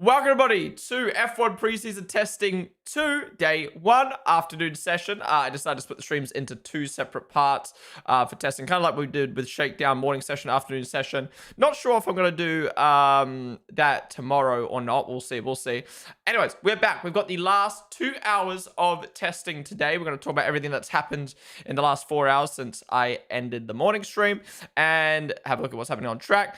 Welcome everybody to F1 preseason testing 2, day 1 afternoon session. I decided to split the streams into 2 separate parts for testing, kind of like we did with Shakedown, morning session, afternoon session. Not sure if I'm going to do that tomorrow or not. We'll see. Anyways, we're back. We've got the last 2 hours of testing today. We're going to talk about everything that's happened in the last 4 hours since I ended the morning stream and have a look at what's happening on track.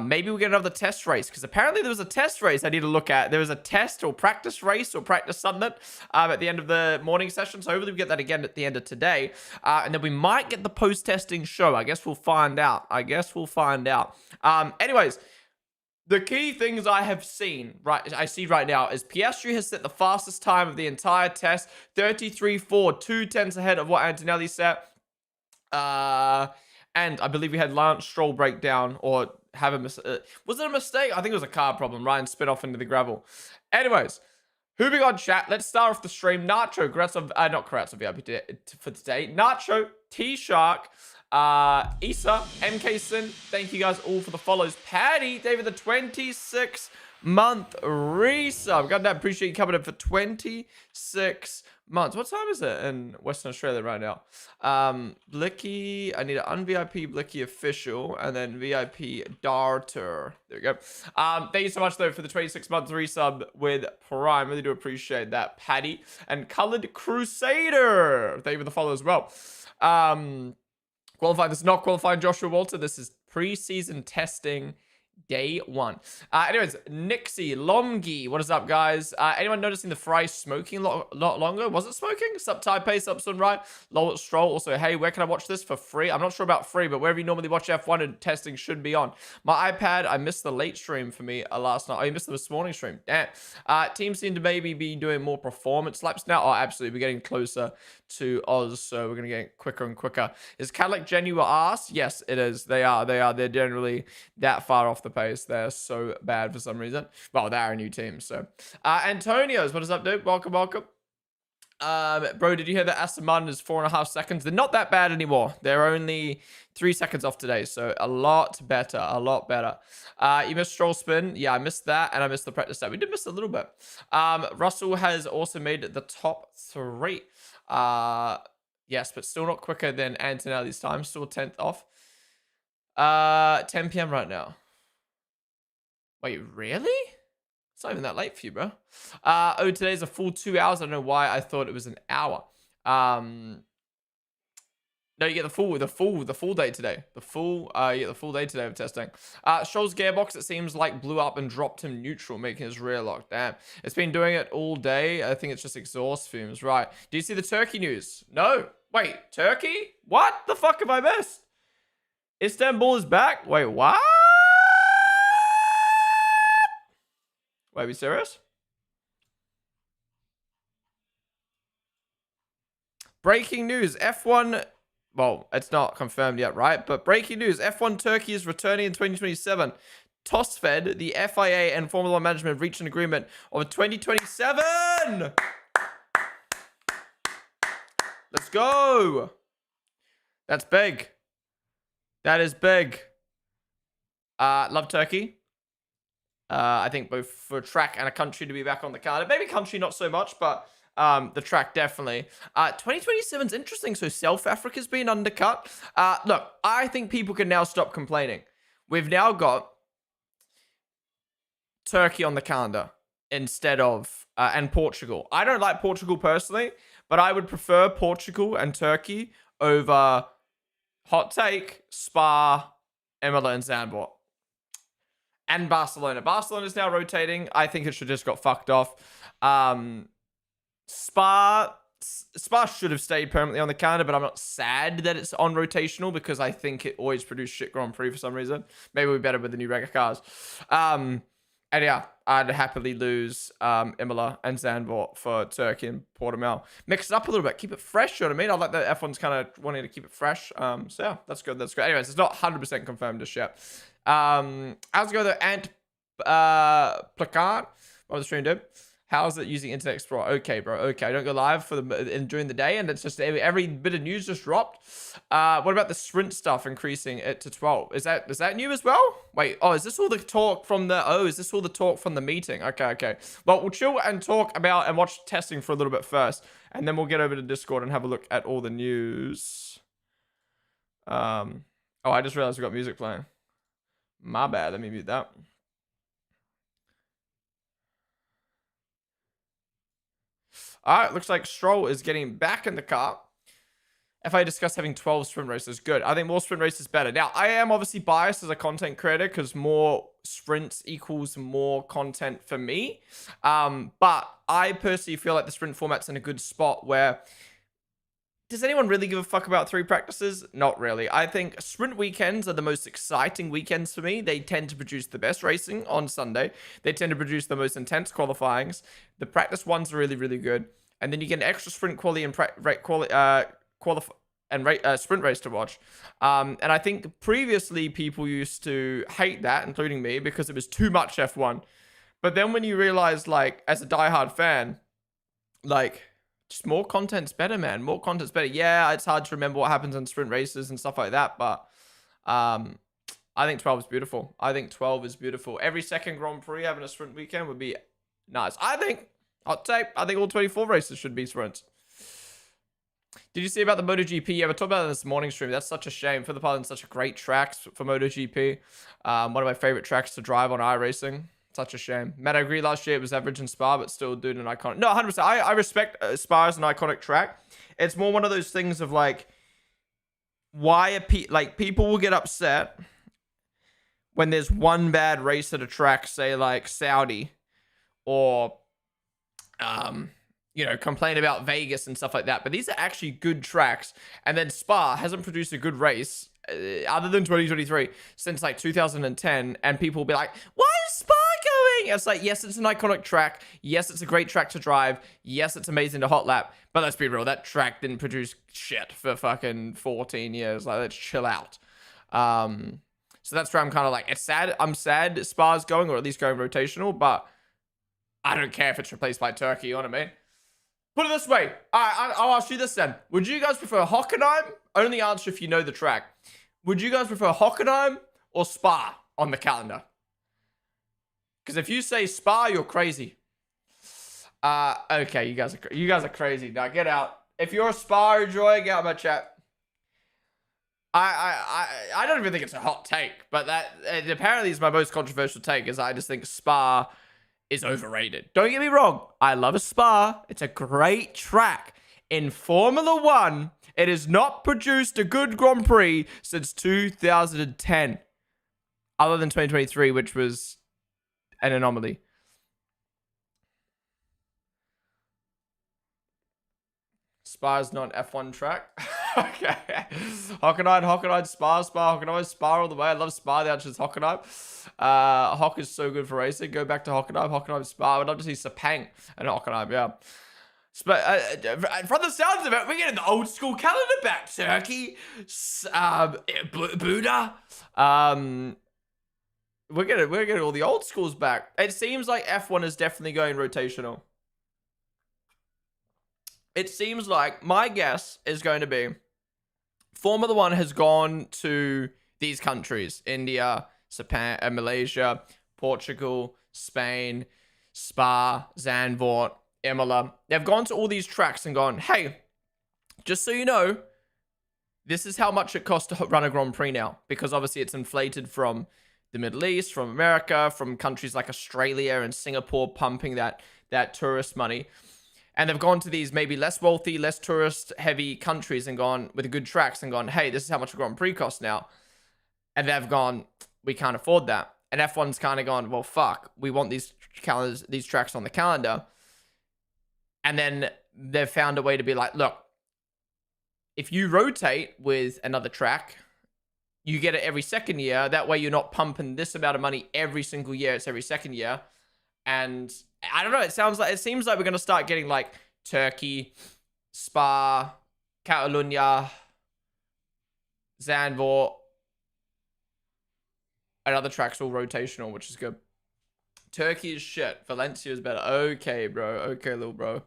Maybe we'll get another test race because apparently there was a test race I need to look at. There was a test or practice race or practice something at the end of the morning session. So hopefully we get that again at the end of today. And then we might get the post-testing show. I guess we'll find out. Anyways, the key things I have seen, I see right now is Piastri has set the fastest time of the entire test. 33.4, 2 tenths ahead of what Antonelli set. And I believe we had Lance Stroll breakdown or have a mistake. Was it a mistake? I think it was a car problem. Ryan spit off into the gravel. Anyways, who we got in chat? Let's start off the stream. Nacho, not Karatza VIP for today. Nacho, T-Shark, Issa, MK-Sin. Thank you guys all for the follows. Paddy, David, the 26-month resub. God damn, appreciate you coming in for 26 months. What time is it in Western Australia right now? Blicky, I need an un-VIP Blicky official and then VIP Darter. There we go. Thank you so much though for the 26-month resub with Prime. Really do appreciate that, Paddy. And Colored Crusader. Thank you for the follow as well. Qualifying. This is not qualifying Joshua Walter. This is preseason testing. Day 1. Anyways, Nixie, Lomgi, what is up, guys? Anyone noticing the fry smoking a lot longer? Was it smoking? Sup, Taipei, sup, Sunrise, Lowell Stroll. Also, hey, where can I watch this for free? I'm not sure about free, but wherever you normally watch F1 and testing should be on. My iPad, I missed the late stream for me last night. Oh, you missed the this morning stream. Damn. Teams seem to maybe be doing more performance laps now. Oh, absolutely. We're getting closer to Oz, so we're going to get quicker and quicker. Is Cadillac genuine ass? Yes, it is. They are. They're generally that far off the pace. They're so bad for some reason. Well, they're a new team, so. Antonio's, what is up, dude? Welcome. Bro, did you hear that Aston Martin is 4.5 seconds? They're not that bad anymore. They're only 3 seconds off today, so a lot better. You missed Stroll spin. Yeah, I missed that, and I missed the practice stat. We did miss a little bit. Russell has also made the top 3. Yes, but still not quicker than Antonelli's time. Still 10th off. 10 p.m. right now. Wait, really? It's not even that late for you, bro. Oh, today's a full 2 hours. I don't know why I thought it was an hour. No, you get the full day today. You get the full day today of testing. Stroll's gearbox, it seems like blew up and dropped him neutral, making his rear lock. Damn. It's been doing it all day. I think it's just exhaust fumes. Right. Do you see the Turkey news? No. Wait, Turkey? What the fuck have I missed? Istanbul is back? Wait, what? Wait, are we serious? Breaking news. F1... Well, it's not confirmed yet, right? But breaking news. F1 Turkey is returning in 2027. TOSFED, the FIA, and Formula One management have reached an agreement of 2027! Let's go! That's big. That is big. Love Turkey. I think both for a track and a country to be back on the calendar. Maybe country not so much, but the track definitely. 2027 is interesting. So South Africa's been undercut. Look, I think people can now stop complaining. We've now got Turkey on the calendar instead of and Portugal. I don't like Portugal personally, but I would prefer Portugal and Turkey over hot take, Spa, Imola, and Zandvoort. And Barcelona. Barcelona's now rotating. I think it should just got fucked off. Spa should have stayed permanently on the calendar, but I'm not sad that it's on rotational because I think it always produced shit Grand Prix for some reason. Maybe we're better with the new Rega cars. And yeah, I'd happily lose Imola and Zandvoort for Turkey and Portimao. Mix it up a little bit. Keep it fresh, you know what I mean? I like that F1's kind of wanting to keep it fresh. So yeah, that's good. Anyways, it's not 100% confirmed just yet. How's it going though? Ant Placard. What was the stream, dude? How's it using Internet Explorer? Okay, bro. Okay, I don't go live during the day, and it's just every bit of news just dropped. What about the sprint stuff increasing it to 12? Is that new as well? Wait, oh, is this all the talk from the? Oh, is this all the talk from the meeting? Okay. Well, we'll chill and talk about and watch testing for a little bit first, and then we'll get over to Discord and have a look at all the news. Oh, I just realized we got music playing. My bad. Let me mute that. All right, looks like Stroll is getting back in the car. FA discussed having 12 sprint races. Good. I think more sprint races better. Now, I am obviously biased as a content creator because more sprints equals more content for me. But I personally feel like the sprint format's in a good spot where... Does anyone really give a fuck about 3 practices? Not really. I think sprint weekends are the most exciting weekends for me. They tend to produce the best racing on Sunday. They tend to produce the most intense qualifyings. The practice ones are really, really good. And then you get an extra sprint quality and sprint race to watch. And I think previously people used to hate that, including me, because it was too much F1. But then when you realize, like, as a diehard fan, like... just more content's better, man. More content's better. Yeah, it's hard to remember what happens in sprint races and stuff like that, but I think 12 is beautiful. I think 12 is beautiful. Every second Grand Prix having a sprint weekend would be nice. I think all 24 races should be sprints. Did you see about the MotoGP? Yeah, we talked about it in this morning stream. That's such a shame. For the Ponden, such a great tracks for MotoGP. One of my favorite tracks to drive on iRacing. Such a shame. Matt, I agree last year it was average in Spa, but still doing an iconic... No, 100%. I respect Spa as an iconic track. It's more one of those things of like, why are people will get upset when there's one bad race at a track, say like Saudi, or, you know, complain about Vegas and stuff like that. But these are actually good tracks. And then Spa hasn't produced a good race other than 2023 since like 2010. And people will be like, why is Spa going? It's like, yes, it's an iconic track. Yes, it's a great track to drive. Yes, it's amazing to hot lap. But let's be real, that track didn't produce shit for fucking 14 years. Like, let's chill out. So that's where I'm kind of like, it's sad. I'm sad Spa's going, or at least going rotational, but I don't care if it's replaced by Turkey, you know what I mean? Put it this way. I'll ask you this then. Would you guys prefer Hockenheim? Only answer if you know the track. Would you guys prefer Hockenheim or Spa on the calendar? Because if you say Spa, you're crazy. Okay, you guys are crazy. Now get out. If you're a Spa enjoyer, get out of my chat. I don't even think it's a hot take, but that apparently is my most controversial take. Is I just think Spa is overrated. Don't get me wrong. I love a Spa. It's a great track. In Formula 1, it has not produced a good Grand Prix since 2010. Other than 2023, which was an anomaly. Spa is not an F1 track. Okay. Hockenheim, Spa, Hockenheim, Spa all the way. I love Spa. The answer is Hockenheim. Hock is so good for racing. Go back to Hockenheim, Spa. I would love to see Sepang and Hockenheim, yeah. From the sounds of it, we're getting the old school calendar back. Turkey, Buddha. We're getting all the old schools back. It seems like F1 is definitely going rotational. It seems like my guess is going to be Formula 1 has gone to these countries: India, Japan, Malaysia, Portugal, Spain, Spa, Zandvoort, Imola. They've gone to all these tracks and gone, hey, just so you know, this is how much it costs to run a Grand Prix now. Because obviously it's inflated from the Middle East, from America, from countries like Australia and Singapore pumping that tourist money. And they've gone to these maybe less wealthy, less tourist-heavy countries and gone with the good tracks and gone, hey, this is how much a Grand Prix costs now. And they've gone, we can't afford that. And F1's kind of gone, well, fuck, we want these tracks on the calendar. And then they've found a way to be like, look, if you rotate with another track, you get it every second year. That way you're not pumping this amount of money every single year. It's every second year. And I don't know. It seems like we're going to start getting like Turkey, Spa, Catalunya, Zandvoort, and other tracks all rotational, which is good. Turkey is shit. Valencia is better. Okay, bro. Okay, little bro.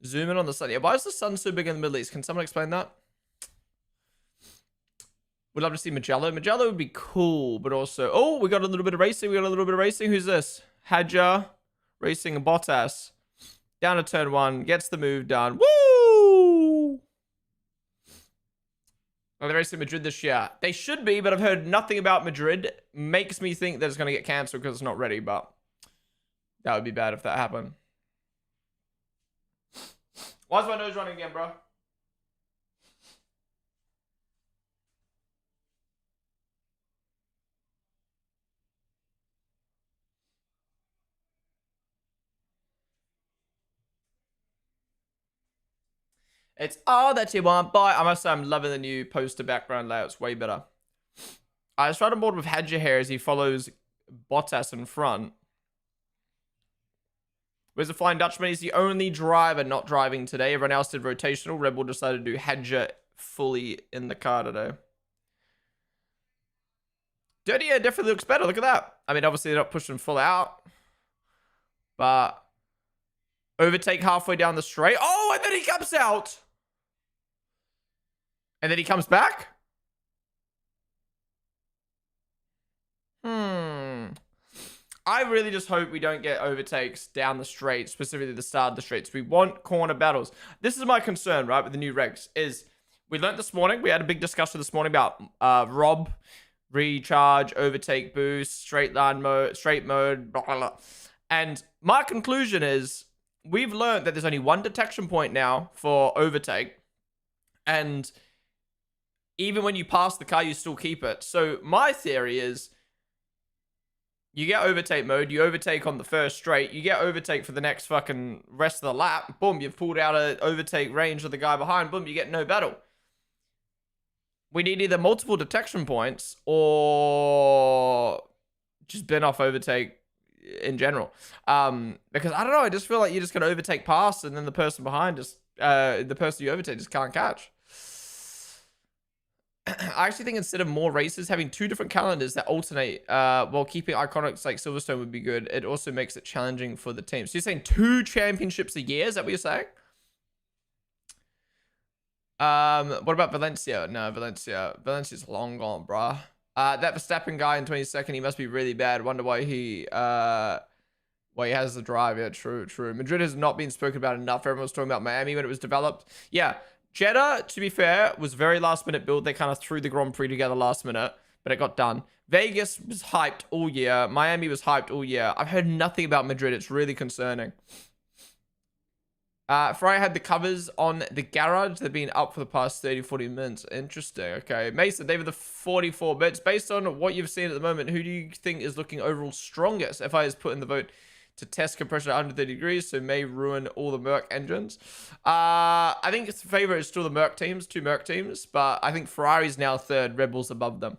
Zoom in on the sun. Yeah, why is the sun so big in the Middle East? Can someone explain that? We'd love to see Magello. Magello would be cool, but also... Oh, we got a little bit of racing. Who's this? Hadja racing a Bottas. Down to turn 1. Gets the move done. Woo! Are they racing Madrid this year? They should be, but I've heard nothing about Madrid. Makes me think that it's going to get cancelled because it's not ready, but... That would be bad if that happened. Why is my nose running again, bro? It's all that you want, boy. I must say I'm loving the new poster background layout. It's way better. I was on board with Hadja here as he follows Bottas in front. Where's the Flying Dutchman? He's the only driver not driving today. Everyone else did rotational. Red Bull decided to do Hadja fully in the car today. Dirty Air definitely looks better. Look at that. I mean, obviously they're not pushing full out. But overtake halfway down the straight. Oh, and then he comes out. And then he comes back? I really just hope we don't get overtakes down the straight, specifically the start of the straights. We want corner battles. This is my concern, right, with the new regs, is we learned this morning, we had a big discussion this morning about Rob, recharge, overtake boost, straight mode, blah, blah, blah. And my conclusion is we've learned that there's only one detection point now for overtake. And even when you pass the car, you still keep it. So my theory is you get overtake mode, you overtake on the first straight, you get overtake for the next fucking rest of the lap, boom, you've pulled out an overtake range of the guy behind, boom, you get no battle. We need either multiple detection points or just bin off overtake in general. Because I don't know, I just feel like you're just going to overtake past and then the person behind just, the person you overtake just can't catch. I actually think instead of more races, having 2 different calendars that alternate while keeping iconics like Silverstone would be good. It also makes it challenging for the team. So you're saying 2 championships a year? Is that what you're saying? What about Valencia? No, Valencia's long gone, bruh. That Verstappen guy in 22nd, he must be really bad. Wonder why he has the drive. Yeah, true. Madrid has not been spoken about enough. Everyone was talking about Miami when it was developed. Yeah. Jeddah, to be fair, was very last-minute build. They kind of threw the Grand Prix together last minute, but it got done. Vegas was hyped all year. Miami was hyped all year. I've heard nothing about Madrid. It's really concerning. Ferrari had the covers on the garage. They've been up for the past 30, 40 minutes. Interesting. Okay. Mason, they were the 44 bits. Based on what you've seen at the moment, who do you think is looking overall strongest? FI has put in the vote to test compression at 130 degrees, so may ruin all the Merc engines. I think its favorite is still the Merc teams, 2 Merc teams, but I think Ferrari's now 3rd, Red Bull's above them.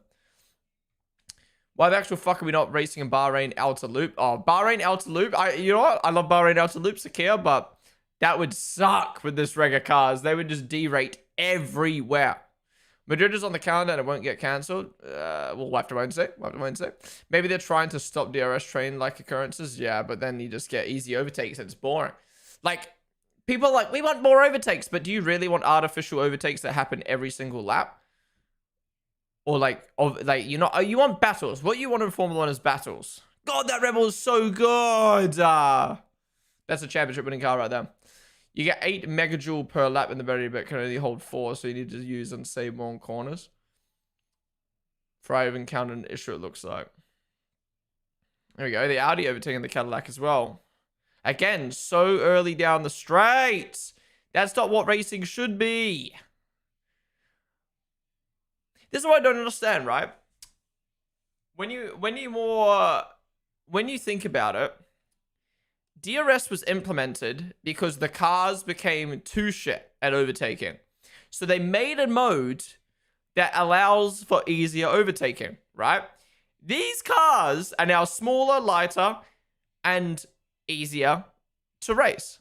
Why the actual fuck are we not racing in Bahrain Outer Loop? Oh, Bahrain Outer Loop. You know what? I love Bahrain Outer Loop, Sakia, but that would suck with this reg of cars. They would just derate everywhere. Madrid is on the calendar and it won't get cancelled. We'll have to wait and see. Maybe they're trying to stop DRS train-like occurrences. Yeah, but then you just get easy overtakes and it's boring. Like, people are like, we want more overtakes, but do you really want artificial overtakes that happen every single lap? Or you want battles. What you want in Formula 1 is battles. God, that Rebel is so good. That's a championship winning car right there. You get 8 megajoule per lap in the very but can only hold 4, so you need to use and save more on corners. Ferrari even encountered an issue, it looks like. There we go. The Audi overtaking the Cadillac as well. Again, so early down the straight. That's not what racing should be. This is what I don't understand, right? When you think about it, DRS was implemented because the cars became too shit at overtaking. So they made a mode that allows for easier overtaking, right? These cars are now smaller, lighter, and easier to race.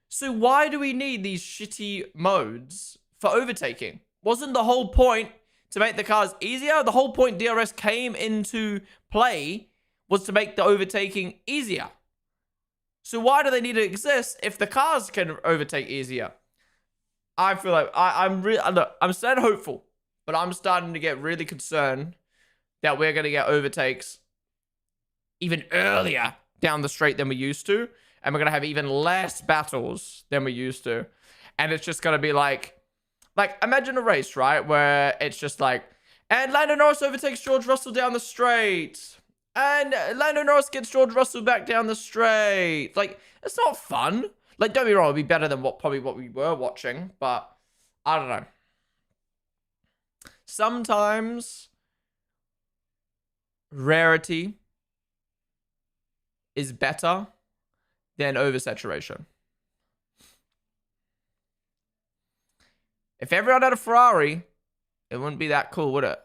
So why do we need these shitty modes for overtaking? Wasn't the whole point to make the cars easier? The whole point DRS came into play was to make the overtaking easier. So why do they need to exist if the cars can overtake easier? I feel like I'm starting hopeful, but I'm starting to get really concerned that we're going to get overtakes even earlier down the straight than we used to. And we're going to have even less battles than we used to. And it's just going to be like, imagine a race, right? Where it's just like, and Lando Norris overtakes George Russell down the straight. And Lando Norris gets George Russell back down the straight. Like, it's not fun. Like, don't be wrong, it'd be better than what we were watching. But, I don't know. Sometimes rarity is better than oversaturation. If everyone had a Ferrari, it wouldn't be that cool, would it?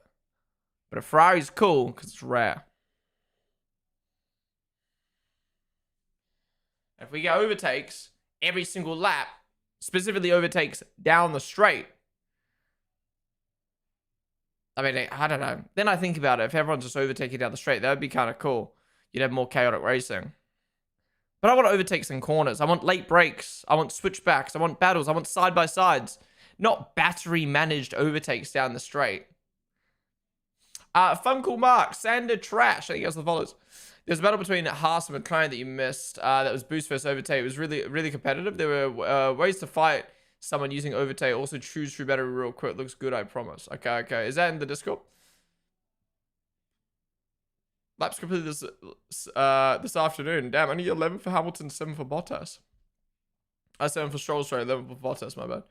But a Ferrari's cool because it's rare. If we get overtakes every single lap, specifically overtakes down the straight, I mean, I don't know. Then I think about it. If everyone's just overtaking down the straight, that would be kind of cool. You'd have more chaotic racing. But I want overtakes in corners. I want late breaks. I want switchbacks. I want battles. I want side-by-sides. Not battery-managed overtakes down the straight. Fun Cool Mark. Sander Trash. I think that's the follows. There's a battle between Haas and McLaren that you missed. That was boost versus overtake. It was really, really competitive. There were ways to fight someone using overtake. Also choose true battery real quick. Looks good, I promise. Okay. Is that in the Discord? Laps completed this afternoon. Damn, only 11 for Hamilton, 7 for Bottas. 7 for Stroll, sorry, 11 for Bottas, my bad.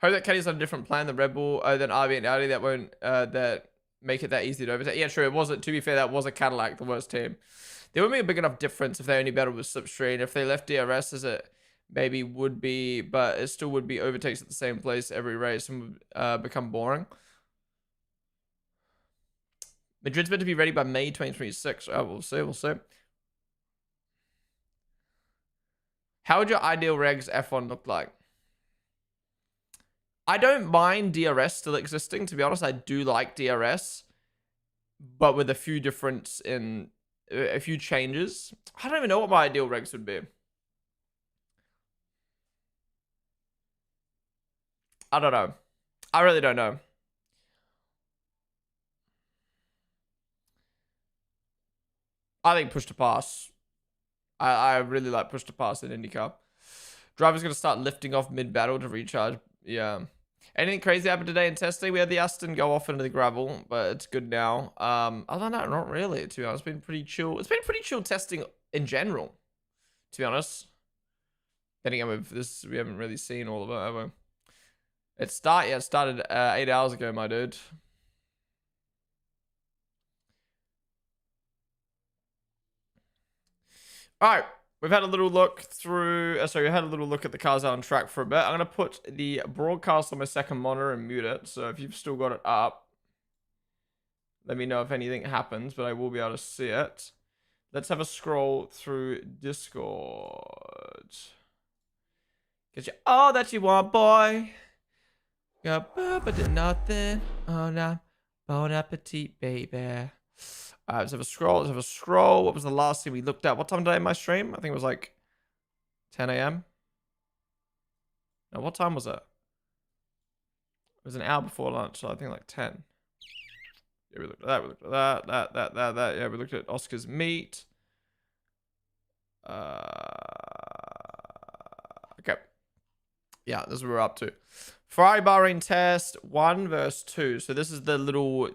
Hope that Caddy's on a different plan than Red Bull, than RB and Audi. That won't that make it that easy to overtake. Yeah, true. It wasn't. To be fair, that was a Cadillac, the worst team. There wouldn't be a big enough difference if they only battled with slipstream. If they left DRS as it maybe would be, but it still would be overtakes at the same place every race and would become boring. Madrid's meant to be ready by May 2026. Oh, we'll see. How would your ideal regs F1 look like? I don't mind DRS still existing. To be honest, I do like DRS, but with a few changes. I don't even know what my ideal regs would be. I don't know. I really don't know. I think push to pass. I really like push to pass in IndyCar. Driver's going to start lifting off mid-battle to recharge. Yeah. Anything crazy happened today in testing? We had the Aston go off into the gravel, but it's good now. Other than that, not really, to be honest. It's been pretty chill. It's been pretty chill testing in general, to be honest. Then again, we haven't really seen all of it, have we? It started 8 hours ago, my dude. All right, we've had a little look through. We had a little look at the cars out on track for a bit. I'm gonna put the broadcast on my second monitor and mute it. So if you've still got it up, let me know if anything happens. But I will be able to see it. Let's have a scroll through Discord. Get you all that you want, boy. Got but did nothing. Oh no, bon appetit, baby. Let's have a scroll. What was the last thing we looked at? What time did I have my stream? I think it was like 10 a.m. No, what time was it? It was an hour before lunch, so I think like 10. Yeah, we looked at that. We looked at that. Yeah, we looked at Oscar's meat. Okay. Yeah, this is what we're up to. Ferrari Bahrain test 1 verse 2. So this is the little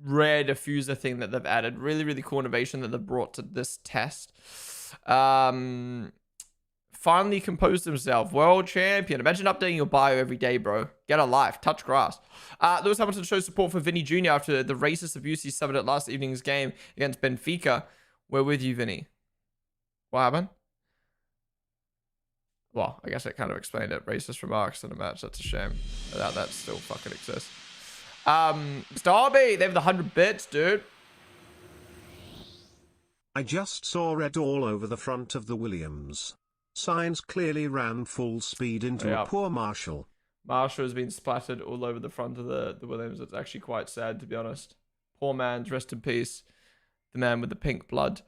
rare diffuser thing that they've added. Really, really cool innovation that they've brought to this test. Finally composed himself. World champion. Imagine updating your bio every day, bro. Get a life. Touch grass. Lewis Hamilton shows support for Vinny Jr. after the racist abuse he suffered at last evening's game against Benfica. We're with you, Vinny. What happened? Well, I guess I kind of explained it. Racist remarks in a match. That's a shame. That still fucking exists. Starby, they have the 100 bits, dude. I just saw red all over the front of the Williams. Signs clearly ran full speed into a poor Marshall. Marshall has been splattered all over the front of the Williams. It's actually quite sad, to be honest. Poor man's, rest in peace. the man with the pink blood.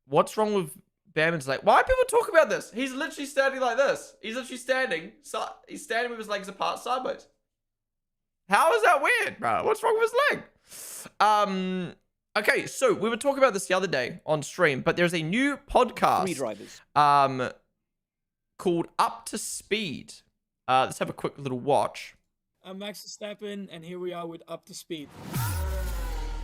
What's wrong with Behrman's leg? Why people talk about this? He's literally standing like this. He's literally standing. So he's standing with his legs apart sideways. How is that weird, bro? What's wrong with his leg? Okay, so we were talking about this the other day on stream, but there's a new podcast. 3 drivers. Called Up to Speed. Let's have a quick little watch. I'm Max Verstappen, and here we are with Up to Speed.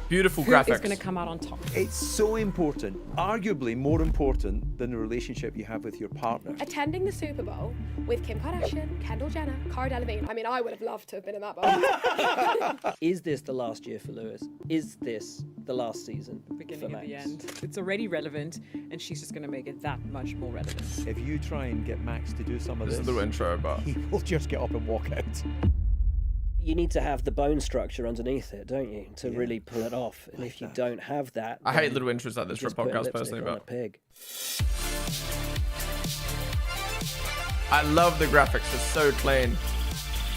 Beautiful Who graphics. is going to come out on top? It's so important, arguably more important than the relationship you have with your partner. Attending the Super Bowl with Kim Kardashian, Kendall Jenner, Cara Delevingne. I mean, I would have loved to have been in that bowl. Is this the last year for Lewis? Is this the last season Beginning for of the Max? end. It's already relevant, and she's just going to make it that much more relevant. If you try and get Max to do some of This this, is a little intro, but he will just get up and walk out. You need to have the bone structure underneath it, don't you, to really pull it off. And if you don't have that, I hate little intros like this for a just put podcast lipstick personally, on a but pig. I love the graphics. It's so clean.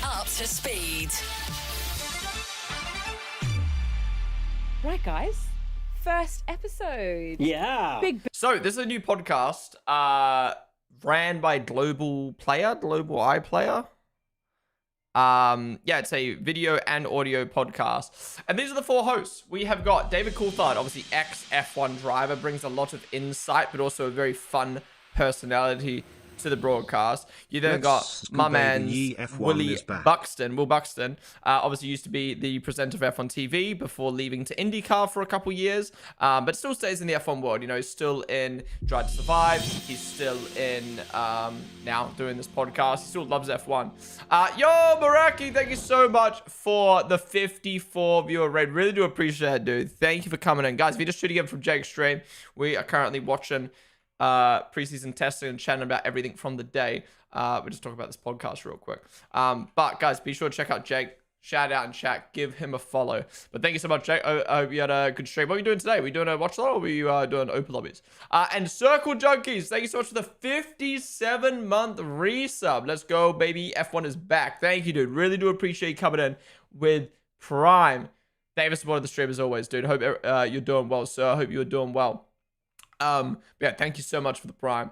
Up to Speed. Right, guys. First episode. Yeah. Big So this is a new podcast ran by Global Eye Player. Yeah, it's a video and audio podcast. And these are the 4 hosts. We have got David Coulthard, obviously ex-F1 driver, brings a lot of insight, but also a very fun personality to the broadcast. You then got my man Will Buxton, obviously used to be the presenter of F1 TV before leaving to IndyCar for a couple years, but still stays in the F1 world. You know, he's still in Drive to Survive. He's still in now doing this podcast. He still loves F1. Yo, Baraki, thank you so much for the 54 viewer raid. Really do appreciate it, dude. Thank you for coming in, guys. If you're just shooting in from Jake's stream, we are currently watching preseason testing and chatting about everything from the day. We'll just talk about this podcast real quick. But guys, be sure to check out Jake. Shout out in chat. Give him a follow. But thank you so much, Jake. I hope you had a good stream. What are you doing today? Are we doing a watch along or are you doing open lobbies? And Circle Junkies, thank you so much for the 57-month resub. Let's go, baby. F1 is back. Thank you, dude. Really do appreciate you coming in with Prime. Thank you for supporting the stream as always, dude. Hope you're doing well, sir. I hope you're doing well. Yeah, thank you so much for the Prime.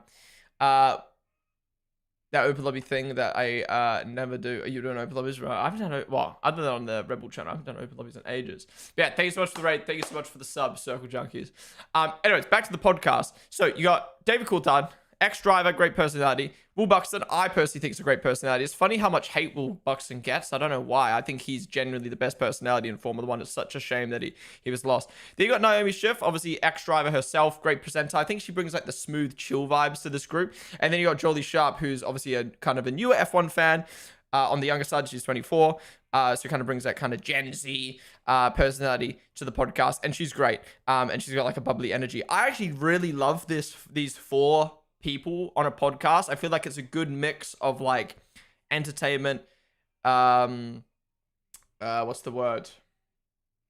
That open lobby thing that I never do. Are you doing open lobbies? Right? I haven't done it. Well, other than on the Rebel channel, I haven't done open lobbies in ages. But yeah, thank you so much for the raid. Thank you so much for the sub, Circle Junkies. Anyways, back to the podcast. So you got David Coulthard, ex-driver, great personality. Will Buxton, I personally think is a great personality. It's funny how much hate Will Buxton gets. I don't know why. I think he's genuinely the best personality in Formula One. It's such a shame that he was lost. Then you got Naomi Schiff, obviously ex-driver herself, great presenter. I think she brings like the smooth, chill vibes to this group. And then you got Jolie Sharp, who's obviously a kind of a newer F1 fan. On the younger side, she's 24. So kind of brings that kind of Gen Z personality to the podcast. And she's great. And she's got like a bubbly energy. I actually really love these 4 people on a podcast. I feel like it's a good mix of like entertainment, what's the word?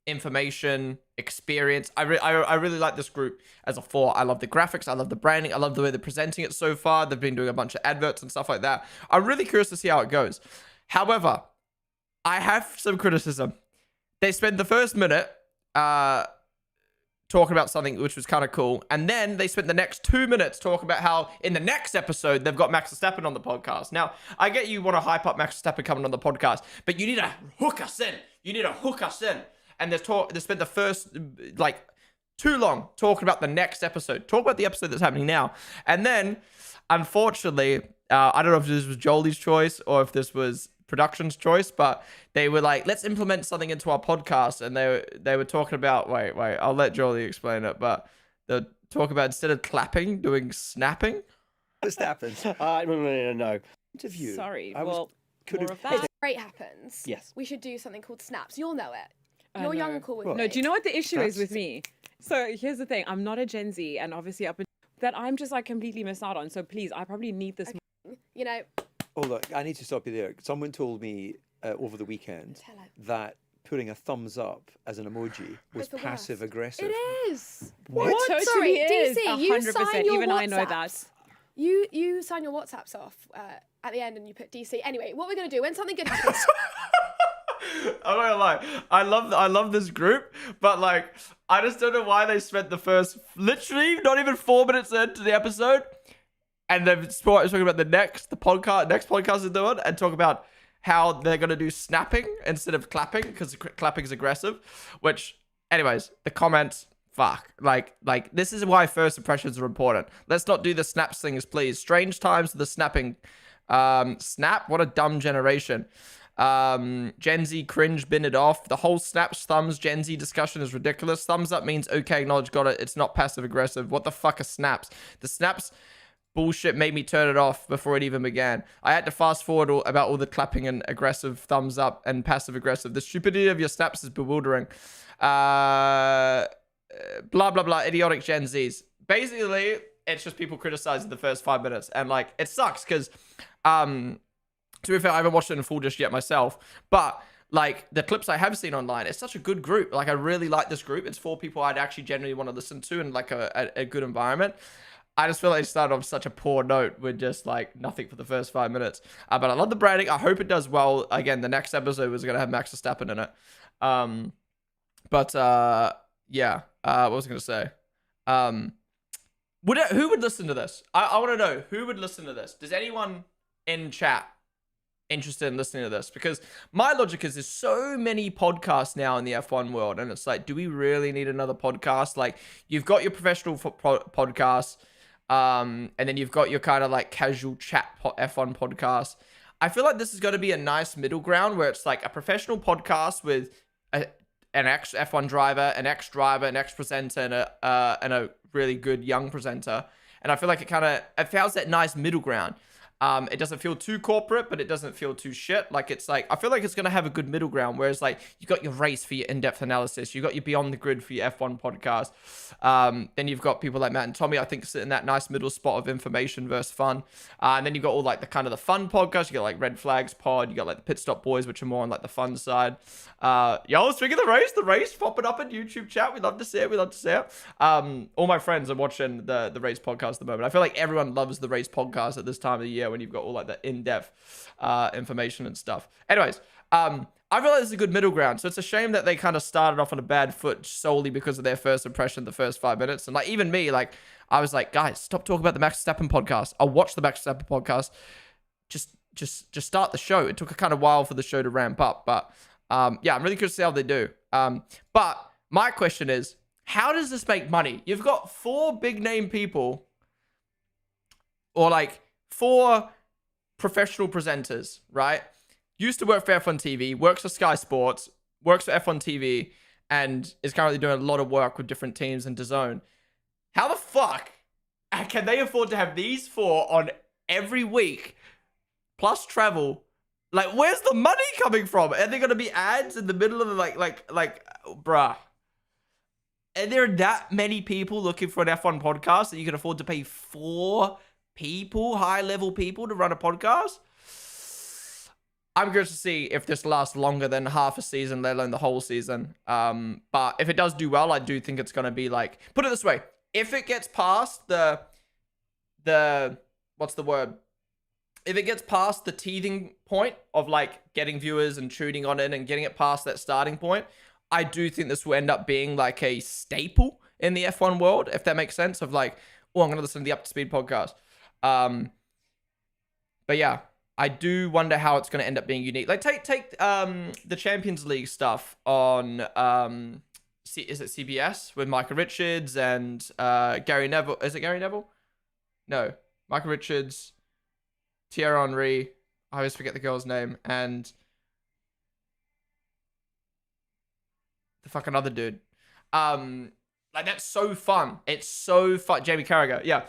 Information, experience. I really like this group as a 4. I love the graphics. I love the branding. I love the way they're presenting it so far. They've been doing a bunch of adverts and stuff like that. I'm really curious to see how it goes. However, I have some criticism. They spend the first minute talking about something which was kind of cool. And then they spent the next 2 minutes talking about how in the next episode, they've got Max Verstappen on the podcast. Now, I get you want to hype up Max Verstappen coming on the podcast, but you need to hook us in. And they spent the first, like, too long talking about the next episode. Talk about the episode that's happening now. And then, unfortunately, I don't know if this was Jolie's choice or if this was production's choice, but they were like, let's implement something into our podcast. And they were talking about, wait, I'll let Jolie explain it, but they'll talk about instead of clapping, doing snapping. This happens. No. Interview. Sorry. I Well, could more have. of that. If great happens, Yes. we should do something called snaps. You'll know it. I You're young know. and cool with Well, me. No, do you know what the issue is That's- with me? So here's the thing. I'm not a Gen Z, and obviously that I'm just like completely missed out on. So please, I probably need this. You know, Oh, look, I need to stop you there. Someone told me over the weekend Tell it. that putting a thumbs up as an emoji was It's the worst. passive aggressive. it is. What? It totally Sorry, is. DC, you 100%. sign your Even I know that. WhatsApps. You sign your WhatsApps off at the end and you put DC. Anyway, what we're going to do when something good happens... I'm not gonna lie. I love this group, but like, I just don't know why they spent the first, literally, not even 4 minutes into the episode, and they've spoken about the next podcast they're doing, and talk about how they're gonna do snapping instead of clapping because clapping is aggressive. Which, anyways, the comments. Fuck. Like this is why first impressions are important. Let's not do the snaps things, please. Strange times for the snapping. Snap. What a dumb generation. Gen Z cringe, bin it off. The whole snaps thumbs Gen Z discussion is ridiculous. Thumbs up means okay, acknowledge, got it. It's not passive aggressive. What the fuck are snaps? The snaps bullshit made me turn it off before it even began. I had to fast forward about all the clapping and aggressive thumbs up and passive aggressive. The stupidity of your snaps is bewildering. Blah blah blah, idiotic Gen Zs. Basically, it's just people criticizing the first 5 minutes, and like it sucks because to be fair, I haven't watched it in full just yet myself, but like the clips I have seen online, it's such a good group. Like I really like this group. It's 4 people I'd actually genuinely want to listen to in like a good environment. I just feel like it started off such a poor note with just like nothing for the first 5 minutes. But I love the branding. I hope it does well. Again, the next episode was gonna have Max Verstappen in it. Yeah. What was I going to say? Who would listen to this? I want to know who would listen to this. Does anyone in chat interested in listening to this? Because my logic is there's so many podcasts now in the F1 world, and it's like, do we really need another podcast? Like, you've got your professional podcasts, and then you've got your kind of like casual chat F1 podcast. I feel like this is going to be a nice middle ground where it's like a professional podcast with an ex F1 driver, an ex driver, an ex presenter, and a really good young presenter. And I feel like it feels that nice middle ground. It doesn't feel too corporate, but it doesn't feel too shit. Like it's like, I feel like it's going to have a good middle ground, whereas like you got your race for your in-depth analysis, you got your Beyond the Grid for your F1 podcast. Then you've got people like Matt and Tommy, I think, sit in that nice middle spot of information versus fun. And then you've got all like the kind of the fun podcast. You got like Red Flags Pod, you got like the Pit Stop Boys, which are more on like the fun side. Speaking of the race popping up in YouTube chat. We love to see it. All my friends are watching the race podcast at the moment. I feel like everyone loves the race podcast at this time of the year when you've got all like the in-depth information and stuff. Anyways, I feel like this is a good middle ground. So it's a shame that they kind of started off on a bad foot solely because of their first impression, the first 5 minutes. And like even me, like I was like, guys, stop talking about the Max Verstappen podcast. I'll watch the Max Verstappen podcast. Just start the show. It took a kind of while for the show to ramp up, but yeah, I'm really curious to see how they do. But my question is, how does this make money? You've got 4 big name people, or like 4 professional presenters, right? Used to work for F1 TV, works for Sky Sports, works for F1 TV, and is currently doing a lot of work with different teams and DAZN. How the fuck can they afford to have these 4 on every week, plus travel? Like, where's the money coming from? Are there going to be ads in the middle of the, like, bruh? Are there that many people looking for an F1 podcast that you can afford to pay 4 people, high-level people, to run a podcast? I'm curious to see if this lasts longer than half a season, let alone the whole season. But if it does do well, I do think it's going to be like, put it this way, if it gets past the what's the word? If it gets past the teething point of like getting viewers and tuning on in and getting it past that starting point, I do think this will end up being like a staple in the F1 world, if that makes sense, of like, oh, I'm going to listen to the Up to Speed podcast. But yeah, I do wonder how it's going to end up being unique. Like take the Champions League stuff on is it CBS with Micah Richards and Gary Neville? Is it Gary Neville? No, Micah Richards, Thierry Henry. I always forget the girl's name, and the fucking other dude. Like that's so fun. It's so fun. Jamie Carragher, yeah.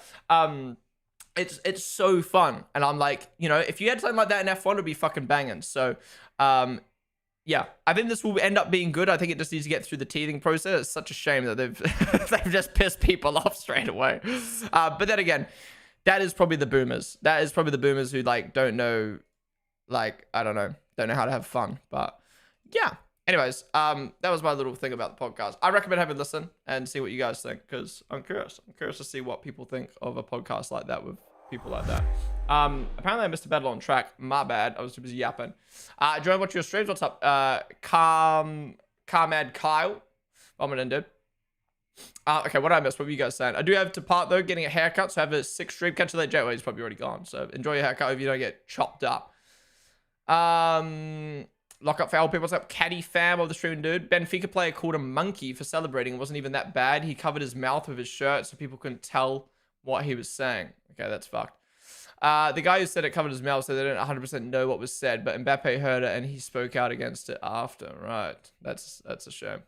It's so fun, and I'm like, you know, if you had something like that in F1, it'd be fucking banging. So, yeah, I think this will end up being good. I think it just needs to get through the teething process. It's such a shame that they've just pissed people off straight away. But then again, that is probably the boomers. That is probably the boomers who like don't know, like I don't know how to have fun. But yeah. Anyways, that was my little thing about the podcast. I recommend having a listen and see what you guys think, because I'm curious. I'm curious to see what people think of a podcast like that with people like that. Apparently I missed a battle on track. My bad. I was too busy yapping. Join watch your streams. What's up? Carmad Kyle. Ponden, dude. Okay, what did I miss? What were you guys saying? I do have to part though, getting a haircut, so I have a 6 stream. Catch you later, Jay. Well, he's probably already gone. So enjoy your haircut if you don't get chopped up. Lock up for our people. What's up? Caddy fam of the stream, dude. Benfica player called a monkey for celebrating. It wasn't even that bad. He covered his mouth with his shirt so people couldn't tell what he was saying. Okay, that's fucked. The guy who said it covered his mouth, so they didn't 100% know what was said, but Mbappe heard it and he spoke out against it after. Right. That's a shame.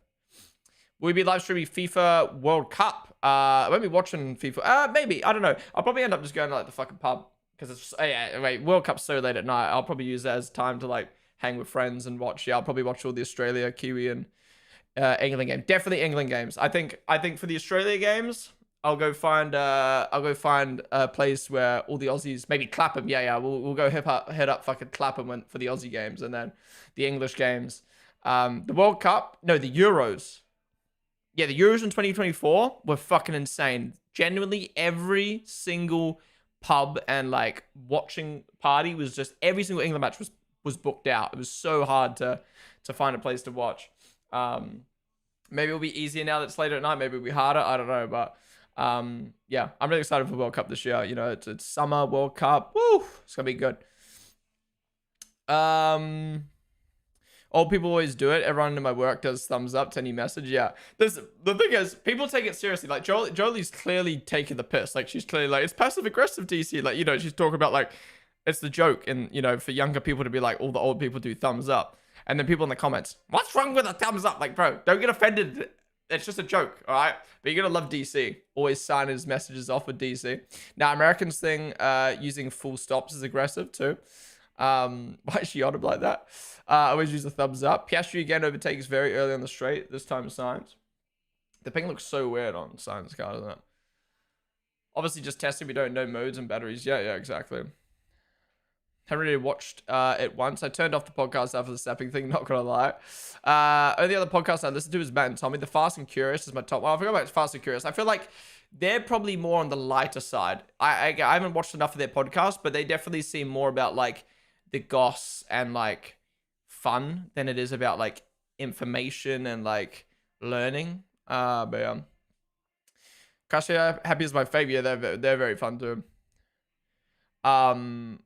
Will we be live streaming FIFA World Cup? I won't be watching FIFA. Maybe. I don't know. I'll probably end up just going to like the fucking pub because it's just, yeah, wait, World Cup's so late at night. I'll probably use that as time to like hang with friends and watch. Yeah, I'll probably watch all the Australia, Kiwi, and England game. Definitely England games. I think for the Australia games, I'll go find a place where all the Aussies, maybe Clapham. Yeah, we'll go head up fucking Clapham for the Aussie games, and then the English games. The World Cup, no, the Euros. Yeah, the Euros in 2024 were fucking insane. Genuinely, every single pub and like watching party was just every single England match was booked out. It was so hard to find a place to watch. Maybe it'll be easier now that it's later at night. Maybe it'll be harder. I don't know, but yeah, I'm really excited for World Cup this year. You know, it's summer World Cup. Woo! It's gonna be good. Old people always do it. Everyone in my work does thumbs up to any message. Yeah. The thing is, people take it seriously. Like, Jolie's clearly taking the piss. Like, she's clearly like, it's passive-aggressive, DC. Like, you know, she's talking about, like, it's the joke. And, you know, for younger people to be like, all the old people do thumbs up. And then people in the comments, what's wrong with a thumbs up? Like, bro, don't get offended. It's just a joke, all right? But you're going to love DC. Always sign his messages off with DC. Now, Americans think using full stops is aggressive, too. Why is she on him like that? I always use a thumbs up. Piastri again overtakes very early on the straight. This time Sainz. The ping looks so weird on Sainz car, doesn't it? Obviously just testing. We don't know modes and batteries. Yeah, exactly. Haven't really watched it once. I turned off the podcast after the stepping thing, not gonna lie. Only other podcast I listened to is Matt and Tommy. The Fast and Curious is my top one. I forgot about Fast and Curious. I feel like they're probably more on the lighter side. I haven't watched enough of their podcast, but they definitely seem more about like the goss and like fun than it is about like information and like learning. But yeah, Kasia Happy is my favorite. Yeah, they're very fun too. Podcast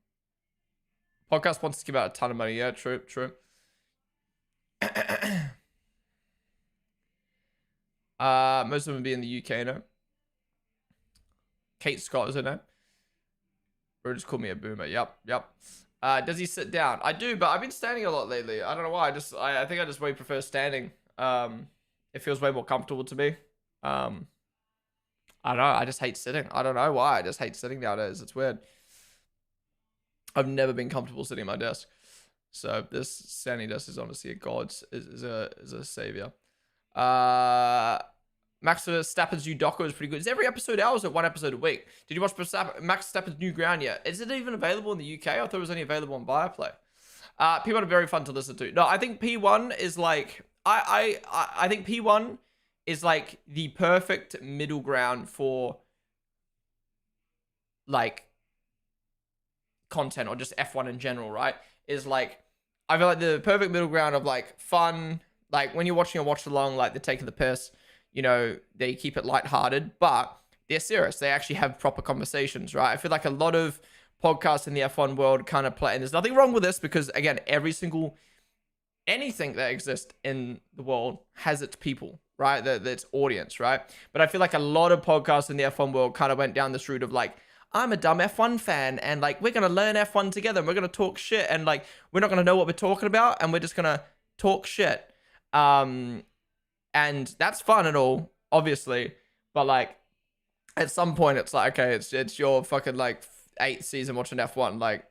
wants to give out a ton of money. Yeah, true. Most of them be in the UK, no? Kate Scott is her name. Or just call me a boomer. Yep. Does he sit down? I do, but I've been standing a lot lately. I don't know why. I think I just way prefer standing. It feels way more comfortable to me. I don't know. I just hate sitting. I don't know why. I just hate sitting nowadays. It's weird. I've never been comfortable sitting at my desk. So this standing desk is honestly a god. Is a savior. Max Verstappen's new doco is pretty good. Is every episode out or is it one episode a week? Did you watch Max Verstappen's new ground yet? Is it even available in the UK? I thought it was only available on Viaplay. P1 are very fun to listen to. No, I think P1 is like... I think P1 is like the perfect middle ground for like content or just F1 in general, right? Is like... I feel like the perfect middle ground of like fun... Like when you're watching a watch along, like they're taking the piss... You know, they keep it lighthearted, but they're serious. They actually have proper conversations, right? I feel like a lot of podcasts in the F1 world kind of play, and there's nothing wrong with this because, again, anything that exists in the world has its people, right? Its audience, right? But I feel like a lot of podcasts in the F1 world kind of went down this route of like, I'm a dumb F1 fan, and like, we're going to learn F1 together, and we're going to talk shit, and like, we're not going to know what we're talking about, and we're just going to talk shit. And that's fun and all, obviously, but like at some point it's like, okay, it's your fucking like 8th season watching F1. Like,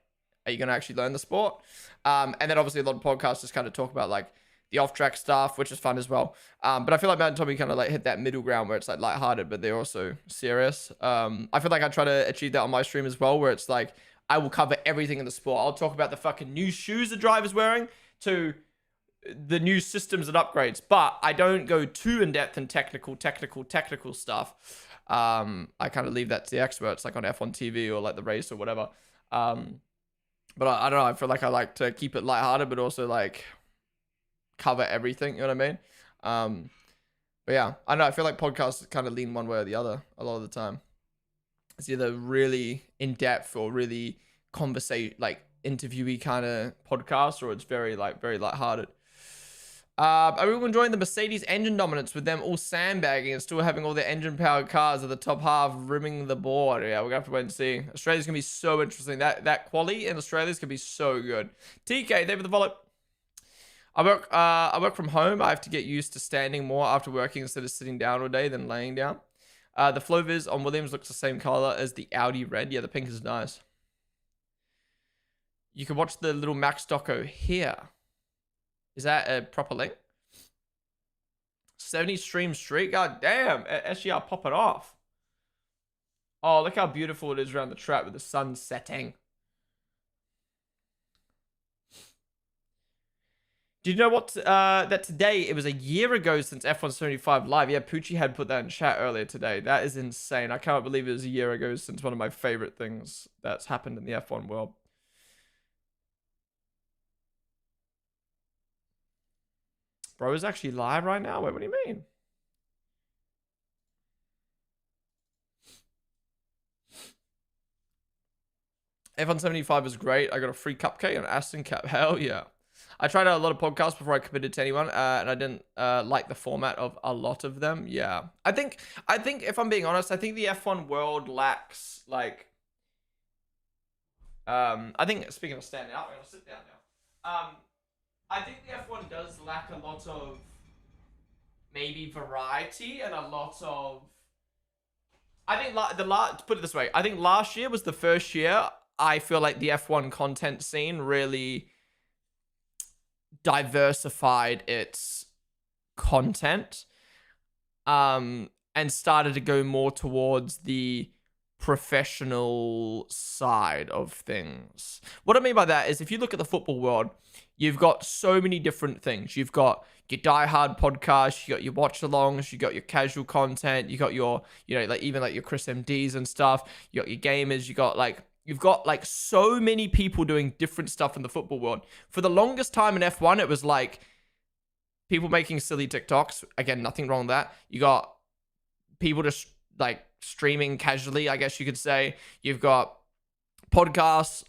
are you gonna actually learn the sport? And then obviously a lot of podcasts just kind of talk about like the off-track stuff, which is fun as well. But I feel like Matt and Tommy kind of like hit that middle ground where it's like lighthearted, but they're also serious. I feel like I try to achieve that on my stream as well, where it's like I will cover everything in the sport. I'll talk about the fucking new shoes the driver's wearing to the new systems and upgrades, but I don't go too in-depth in technical stuff. I kind of leave that to the experts, like on F1 TV or like the race or whatever. But I don't know. I feel like I like to keep it lighthearted, but also like cover everything. You know what I mean? But yeah, I know. I feel like podcasts kind of lean one way or the other a lot of the time. It's either really in depth or really like interviewee kind of podcast, or it's very lighthearted. Are we enjoying the Mercedes engine dominance with them all sandbagging and still having all their engine powered cars at the top half rimming the board? Yeah, we're gonna have to wait and see. Australia's gonna be so interesting. That quali in Australia's gonna be so good. TK, there with the volley. I work from home. I have to get used to standing more after working instead of sitting down all day than laying down. The Flovis on Williams looks the same color as the Audi red. Yeah, the pink is nice. You can watch the little Max doco here. Is that a proper link? 70 stream streak? God damn. SGR popping off. Oh, look how beautiful it is around the track with the sun setting. Do you know what? That today, it was a year ago since F1 75 Live. Yeah, Poochie had put that in chat earlier today. That is insane. I can't believe it was a year ago since one of my favorite things that's happened in the F1 world. Bro is actually live right now? Wait, what do you mean? F1 75 is great. I got a free cupcake and an Aston cap. Hell yeah. I tried out a lot of podcasts before I committed to anyone, and I didn't like the format of a lot of them. Yeah. I think if I'm being honest, I think the F1 world lacks, like... I think, speaking of standing up, I'm going to sit down now. I think the F1 does lack a lot of maybe variety and a lot of... I think put it this way. I think last year was the first year I feel like the F1 content scene really diversified its content and started to go more towards the professional side of things. What I mean by that is if you look at the football world, you've got so many different things. You've got your diehard podcast, you got your watch alongs, you got your casual content, you got your, you know, like even like your Chris MDs and stuff, you got your gamers, you've got like so many people doing different stuff in the football world. For the longest time in F1, it was like people making silly TikToks. Again, nothing wrong with that. You got people just like streaming casually, I guess you could say. You've got podcasts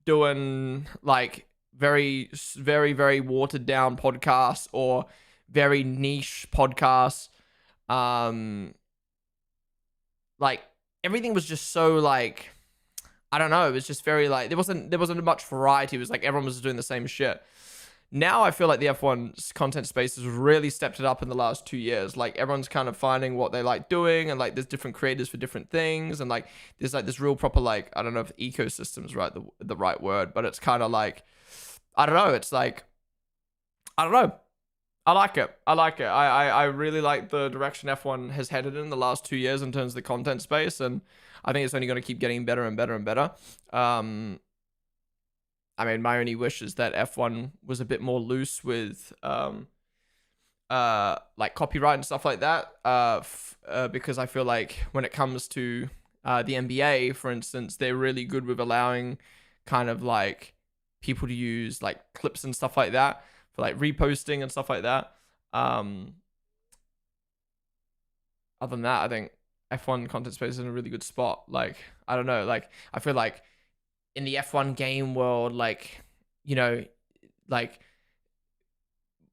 doing like very, very, very watered down podcasts or very niche podcasts. Like everything was just so like, I don't know. It was just very like, there wasn't much variety. It was like everyone was doing the same shit. Now I feel like the F1 content space has really stepped it up in the last 2 years. Like everyone's kind of finding what they like doing, and like there's different creators for different things, and like there's like this real proper like, I don't know if ecosystem's right the right word, but it's kind of like, I don't know. It's like, I don't know. I like it. I really like the direction F1 has headed in the last 2 years in terms of the content space, and I think it's only going to keep getting better and better and better. I mean, my only wish is that F1 was a bit more loose with like copyright and stuff like that, because I feel like when it comes to the NBA, for instance, they're really good with allowing kind of like people to use like clips and stuff like that for like reposting and stuff like that. Other than that, I think F1 content space is in a really good spot. Like, I don't know, like I feel like in the F1 game world, like, you know, like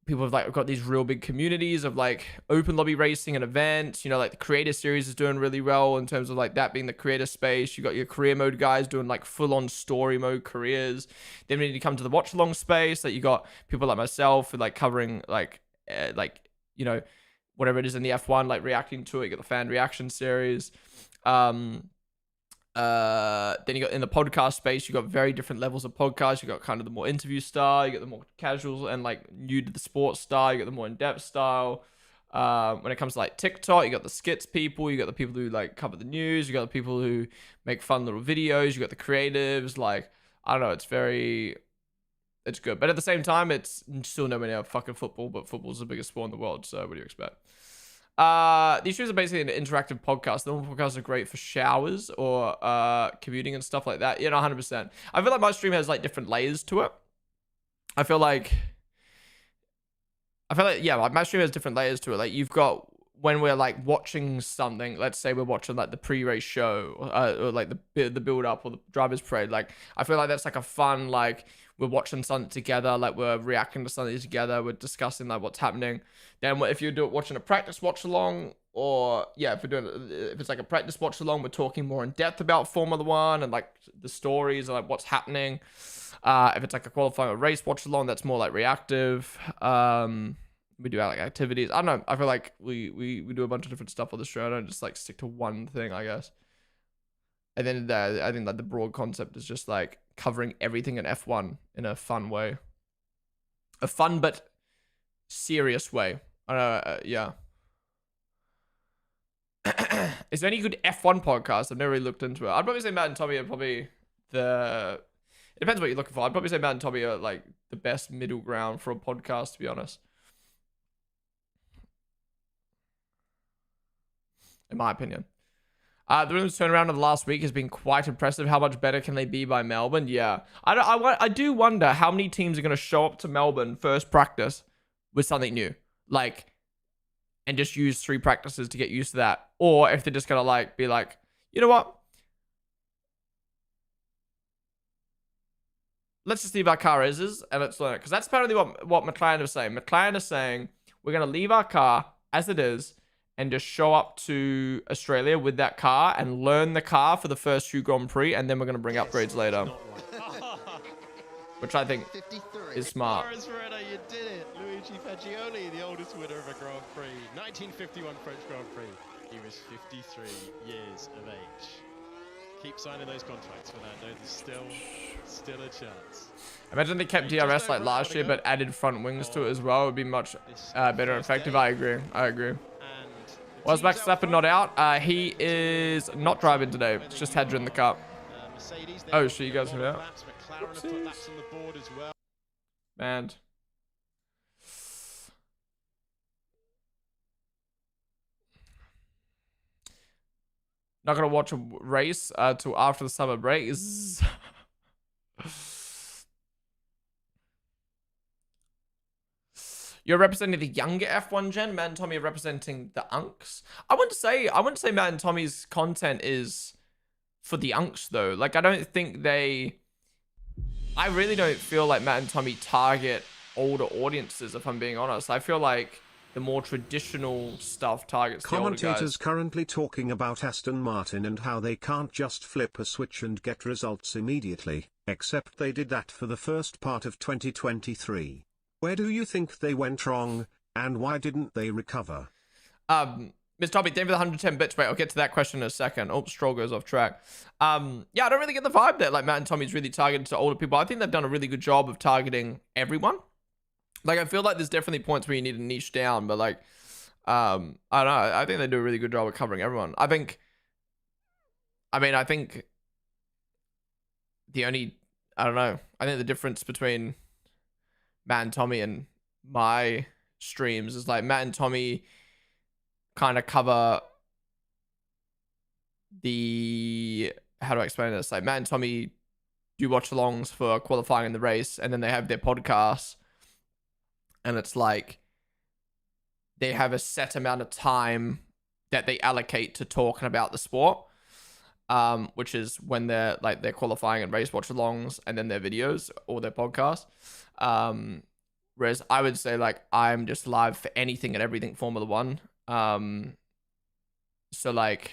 people have like got these real big communities of like open lobby racing and events. You know, like the creator series is doing really well in terms of like that being the creator space. You got your career mode guys doing like full on story mode careers. Then when you come to the watch along space, like you got people like myself who like covering like you know, whatever it is in the F1, like reacting to it. You got the fan reaction series. Then you got in the podcast space, you got very different levels of podcasts. You got kind of the more interview style, you got the more casual and like new to the sports style, you got the more in-depth style. When it comes to like TikTok, you got the skits people, you got the people who like cover the news, you got the people who make fun little videos, you got the creatives. Like, I don't know, it's good. But at the same time, it's still nowhere near fucking football, but football's the biggest sport in the world, so what do you expect? These streams are basically an interactive podcast. The normal podcasts are great for showers or commuting and stuff like that. 100%. I feel like my stream has like different layers to it. I feel like like my stream has different layers to it. Like you've got when we're like watching something, let's say we're watching like the pre-race show or like the build up or the driver's parade. Like I feel like that's like a fun, like we're watching something together, like we're reacting to something together, we're discussing like what's happening. Then if you're watching a practice watch along, or if it's like a practice watch along, we're talking more in depth about Formula One and like the stories and like what's happening. If it's like a qualifying or race watch along, that's more like reactive. We do like activities. I don't know. I feel like we do a bunch of different stuff on the show. I don't just like stick to one thing, I guess. And then I think like the broad concept is just like covering everything in F1 in a fun way, a fun but serious way. I don't know. Yeah. Is there any good F1 podcast? I've never really looked into it. I'd probably say Matt and Tommy are probably the. It depends what you're looking for. I'd probably say Matt and Tommy are like the best middle ground for a podcast, to be honest. In my opinion. The Williams turnaround of the last week has been quite impressive. How much better can they be by Melbourne? Yeah. I do wonder how many teams are going to show up to Melbourne first practice with something new. Like, and just use 3 practices to get used to that. Or if they're just going to like be like, you know what? Let's just leave our car as is and let's learn it. Because that's apparently what McLaren is saying. McLaren is saying, we're going to leave our car as it is and just show up to Australia with that car and learn the car for the first few Grand Prix, and then we're going to bring upgrades later. Which I think is smart. You did it. Luigi Fagioli, the oldest winner of a Grand Prix. 1951 French Grand Prix. He was 53 years of age. Keep signing those contracts, Fernando. There's still a chance. Imagine they kept DRS like last year, but added front wings to it as well. It would be much better and effective. I agree. Was Max Verstappen not out? He is not driving today. It's just Hedger in the car. Oh, so you guys are out? Man. Not gonna watch a race till after the summer break. You're representing the younger F1 gen. Matt and Tommy are representing the unks. I wouldn't say Matt and Tommy's content is for the unks though. Like I really don't feel like Matt and Tommy target older audiences, if I'm being honest. I feel like the more traditional stuff targets the older guys. Commentators currently talking about Aston Martin and how they can't just flip a switch and get results immediately, except they did that for the first part of 2023. Where do you think they went wrong, and why didn't they recover? Ms. Tommy, thank you for the 110 bits. Wait, I'll get to that question in a second. Oh, Stroll goes off track. Yeah, I don't really get the vibe that like Matt and Tommy's really targeted to older people. I think they've done a really good job of targeting everyone. Like, I feel like there's definitely points where you need to niche down, but like, I don't know. I think they do a really good job of covering everyone. I think I don't know. I think the difference between Matt and Tommy and my streams is like Matt and Tommy kind of cover the, how do I explain this? Like Matt and Tommy do watch alongs for qualifying in the race, and then they have their podcasts, and it's like they have a set amount of time that they allocate to talking about the sport, which is when they're qualifying and race watch alongs, and then their videos or their podcasts. Whereas I would say like I'm just live for anything and everything Formula One. So like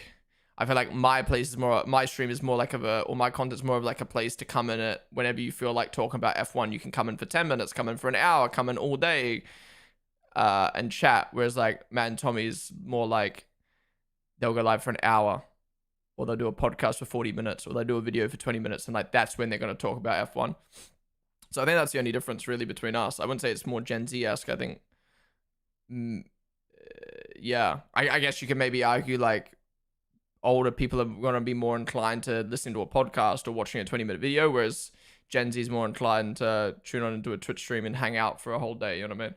I feel like my stream is more like or my content's more of like a place to come in it whenever you feel like talking about F1. You can come in for 10 minutes, come in for an hour, come in all day, and chat. Whereas like Matt and Tommy's more like they'll go live for an hour, or they'll do a podcast for 40 minutes, or they'll do a video for 20 minutes, and like that's when they're going to talk about F1. So I think that's the only difference really between us. I wouldn't say it's more Gen Z-esque. I think, yeah, I guess you can maybe argue like older people are going to be more inclined to listen to a podcast or watching a 20-minute video, whereas Gen Z is more inclined to tune on into a Twitch stream and hang out for a whole day. You know what I mean?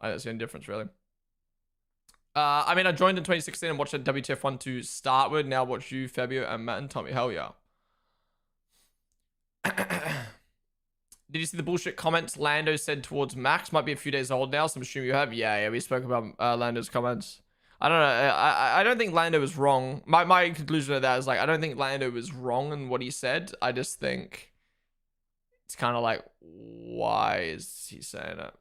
I think that's the only difference really. I mean, I joined in 2016 and watched a WTF 1 to start with. Now watch you, Fabio, and Matt and Tommy. Hell yeah. Did you see the bullshit comments Lando said towards Max? Might be a few days old now, so I'm assuming you have. Yeah, we spoke about Lando's comments. I don't know. I don't think Lando was wrong. My conclusion of that is like, I don't think Lando was wrong in what he said. I just think it's kind of like, why is he saying it?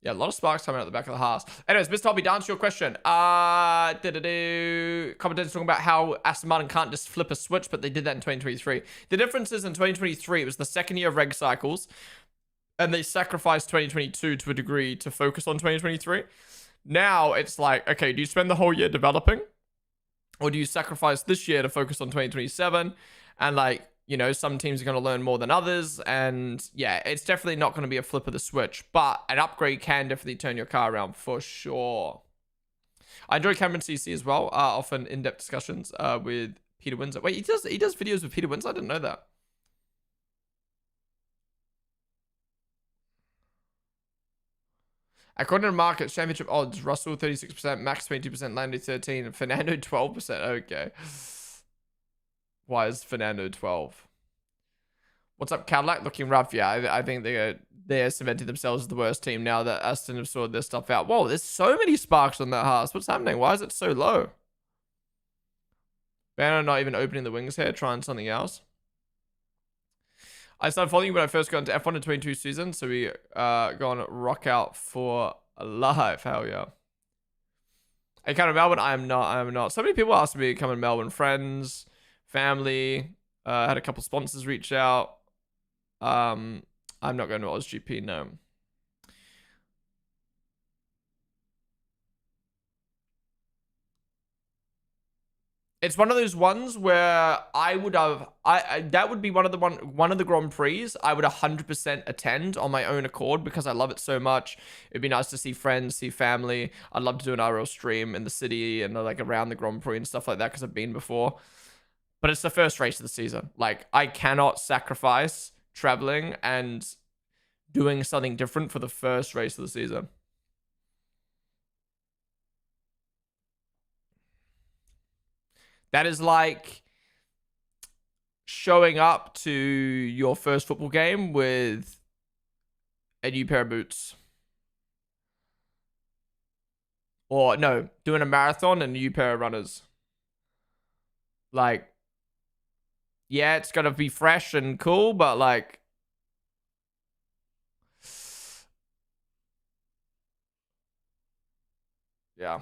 Yeah, a lot of sparks coming out the back of the Haas. Anyways, Mr. Hobby, to answer your question. Commentators talking about how Aston Martin can't just flip a switch, but they did that in 2023. The difference is in 2023, it was the second year of reg cycles, and they sacrificed 2022 to a degree to focus on 2023. Now it's like, okay, do you spend the whole year developing? Or do you sacrifice this year to focus on 2027? And like, you know, some teams are going to learn more than others. And yeah, it's definitely not going to be a flip of the switch. But an upgrade can definitely turn your car around for sure. I enjoy Cameron CC as well. Often in-depth discussions with Peter Windsor. Wait, he does videos with Peter Windsor? I didn't know that. According to market championship odds, Russell 36%, Max 22%, Lando 13%, and Fernando 12%. Okay. Why is Fernando 12? What's up, Cadillac? Looking rough. Yeah, I think they're cementing themselves as the worst team now that Aston have sorted their stuff out. Whoa, there's so many sparks on that Haas. What's happening? Why is it so low? Banner not even opening the wings here, trying something else. I started following you when I first got into F1 in 22 season, so we gone rock out for life. Hell yeah. Are you coming to Melbourne? I am not. So many people asked me to come in Melbourne. Friends, family, had a couple sponsors reach out. I'm not going to OzGP, no. It's one of those ones where I would have, that would be one of the Grand Prix I would 100% attend on my own accord because I love it so much. It'd be nice to see friends, see family. I'd love to do an RL stream in the city and like around the Grand Prix and stuff like that because I've been before. But it's the first race of the season. Like, I cannot sacrifice traveling and doing something different for the first race of the season. That is like showing up to your first football game with a new pair of boots. Or, no, doing a marathon and a new pair of runners. Like, yeah, it's going to be fresh and cool, but like... Yeah.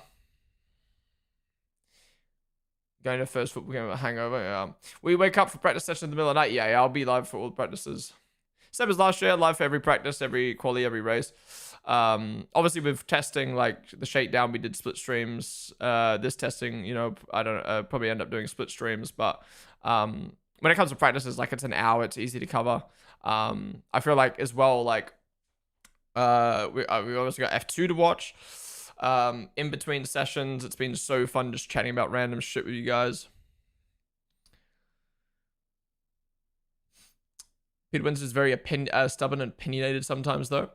Going to first football game with a hangover, yeah. We wake up for practice session in the middle of the night. Yeah, I'll be live for all the practices. Same as last year, live for every practice, every quali, every race. Obviously with testing, like the shakedown, we did split streams. This testing, you know, I don't probably end up doing split streams, but when it comes to practices, like it's an hour, it's easy to cover. I feel like as well, like we obviously got F2 to watch. In between sessions, it's been so fun just chatting about random shit with you guys. Peter Windsor is very stubborn and opinionated sometimes, though.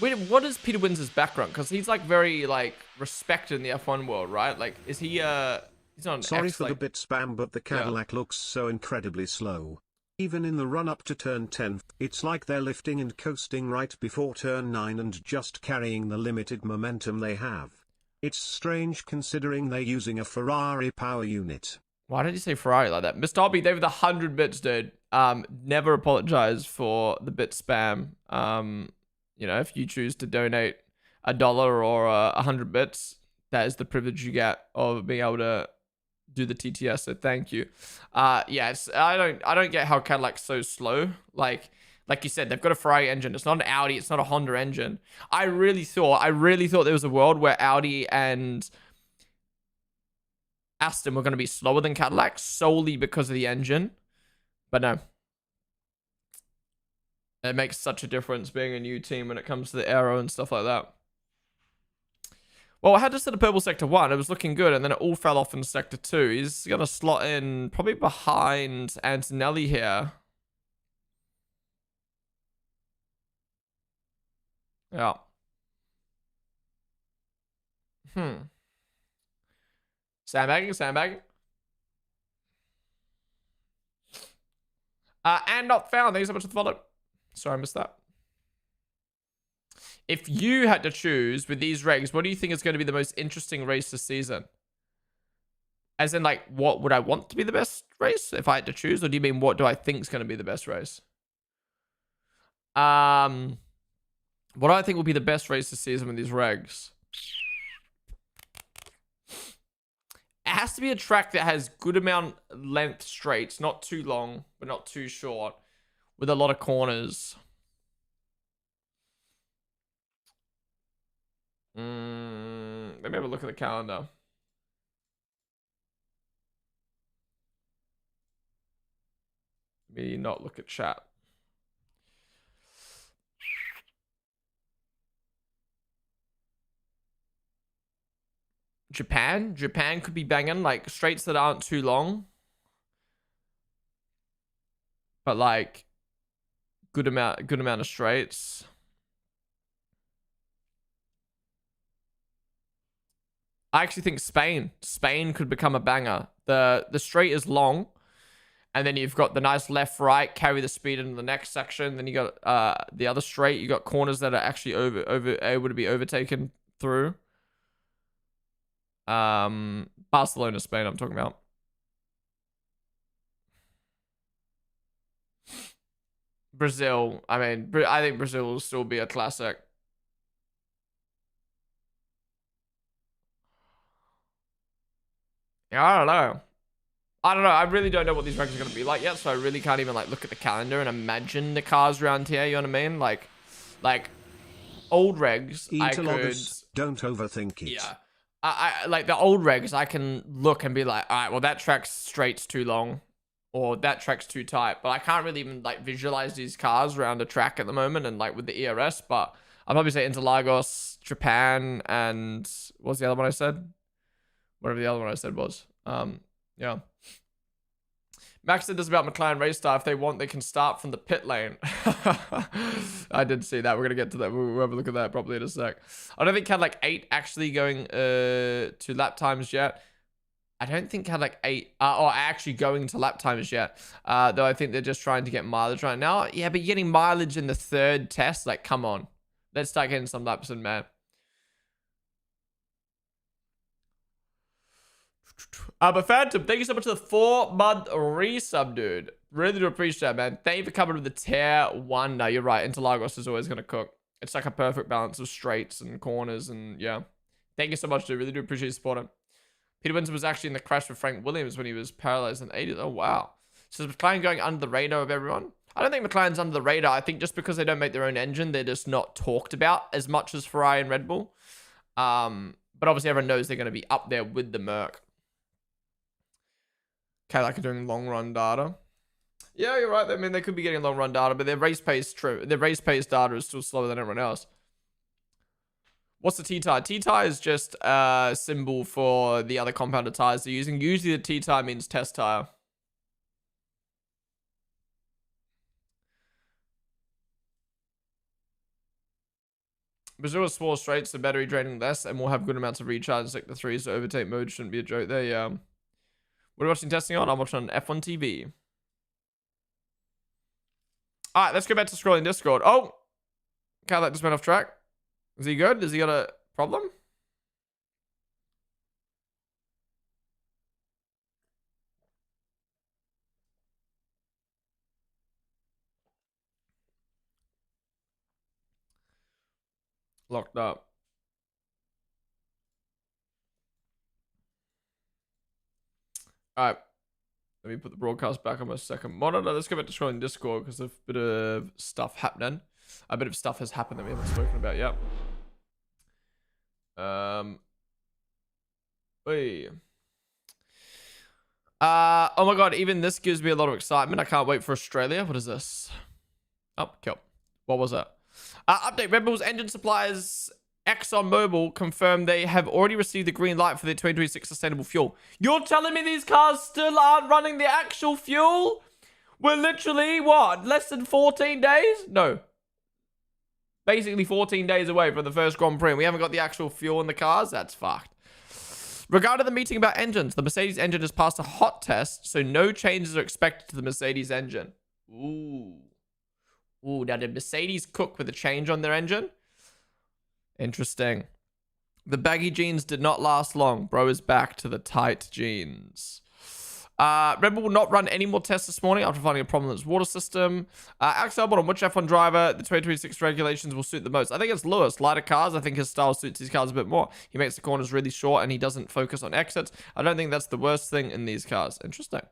Wait, what is Peter Windsor's background? Because he's like very like respected in the F1 world, right? Like, is he? He's not an Sorry X, for like... the bit spam, but the Cadillac looks so incredibly slow. Even in the run-up to turn 10, it's like they're lifting and coasting right before turn 9 and just carrying the limited momentum they have. It's strange considering they're using a Ferrari power unit. Why did you say Ferrari like that? Mr. Hobby, they were the 100 bits, dude. Never apologize for the bit spam. You know, if you choose to donate $1 or 100 bits, that is the privilege you get of being able to do the TTS, so thank you. Yes, I don't get how Cadillac's so slow. Like you said, they've got a Ferrari engine. It's not an Audi, it's not a Honda engine. I really thought there was a world where Audi and Aston were going to be slower than Cadillac solely because of the engine. But no. It makes such a difference being a new team when it comes to the aero and stuff like that. Well, I had this in the purple sector 1. It was looking good, and then it all fell off in sector 2. He's going to slot in probably behind Antonelli here. Yeah. Sandbagging. And not found. Thank you so much for the follow. Sorry, I missed that. If you had to choose with these regs, what do you think is going to be the most interesting race this season? As in, like, what would I want to be the best race if I had to choose? Or do you mean what do I think is going to be the best race? What do I think will be the best race this season with these regs? It has to be a track that has good amount length straights, not too long, but not too short, with a lot of corners. Let me have a look at the calendar. Maybe not look at chat. Japan could be banging, like straights that aren't too long, but like good amount of straights. I actually think Spain could become a banger. The straight is long, and then you've got the nice left right carry the speed into the next section. Then you got the other straight. You got corners that are actually able to be overtaken through. Barcelona, Spain, I'm talking about. Brazil. I mean, I think Brazil will still be a classic. Yeah, I don't know. I really don't know what these regs are going to be like yet, so I really can't even like look at the calendar and imagine the cars around here, you know what I mean? Like old regs, Don't overthink it. Yeah. I like the old regs, I can look and be like, all right, well, that track's straight's too long, or that track's too tight. But I can't really even like visualize these cars around a track at the moment, and like with the ERS. But I'll probably say Interlagos, Japan, and what's the other one I said? Whatever the other one I said was. Yeah. Max said this about McLaren race star. If they want, they can start from the pit lane. I did see that. We're gonna get to that. We'll have a look at that properly in a sec. I don't think had like 8 actually going to lap times yet. I don't think had like 8 or actually going to lap times yet. Though I think they're just trying to get mileage right now. Yeah, but you're getting mileage in the 3rd test. Like, come on, let's start getting some laps in, man. But Phantom, thank you so much for the 4-month resub, dude. Really do appreciate it, man. Thank you for coming with the tier 1. No, you're right. Interlagos is always going to cook. It's like a perfect balance of straights and corners, and yeah. Thank you so much, dude. Really do appreciate your support. Peter Windsor was actually in the crash with Frank Williams when he was paralyzed in the 80s. Oh, wow. So is McLaren going under the radar of everyone? I don't think McLaren's under the radar. I think just because they don't make their own engine, they're just not talked about as much as Ferrari and Red Bull. But obviously everyone knows they're going to be up there with the Merc. Cadillac are doing long run data. Yeah, you're right. I mean, they could be getting long run data, but their race pace data is still slower than everyone else. What's the T-tire? T-tire is just a symbol for the other compounded tires they're using. Usually the T-tire means test tire. Brazil is smaller straights, the battery draining less, and will have good amounts of recharge in sector 3, so overtake mode shouldn't be a joke there, yeah. What are you watching testing on? I'm watching on F1 TV. Alright, let's go back to scrolling Discord. Oh! Cadillac just went off track. Is he good? Has he got a problem? Locked up. Alright. Let me put the broadcast back on my second monitor. Let's go back to scrolling Discord because a bit of stuff happening. A bit of stuff has happened that we haven't spoken about yet. Hey. Oh my god, even this gives me a lot of excitement. I can't wait for Australia. What is this? Oh, kill. What was that? Update. Red Bull's engine suppliers ExxonMobil confirmed they have already received the green light for their 2026 sustainable fuel. You're telling me these cars still aren't running the actual fuel? We're literally, what, less than 14 days? No. basically 14 days away from the first Grand Prix, and we haven't got the actual fuel in the cars. That's fucked. Regarding the meeting about engines, the Mercedes engine has passed a hot test, so no changes are expected to the Mercedes engine. Ooh. Ooh, now did Mercedes cook with a change on their engine? Interesting. The baggy jeans did not last long. Bro is back to the tight jeans. Red Bull will not run any more tests this morning after finding a problem in its water system. Alex Albon, on which F1 driver the 2026 regulations will suit the most? I think it's Lewis. Lighter cars, I think his style suits his cars a bit more. He makes the corners really short and he doesn't focus on exits. I don't think that's the worst thing in these cars. Interesting.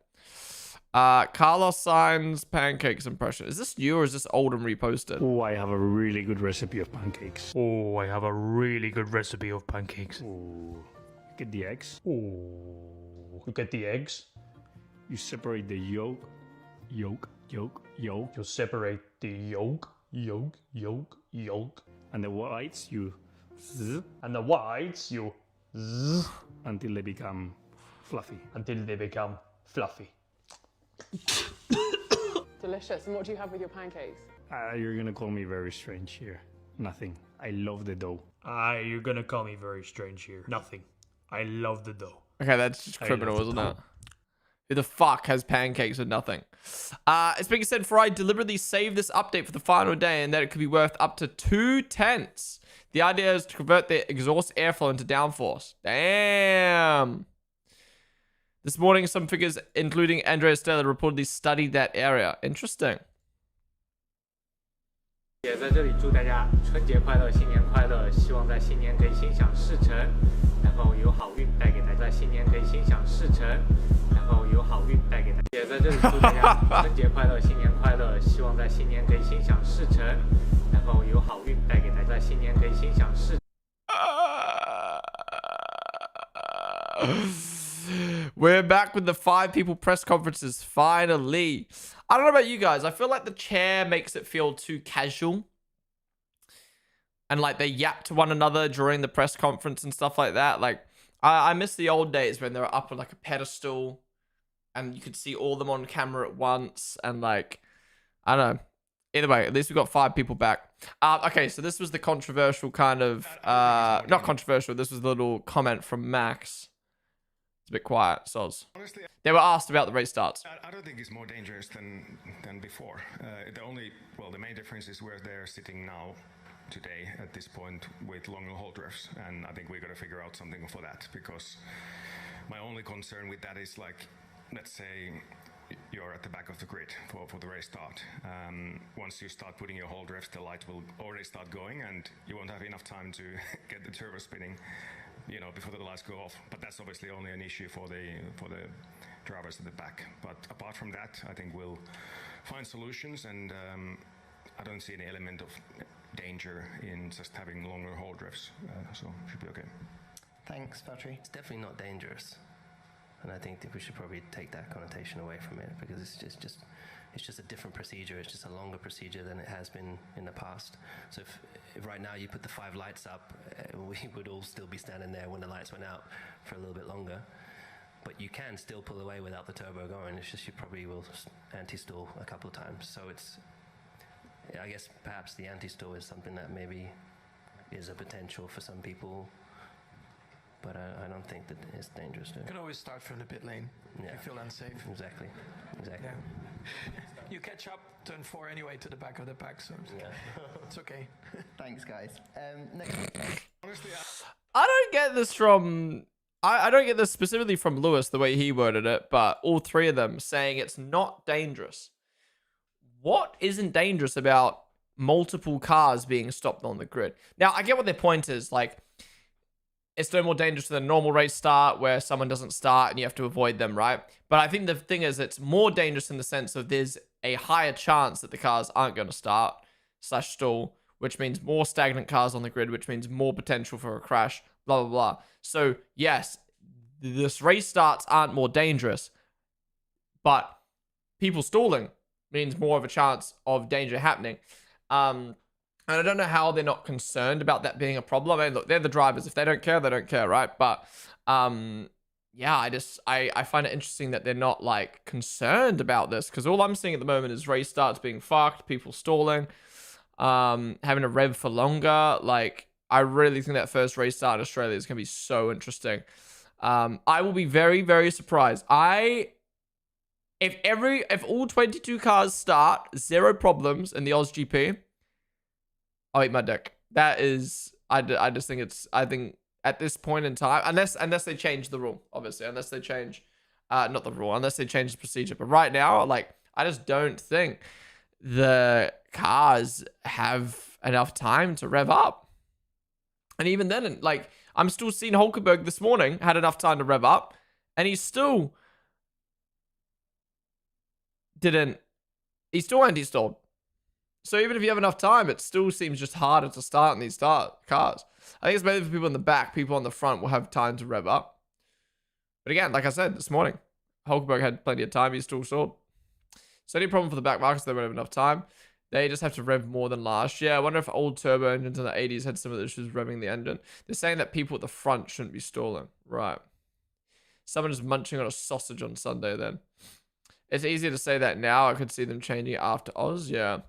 Carlos Sainz pancakes impression. Is this new or is this old and reposted? Oh, I have a really good recipe of pancakes. Oh, I have a really good recipe of pancakes. Oh, get the eggs. Oh, you get the eggs. You separate the yolk. You separate the yolk. And the whites you zzz, And the whites you zzz, until they become fluffy. Delicious. And what do you have with your pancakes? You're gonna call me very strange here. Nothing. I love the dough. You're gonna call me very strange here. Nothing. I love the dough. Okay, that's just criminal, isn't it? Who the fuck has pancakes with nothing? It's being said Ferrari deliberately saved this update for the final day and that it could be worth up to 2/10. The idea is to convert the exhaust airflow into downforce. Damn. This morning, some figures, including Andrea Stella, reportedly studied that area. Interesting. 也在这里祝大家春节快乐，新年快乐！希望在新年可以心想事成，然后有好运带给大家。新年可以心想事成，然后有好运带给大家。也在这里祝大家春节快乐，新年快乐！希望在新年可以心想事成，然后有好运带给大家。新年可以心想事。We're back with the 5 people press conferences, finally. I don't know about you guys. I feel like the chair makes it feel too casual. And like they yap to one another during the press conference and stuff like that. Like, I miss the old days when they were up on like a pedestal. And you could see all of them on camera at once. And like, I don't know. Either way, at least we got 5 people back. Okay, so this was the controversial kind of... not controversial. This was the little comment from Max. A bit quiet, soz. Honestly, they were asked about the race starts. I don't think it's more dangerous than before. The main difference is where they're sitting now, today, at this point, with longer hold refs, and I think we got to figure out something for that, because my only concern with that is, like, let's say you're at the back of the grid for the race start. Once you start putting your hold refs, the light will already start going, and you won't have enough time to get the turbo spinning, before the lights go off. But that's obviously only an issue for the drivers at the back. But apart from that, I think we'll find solutions, and I don't see any element of danger in just having longer hold refs, so should be okay. Thanks, Patrick. It's definitely not dangerous, and I think that we should probably take that connotation away from it, because it's just a different procedure. It's just a longer procedure than it has been in the past. So if right now you put the 5 lights up, we would all still be standing there when the lights went out for a little bit longer. But you can still pull away without the turbo going. It's just you probably will anti-stall a couple of times. So I guess perhaps the anti-stall is something that maybe is a potential for some people. But I don't think that it's dangerous. You can always start from the pit lane if you feel unsafe. Exactly. Yeah. You catch up, turn 4 anyway to the back of the pack, so it's okay. Thanks, guys. Honestly, I don't get this from... I don't get this specifically from Lewis, the way he worded it, but all 3 of them saying it's not dangerous. What isn't dangerous about multiple cars being stopped on the grid? Now, I get what their point is, like... It's no more dangerous than a normal race start where someone doesn't start and you have to avoid them, right? But I think the thing is it's more dangerous in the sense of there's a higher chance that the cars aren't going to start / stall, which means more stagnant cars on the grid, which means more potential for a crash, blah, blah, blah. So, yes, this race starts aren't more dangerous, but people stalling means more of a chance of danger happening. And I don't know how they're not concerned about that being a problem. I mean, look, they're the drivers. If they don't care, they don't care, right? But, yeah, I find it interesting that they're not, like, concerned about this. Because all I'm seeing at the moment is race starts being fucked, people stalling. having to rev for longer. Like, I really think that first race start in Australia is going to be so interesting. I will be very, very surprised. If all 22 cars start, 0 problems in the Oz GP, I'll eat my dick. That is, I just think I think at this point in time, unless they change the rule, obviously, unless they change, not the rule, unless they change the procedure. But right now, like, I just don't think the cars have enough time to rev up. And even then, like, I'm still seeing Hulkenberg this morning had enough time to rev up, and he still anti-stalled. So even if you have enough time, it still seems just harder to start in these cars. I think it's maybe for people in the back. People on the front will have time to rev up. But again, like I said this morning, Hulkenberg had plenty of time. He still stalled. So any problem for the back markers, they won't have enough time. They just have to rev more than last year. I wonder if old turbo engines in the 80s had similar issues revving the engine. They're saying that people at the front shouldn't be stalling. Right. Someone is munching on a sausage on Sunday then. It's easier to say that now. I could see them changing it after Oz. Yeah.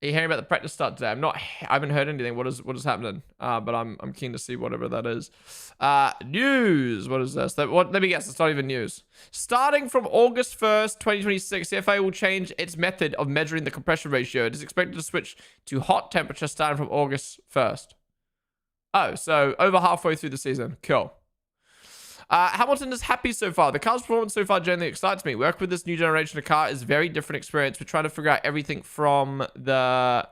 Are you hearing about the practice start today? I haven't heard anything. What is happening? But I'm keen to see whatever that is. News. What is this? Let me guess. It's not even news. Starting from August 1st, 2026, the FIA will change its method of measuring the compression ratio. It is expected to switch to hot temperature starting from August 1st. Oh, so over halfway through the season. Cool. Hamilton is happy so far. The car's performance so far generally excites me. Work with this new generation of car is a very different experience. We're trying to figure out everything from the...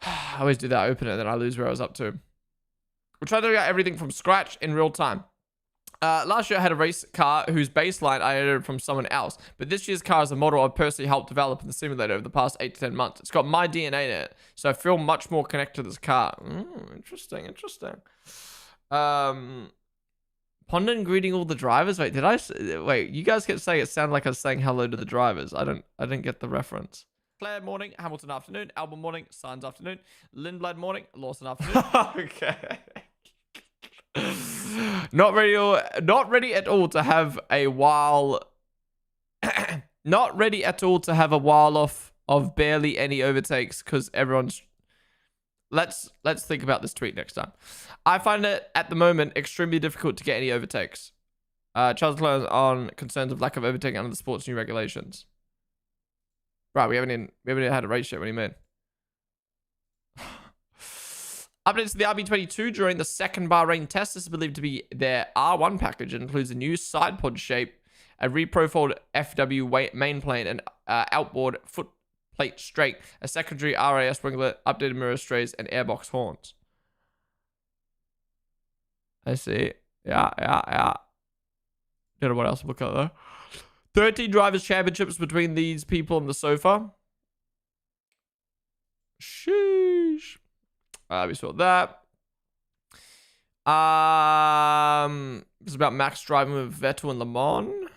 I always do that, open it, and then I lose where I was up to. We're trying to figure out everything from scratch in real time. Last year I had a race car whose baseline I inherited from someone else. But this year's car is a model I've personally helped develop in the simulator over the past 8 to 10 months. It's got my DNA in it, so I feel much more connected to this car. Interesting. Ponden greeting all the drivers. Wait, wait, you guys kept saying it sounded like I was saying hello to the drivers. I didn't get the reference. Claire morning, Hamilton afternoon, Albon morning, Sainz afternoon, Lindblad morning, Lawson afternoon. Okay. Not ready at all to have a while not ready at all to have a while off of barely any overtakes because everyone's... Let's think about this tweet next time. I find it at the moment extremely difficult to get any overtakes. Charles Leclerc on concerns of lack of overtaking under the sport's new regulations. Right, we haven't even had a race yet. What do you mean? Updates to the RB22 during the second Bahrain test. This is believed to be their R1 package. It includes a new side pod shape, a reprofiled FW main plane, and outboard foot plate straight, a secondary RAS winglet, updated mirror strays, and airbox horns. I see. Yeah. Don't know what else to look at though. 13 drivers championships between these people on the sofa. Sheesh. We saw that. This is about Max driving with Vettel and Le Mans.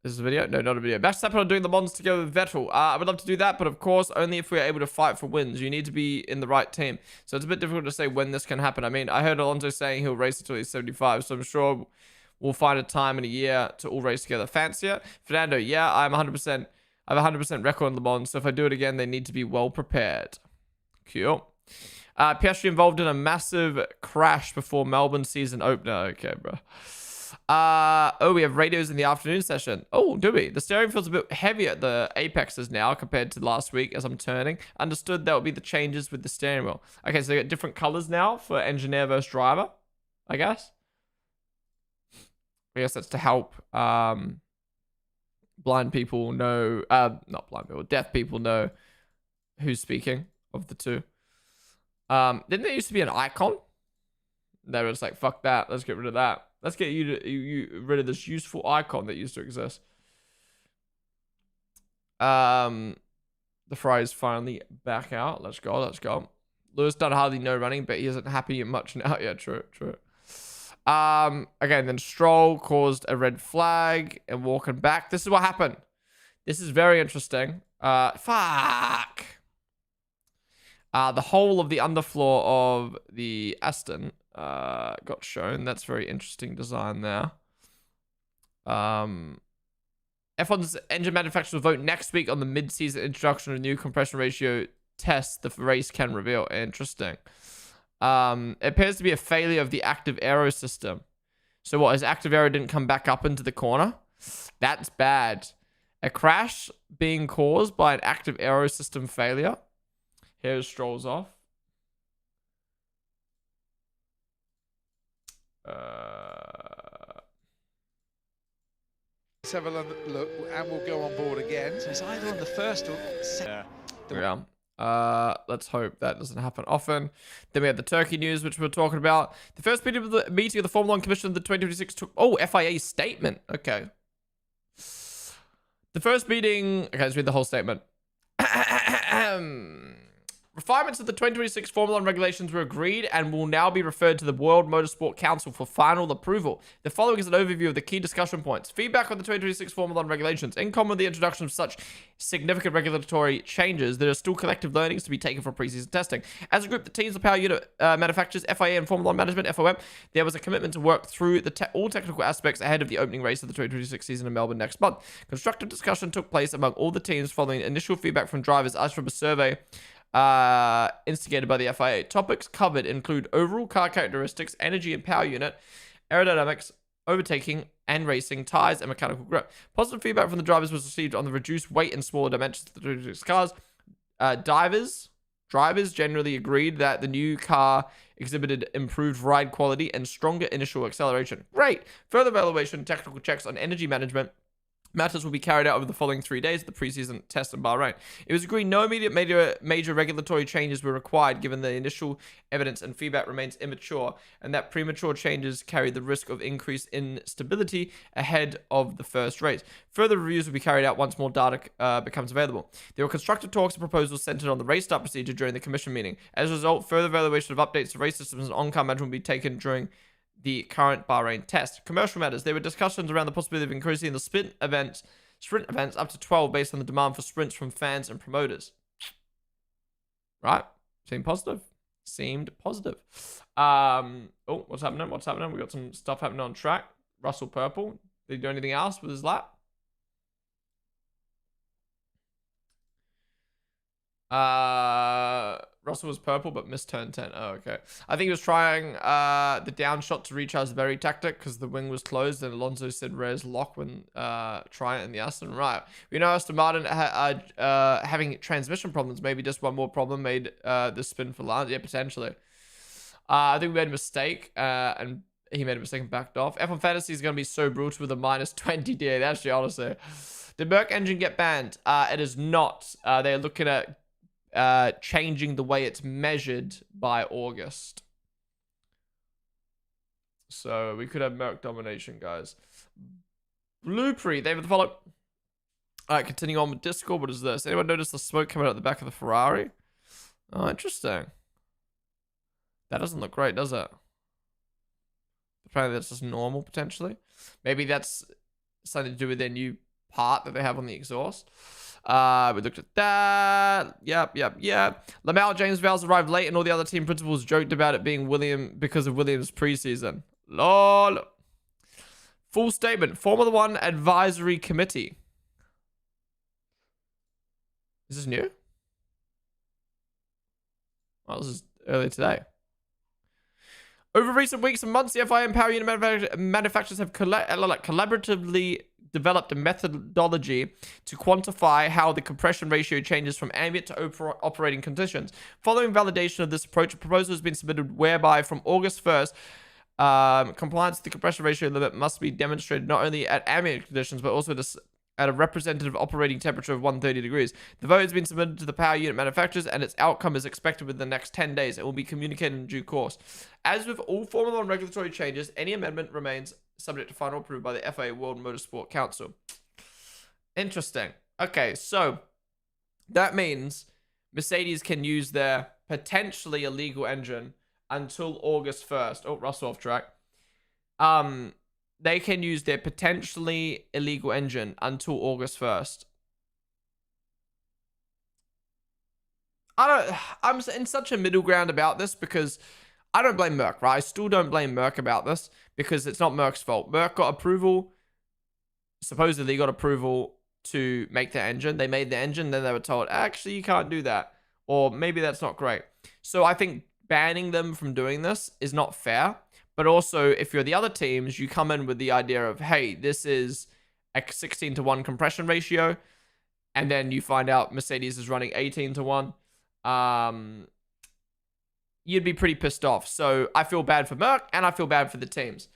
This is a video? No, not a video. Max Verstappen are doing Le Mans together with Vettel. I would love to do that, but of course, only if we're able to fight for wins. You need to be in the right team. So it's a bit difficult to say when this can happen. I mean, I heard Alonso saying he'll race until he's 75, so I'm sure we'll find a time in a year to all race together. Fancier? Fernando, yeah, I have 100% record in Le Mans, so if I do it again, they need to be well prepared. Cool. Piastri involved in a massive crash before Melbourne season opener. Okay, bro. Oh, we have radios in the afternoon session. Oh, do we? The steering feels a bit heavier at the apexes now compared to last week as I'm turning. Understood that would be the changes with the steering wheel. Okay, so they got different colors now for engineer versus driver, I guess. I guess that's to help blind people know, not blind people, deaf people know who's speaking of the two. Didn't there used to be an icon? They were just like, fuck that, let's get rid of that. Let's get you rid of this useful icon that used to exist. The fry is finally back out. Let's go. Lewis done hardly no running, but he isn't happy much now. Yeah, true. Okay, then Stroll caused a red flag and walking back. This is what happened. This is very interesting. Fuck. The whole of the underfloor of the Aston got shown. That's very interesting design there. F1's engine manufacturers will vote next week on the mid-season introduction of new compression ratio test the race can reveal. Interesting. It appears to be a failure of the active aero system. So what, his active aero didn't come back up into the corner? That's bad. A crash being caused by an active aero system failure. Here's Stroll's off. Let's have a look, and we'll go on board again. So it's either on the first or second. Yeah. Let's hope that doesn't happen often. Then we have the Turkey news, which we're talking about. The first meeting of the Formula 1 Commission of the 2026 took... Oh, FIA statement. Okay. The first meeting... Okay, let's read the whole statement. Refinements of the 2026 Formula 1 regulations were agreed and will now be referred to the World Motorsport Council for final approval. The following is an overview of the key discussion points. Feedback on the 2026 Formula 1 regulations. In common with the introduction of such significant regulatory changes, there are still collective learnings to be taken from preseason testing. As a group, the teams, the power unit manufacturers, FIA and Formula 1 management, FOM, there was a commitment to work through all technical aspects ahead of the opening race of the 2026 season in Melbourne next month. Constructive discussion took place among all the teams following initial feedback from drivers as from a survey instigated by the FIA. Topics covered include overall car characteristics, energy and power unit, aerodynamics, overtaking and racing, tires, and mechanical grip. Positive feedback from the drivers was received on the reduced weight and smaller dimensions of the 2026 cars. Drivers generally agreed that the new car exhibited improved ride quality and stronger initial acceleration. Great! Further evaluation, technical checks on energy management matters will be carried out over the following 3 days of the preseason test in Bahrain. It was agreed no immediate major regulatory changes were required given the initial evidence and feedback remains immature and that premature changes carry the risk of increased instability ahead of the first race. Further reviews will be carried out once more data becomes available. There were constructive talks and proposals centered on the race start procedure during the commission meeting. As a result, further evaluation of updates to race systems and on-car management will be taken during the current Bahrain test. Commercial matters. There were discussions around the possibility of increasing the sprint events up to 12 based on the demand for sprints from fans and promoters. Right? Seemed positive. Oh, what's happening? We got some stuff happening on track. Russell purple. Did he do anything else with his lap? Russell was purple, but missed turn 10. Oh, okay. I think he was trying the down shot to recharge the very tactic because the wing was closed and Alonso said Reyes lock when trying it in the Aston. Right. We know Aston Martin having transmission problems. Maybe just one more problem made the spin for Lance. Yeah, potentially. I think we made a mistake and he made a mistake and backed off. F1 Fantasy is going to be so brutal with a -20 DA. Actually, honestly. Did Merc engine get banned? It is not. They're looking at changing the way it's measured by August. So we could have Merc domination, guys. Blueprint, they have the follow. Alright, continuing on with Discord. What is this? Anyone notice the smoke coming out the back of the Ferrari? Oh, interesting. That doesn't look great, does it? Apparently that's just normal, potentially. Maybe that's something to do with their new part that they have on the exhaust. We looked at that. Yep. Lamau James Vowles arrived late and all the other team principals joked about it being William because of Williams' preseason. Lol. Full statement. Formula 1 Advisory Committee. Is this new? Oh, this is earlier today. Over recent weeks and months, the FIA and power unit manufacturers have collaboratively developed a methodology to quantify how the compression ratio changes from ambient to operating conditions. Following validation of this approach, a proposal has been submitted whereby from August 1st, compliance with the compression ratio limit must be demonstrated not only at ambient conditions, but also at a representative operating temperature of 130 degrees. The vote has been submitted to the power unit manufacturers and its outcome is expected within the next 10 days. It will be communicated in due course. As with all Formula 1 regulatory changes, any amendment remains subject to final approval by the FIA World Motorsport Council. Interesting. Okay, so that means Mercedes can use their potentially illegal engine until August 1st. Oh, Russell off track. They can use their potentially illegal engine until August 1st. I'm in such a middle ground about this because I don't blame Merc, right? I still don't blame Merc about this because it's not Merc's fault. Merc got approval supposedly got approval to make the engine. They made the engine, then they were told, actually, you can't do that. Or maybe that's not great. So I think banning them from doing this is not fair. But also, if you're the other teams, you come in with the idea of, hey, this is a 16-to-1 compression ratio. And then you find out Mercedes is running 18-to-1. You'd be pretty pissed off. So I feel bad for Merc, and I feel bad for the teams.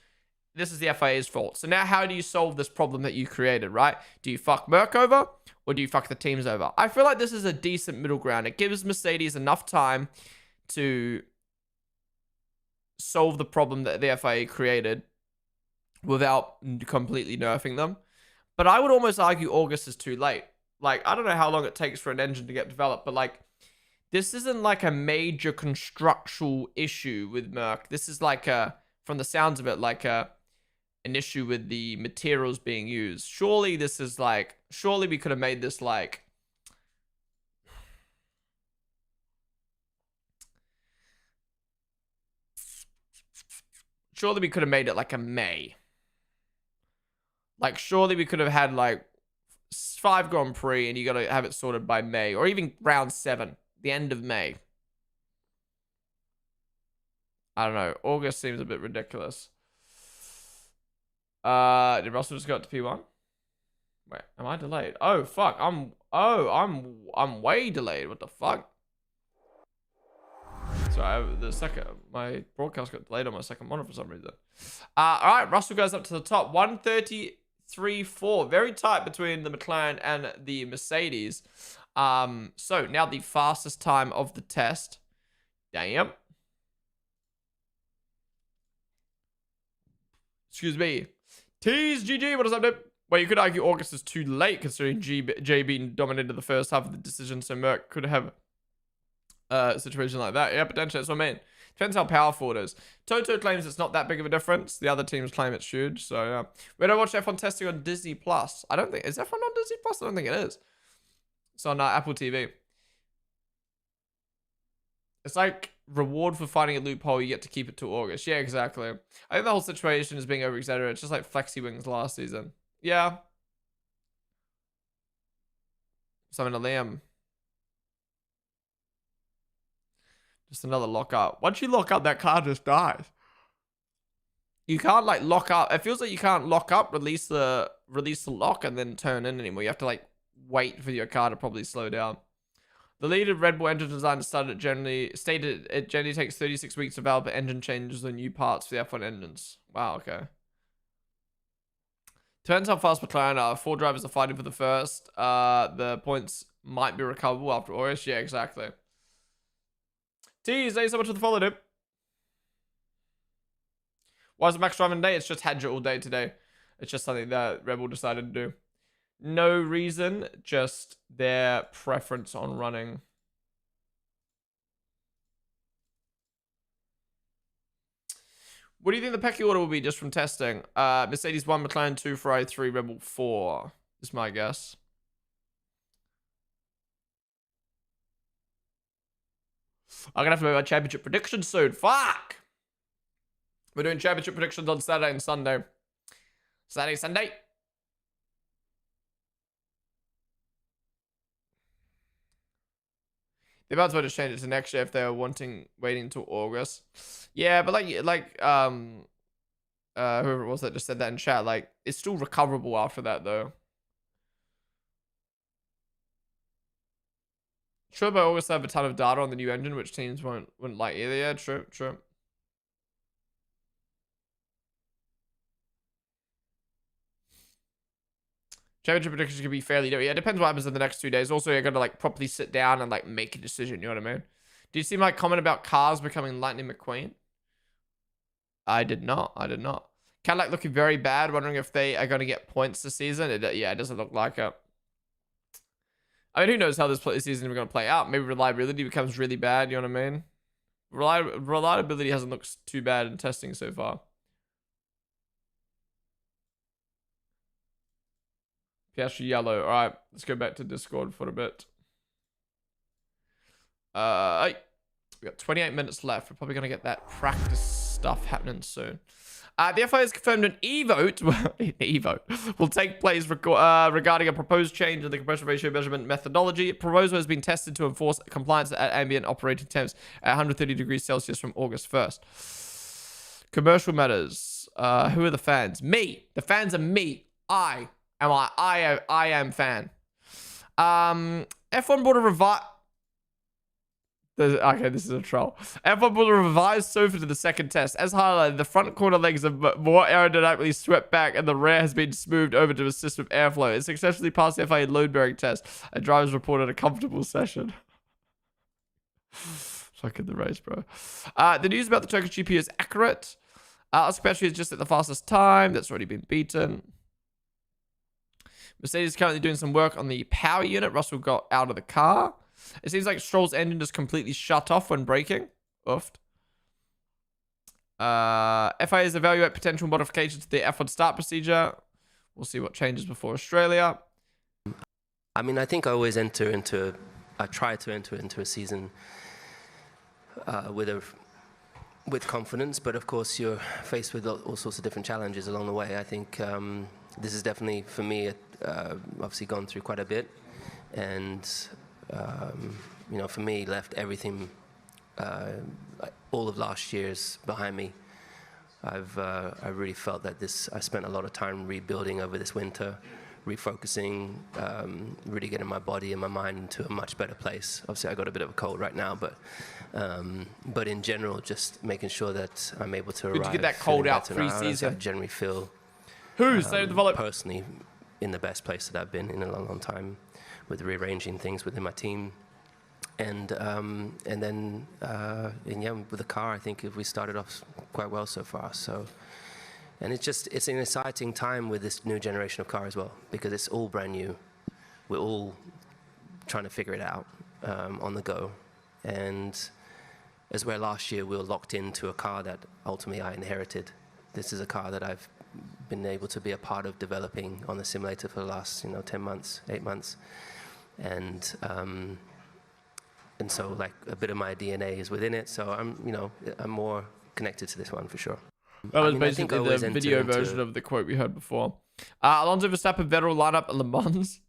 This is the FIA's fault. So now how do you solve this problem that you created, right? Do you fuck Merc over, or do you fuck the teams over? I feel like this is a decent middle ground. It gives Mercedes enough time to solve the problem that the FIA created without completely nerfing them. But I would almost argue August is too late. Like, I don't know how long it takes for an engine to get developed, but like, this isn't like a major constructural issue with Merc. This is like a, from the sounds of it, like an issue with the materials being used. Surely this is like, surely we could have made this like, surely we could have made it like a May. Like, surely we could have had like 5 Grand Prix and you got to have it sorted by May, or even round 7, the end of May. I don't know. August seems a bit ridiculous. Did Russell just go up to P1? Wait, am I delayed? Oh fuck, I'm way delayed. What the fuck? Sorry, my broadcast got delayed on my second monitor for some reason. All right, Russell goes up to the top, 1:33.4, very tight between the McLaren and the Mercedes. So now the fastest time of the test. Damn. Excuse me. Tease GG, what is up, dude? Well, you could argue August is too late considering JB dominated the first half of the decision, so Merc could have a situation like that. Yeah, potentially, that's what I mean. Depends how powerful it is. Toto claims it's not that big of a difference. The other teams claim it's huge, so yeah. We don't watch F1 testing on Disney Plus. I don't think, is F1 on Disney Plus? I don't think it is. It's on Apple TV. It's like reward for finding a loophole, you get to keep it to August. Yeah, exactly. I think the whole situation is being over-exaggerated. It's just like Flexi Wings last season. Yeah. Something to Liam. Just another lockup. Once you lock up, that car just dies. You can't like lock up. It feels like you can't lock up, release the lock, and then turn in anymore. You have to like wait for your car to probably slow down. The lead of Red Bull engine design stated it generally takes 36 weeks to develop engine changes and new parts for the F1 engines. Wow, okay. Depends how fast McLaren are. 4 drivers are fighting for the first. The points might be recoverable after August. Yeah, exactly. Tease, thank you so much for the follow, dude. Why is it Max driving today? It's just Hadja all day today. It's just something that Red Bull decided to do. No reason, just their preference on running. What do you think the pecking order will be just from testing? Mercedes 1, McLaren 2, Ferrari 3, Red Bull 4 is my guess. I'm gonna have to make my championship predictions soon. Fuck! We're doing championship predictions on Saturday and Sunday. Saturday, Sunday. They might as well just change it to next year if they were waiting until August. Yeah, but like whoever it was that just said that in chat, like it's still recoverable after that though. Sure, but August have a ton of data on the new engine, which teams wouldn't like either. Yeah, true. Championship predictions can be fairly different. Yeah, it depends what happens in the next 2 days. Also, you're going to like properly sit down and like make a decision. You know what I mean? Did you see my comment about cars becoming Lightning McQueen? I did not. Cadillac looking very bad. Wondering if they are going to get points this season. Yeah, it doesn't look like it. I mean, who knows how this season is going to play out? Maybe reliability becomes really bad. You know what I mean? Reliability hasn't looked too bad in testing so far. Piastri yellow. All right, let's go back to Discord for a bit. We got 28 minutes left. We're probably gonna get that practice stuff happening soon. The FIA has confirmed an e-vote will take place regarding a proposed change in the compression ratio measurement methodology. Proposal has been tested to enforce compliance at ambient operating temps at 130 degrees Celsius from August 1st. Commercial matters. Who are the fans? Me. The fans are me. I am fan. F1 brought a okay, this is a troll. F1 brought a revised sofa to the second test. As highlighted, the front corner legs are more aerodynamically swept back and the rear has been smoothed over to assist with airflow. It successfully passed the FIA load-bearing test. And drivers reported a comfortable session. Fucking the race, bro. The news about the Turkish GP is accurate. Oscar Piastri is just at the fastest time. That's already been beaten. Mercedes is currently doing some work on the power unit. Russell got out of the car. It seems like Stroll's engine just completely shut off when braking. Oofed. FIA's evaluate potential modifications to the F1 start procedure. We'll see what changes before Australia. I mean, I think I always try to enter into a season with confidence, but of course you're faced with all sorts of different challenges along the way. I think this is definitely, for me, obviously gone through quite a bit, and you know, for me, left everything, all of last year's behind me. I really felt that I spent a lot of time rebuilding over this winter, refocusing, really getting my body and my mind into a much better place. Obviously, I got a bit of a cold right now, but in general, just making sure that I'm able to arrive. Good to get that cold out pre-season. I generally feel personally in the best place that I've been in a long, long time, with rearranging things within my team, and then yeah, with the car, I think we started off quite well so far. So, and it's an exciting time with this new generation of car as well, because it's all brand new. We're all trying to figure it out on the go, and as where last year we were locked into a car that ultimately I inherited. This is a car that I've been able to be a part of developing on the simulator for the last 10 months, 8 months, and so like a bit of my DNA is within it. So I'm more connected to this one for sure. That was basically the video version of the quote we heard before. Alonso Verstappen Vettel lineup at Le Mans.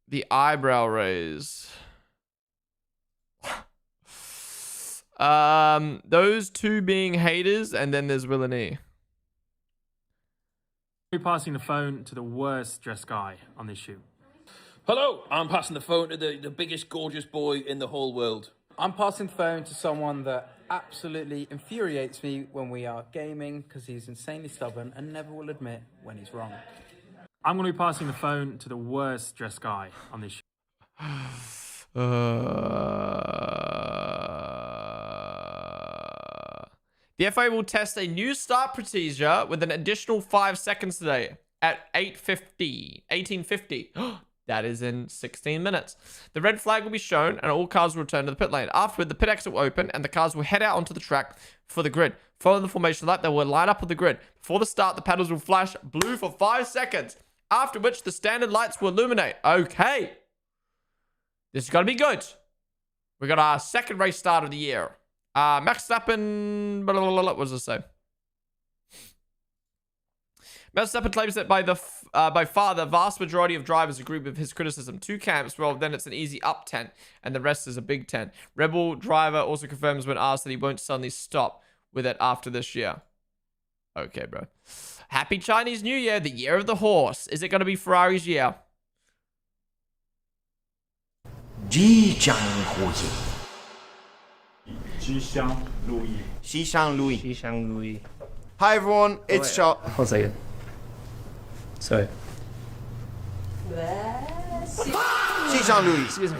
The eyebrow raise. Those two being haters, and then there's Will and E. We're passing the phone to the worst dressed guy on this shoot. Hello, I'm passing the phone to the biggest gorgeous boy in the whole world. I'm passing the phone to someone that absolutely infuriates me when we are gaming, because he's insanely stubborn and never will admit when he's wrong. I'm going to be passing the phone to the worst dressed guy on this shoot. The FIA will test a new start procedure with an additional 5 seconds today at 18:50. That is in 16 minutes. The red flag will be shown and all cars will return to the pit lane. Afterward, the pit exit will open and the cars will head out onto the track for the grid. Following the formation lap, they will line up on the grid. Before the start, the paddles will flash blue for 5 seconds, after which the standard lights will illuminate. Okay. This is going to be good. We got our second race start of the year. Max Verstappen, what does it say? Max Verstappen claims that by far the vast majority of drivers agree with his criticism. 2 camps, well, then it's an easy up 10, and the rest is a big 10. Rebel driver also confirms when asked that he won't suddenly stop with it after this year. Okay, bro. Happy Chinese New Year, the year of the horse. Is it going to be Ferrari's year? Hi everyone, it's Charles. One second. Sorry. Excuse me.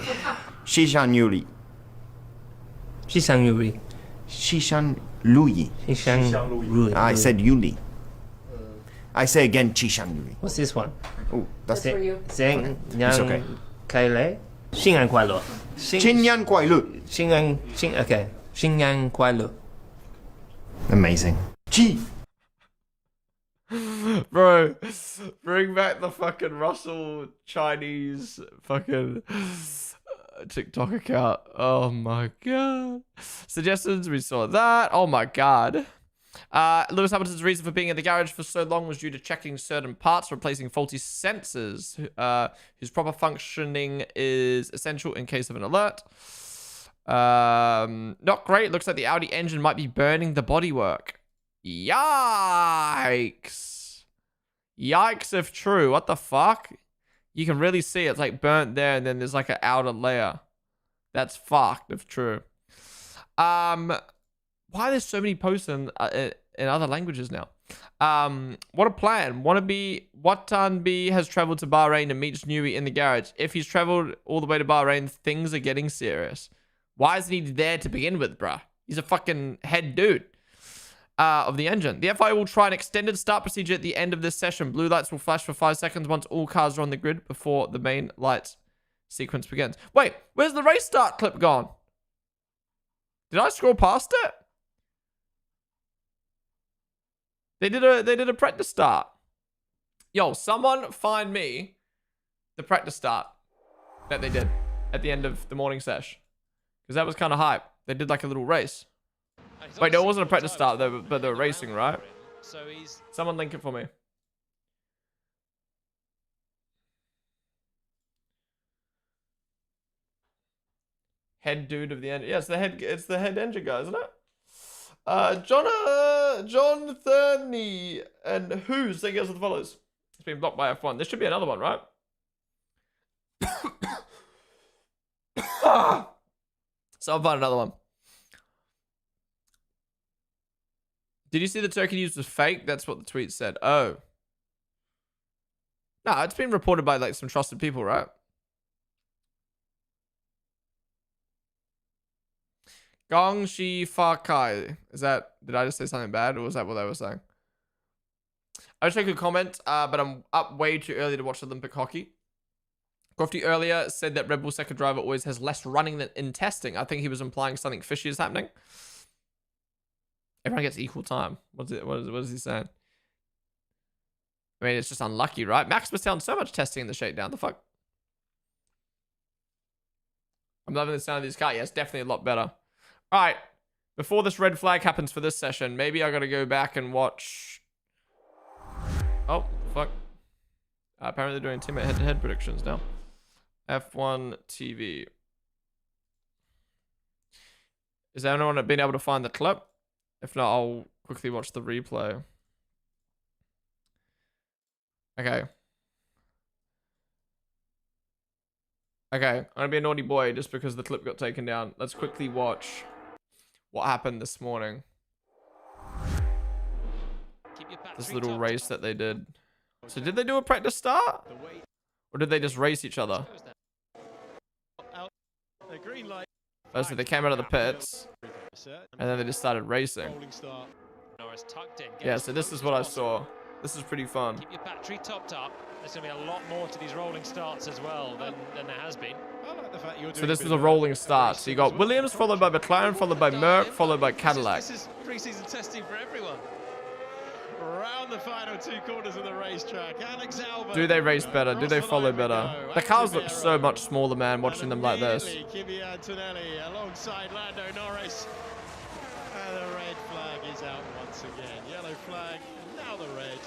Xishan Yuli. I said Yuli. I say again Xishan Yuli. What's this one? Oh, that's it. for you. It's okay. 开雷，新年快乐。新年快乐。新年快乐。 Amazing. Gee. Bro, bring back the fucking Russell Chinese fucking TikTok account. Oh my god. Suggestions, we saw that. Oh my god. Lewis Hamilton's reason for being in the garage for so long was due to checking certain parts, replacing faulty sensors, whose proper functioning is essential in case of an alert. Not great. Looks like the Audi engine might be burning the bodywork. Yikes. Yikes if true. What the fuck? You can really see it's like burnt there, and then there's like an outer layer. That's fucked if true. Why are there so many posts in other languages now? What a plan. Watan has traveled to Bahrain and meets Newey in the garage. If he's traveled all the way to Bahrain, things are getting serious. Why isn't he there to begin with, bruh? He's a fucking head dude of the engine. The FIA will try an extended start procedure at the end of this session. Blue lights will flash for 5 seconds once all cars are on the grid before the main lights sequence begins. Wait, where's the race start clip gone? Did I scroll past it? They did a practice start. Yo, someone find me the practice start that they did at the end of the morning sesh. Because that was kind of hype. They did like a little race. Wait, no, it wasn't a practice start, but they were racing, right? Someone link it for me. Head dude of the end. Yeah, it's the head engine guy, isn't it? John Thurney and Who's thank you guys for the follows. It's been blocked by F1. There should be another one, right? So I'll find another one. Did you see the turkey news was fake? That's what the tweet said. Oh. No, it's been reported by like some trusted people, right? Gong Shi Fa Kai. Is that, did I just say something bad or was that what they were saying? I wish I could comment, but I'm up way too early to watch Olympic hockey. Crofty earlier said that Red Bull second driver always has less running than in testing. I think he was implying something fishy is happening. Everyone gets equal time. What is he saying? I mean, it's just unlucky, right? Max was telling so much testing in the shakedown. The fuck? I'm loving the sound of this car. Yeah, it's definitely a lot better. All right. Before this red flag happens for this session, maybe I got to go back and watch. Oh, fuck. Apparently they're doing teammate head-to-head predictions now. F1 TV. Is anyone been able to find the clip? If not, I'll quickly watch the replay. Okay. Okay, I'm gonna be a naughty boy just because the clip got taken down. Let's quickly watch what happened this morning. This little race that they did. So did they do a practice start? Or did they just race each other? Oh, so they came out of the pits. And then they just started racing. Yeah, so this is what I saw. This is pretty fun. Keep your battery topped up. There's going to be a lot more to these rolling starts as well than there has been. So this was a rolling start. So you got Williams, followed by McLaren, followed by Merck, followed by Cadillac. This is pre-season testing for everyone. Around the final 2 corners of the racetrack, Alex Albon. Do they race better? Do they follow better? The cars look so much smaller, man, watching them like this. Kimi Antonelli alongside Lando Norris. And the red flag is out once again. Yellow flag, now the red.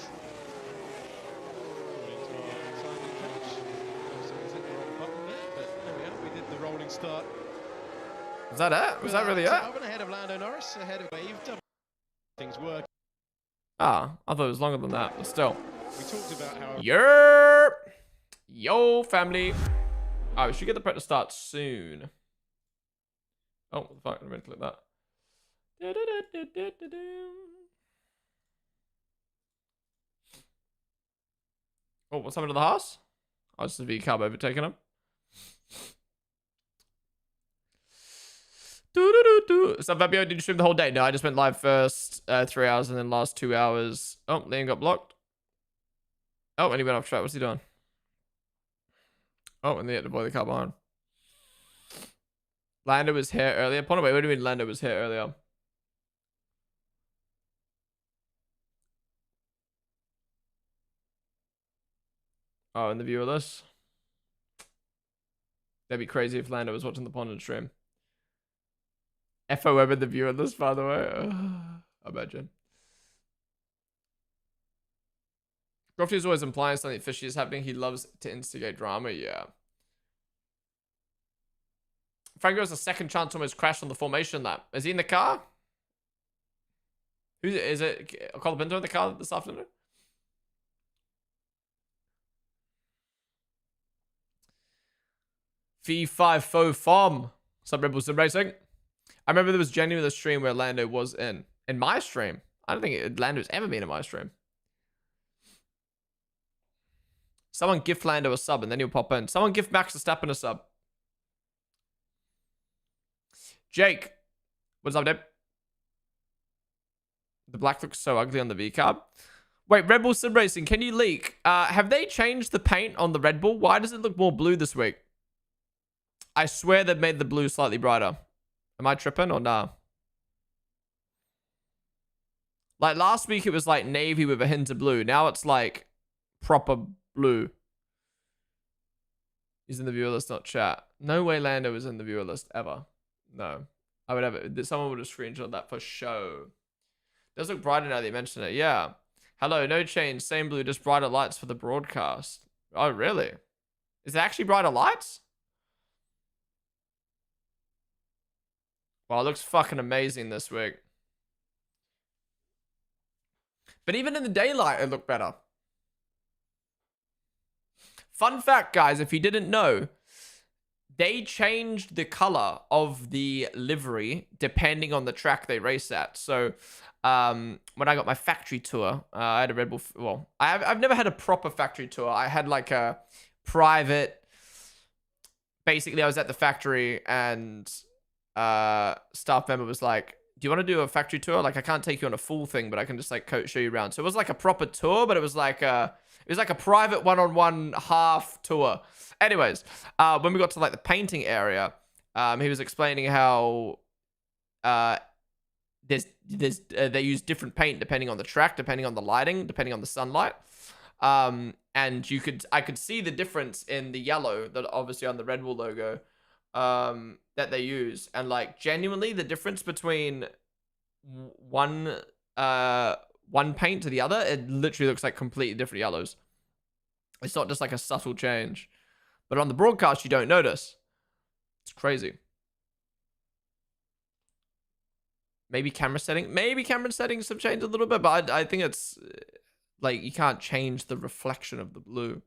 We did the rolling start. Was that it? Was that really it? Albon ahead of Lando Norris, ahead of Wave. Things work. Ah, I thought it was longer than that, but still. We talked about how. Yerp! Yo, family. Alright, we should get the prep to start soon. Oh, what the fuck? I'm going to click that. Oh, what's happened to the horse? Oh, it's the V-Cub overtaking him. So Fabio, did you stream the whole day? No, I just went live first 3 hours and then last 2 hours. Oh, Liam got blocked. Oh, and he went off track. What's he doing? Oh, and they had to boy the car behind. Lando was here earlier. Ponden, wait, what do you mean Lando was here earlier? Oh, in the viewer list. That'd be crazy if Lando was watching the Ponden stream. FOM in the viewer list, by the way. I imagine. Crofty is always implying something fishy is happening. He loves to instigate drama. Yeah. Franco has a second chance, almost crashed on the formation lap. Is he in the car? Who is it? Colapinto in the car this afternoon? V5 Faux Fom. Sub Rebel Sim Racing. I remember there was genuinely a stream where Lando was in. In my stream. I don't think Lando's ever been in my stream. Someone gift Lando a sub and then he'll pop in. Someone gift Max Verstappen a sub. Jake. What's up, dude? The black looks so ugly on the V-Carb. Wait, Red Bull Sim Racing, can you leak? Have they changed the paint on the Red Bull? Why does it look more blue this week? I swear they've made the blue slightly brighter. Am I tripping or nah? Like last week it was like navy with a hint of blue. Now it's like proper blue. He's in the viewer list, not chat. No way Lando is in the viewer list ever. No. I would have someone would have screenshot that for show. Does look brighter now that you mention it. Yeah. Hello, no change. Same blue, just brighter lights for the broadcast. Oh, really? Is it actually brighter lights? Wow, it looks fucking amazing this week. But even in the daylight, it looked better. Fun fact, guys, if you didn't know, they changed the color of the livery depending on the track they race at. So, when I got my factory tour, I had a Red Bull. Well, I've never had a proper factory tour. I had like a private. Basically, I was at the factory and staff member was like, "Do you want to do a factory tour? Like, I can't take you on a full thing, but I can just like show you around." So it was like a proper tour, but it was like a private one-on-one half tour. Anyways, when we got to like the painting area, he was explaining how they use different paint depending on the track, depending on the lighting, depending on the sunlight. And I could see the difference in the yellow that obviously on the Red Bull logo that they use, and like genuinely the difference between one paint to the other, it literally looks like completely different yellows. It's not just like a subtle change. But on the broadcast, you don't notice. It's crazy. Maybe camera settings have changed a little bit, but I think it's like you can't change the reflection of the blue.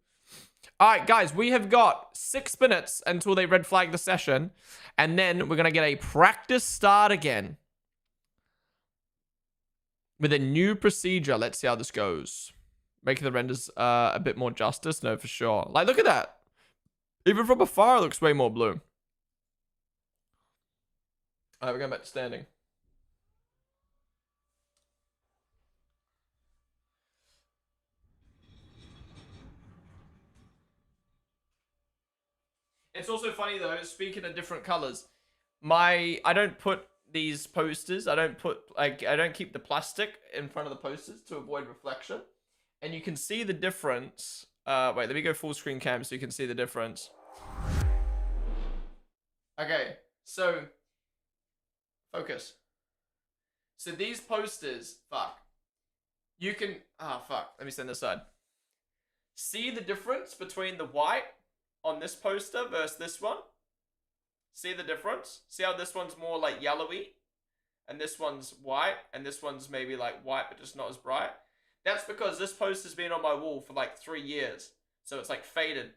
All right, guys, we have got 6 minutes until they red flag the session, and then we're going to get a practice start again with a new procedure. Let's see how this goes. Making the renders a bit more justice. No, for sure. Like, look at that. Even from afar, it looks way more blue. All right, we're going back to standing. It's also funny though, speaking of different colors, I don't put these posters, I don't keep the plastic in front of the posters to avoid reflection. And you can see the difference. Wait, let me go full screen cam so you can see the difference. Okay, so focus. So these posters, you can, let me stand this side. See the difference between the white on this poster versus this one? See the difference? See how this one's more like yellowy and this one's white and this one's maybe like white but just not as bright? That's because this poster's been on my wall for like 3 years. So it's like faded.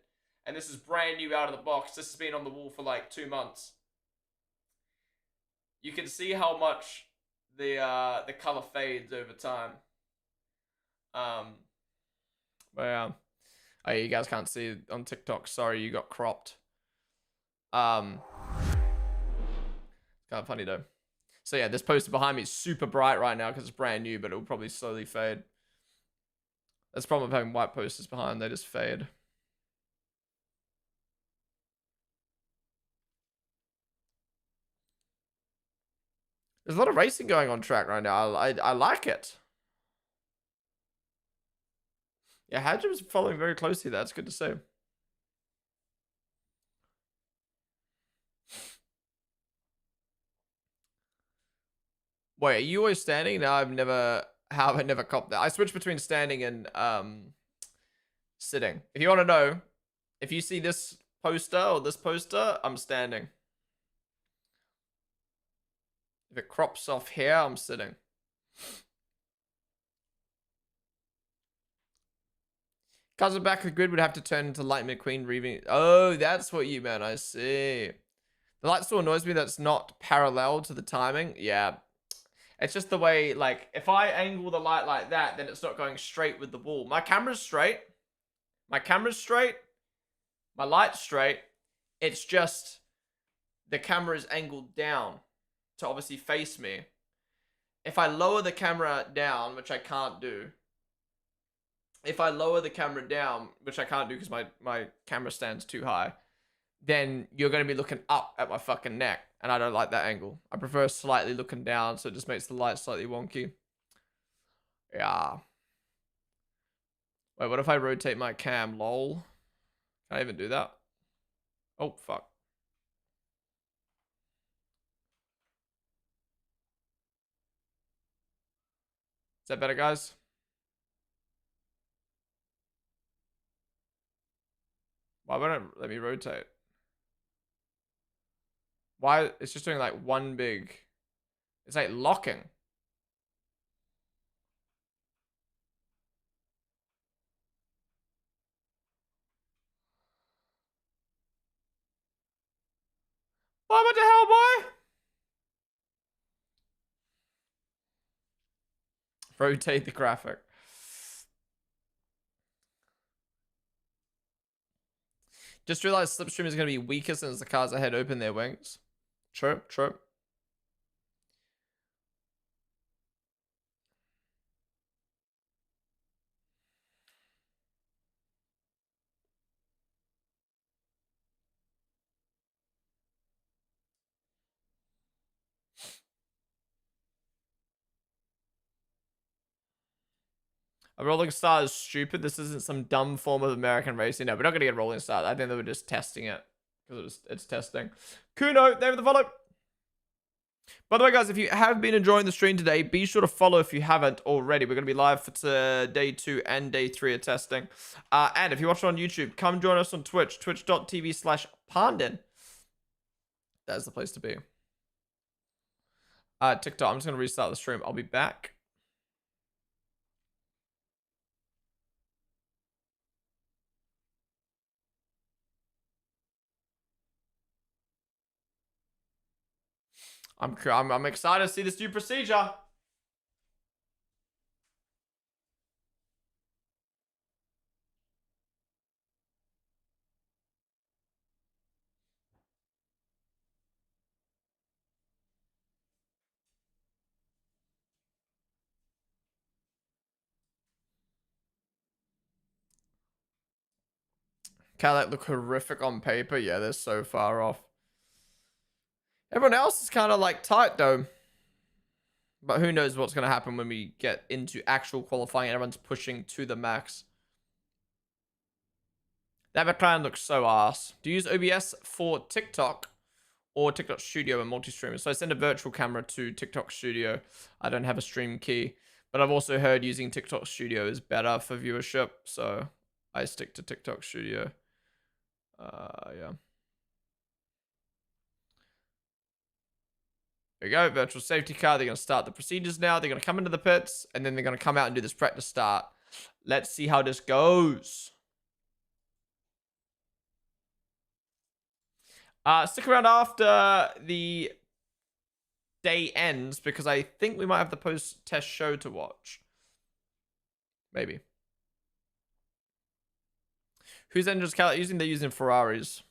And this is brand new out of the box. This has been on the wall for like 2 months. You can see how much the color fades over time. But yeah. Oh, you guys can't see it on TikTok. Sorry, you got cropped. Kind of funny though. So yeah, this poster behind me is super bright right now because it's brand new, but it will probably slowly fade. That's the problem with having white posters behind. They just fade. There's a lot of racing going on track right now. I like it. Yeah, Hadjim's following very closely. That's good to see. Wait, are you always standing? No, how have I never copped that? I switch between standing and sitting. If you want to know, if you see this poster or this poster, I'm standing. If it crops off here, I'm sitting. Cars at the back of the grid would have to turn into Light McQueen reading. Oh, that's what you meant. I see. The light still annoys me that it's not parallel to the timing. Yeah. It's just the way, like, if I angle the light like that, then it's not going straight with the wall. My camera's straight. My camera's straight. My light's straight. It's just the camera is angled down to obviously face me. If I lower the camera down, which I can't do. If I lower the camera down, which I can't do because my camera stands too high, then you're going to be looking up at my fucking neck. And I don't like that angle. I prefer slightly looking down, so it just makes the light slightly wonky. Yeah. Wait, what if I rotate my cam? Lol. Can I even do that? Oh, fuck. Is that better, guys? Why won't it let me rotate? Why? It's just doing like one big... It's like locking. What the hell, boy? Rotate the graphic. Just realized Slipstream is going to be weaker since the cars ahead open their wings. True, true. A rolling start is stupid. This isn't some dumb form of American racing. No, we're not going to get a rolling start. I think they were just testing it. Because it's testing. Kuno, name of the follow. By the way, guys, if you have been enjoying the stream today, be sure to follow if you haven't already. We're going to be live for day 2 and day 3 of testing. And if you watch it on YouTube, come join us on Twitch. Twitch.tv/Ponden. That's the place to be. TikTok, I'm just going to restart the stream. I'll be back. I'm excited to see this new procedure. Cadillac look horrific on paper. Yeah, they're so far off. Everyone else is kind of like tight though. But who knows what's going to happen when we get into actual qualifying. Everyone's pushing to the max. That McLaren looks so ass. Do you use OBS for TikTok or TikTok Studio and multi-streamers? So I send a virtual camera to TikTok Studio. I don't have a stream key. But I've also heard using TikTok Studio is better for viewership. So I stick to TikTok Studio. Yeah. There we go, virtual safety car. They're going to start the procedures now. They're going to come into the pits, and then they're going to come out and do this practice start. Let's see how this goes. Stick around after the day ends, because I think we might have the post-test show to watch. Maybe. Whose engines Cal using? They're using Ferraris.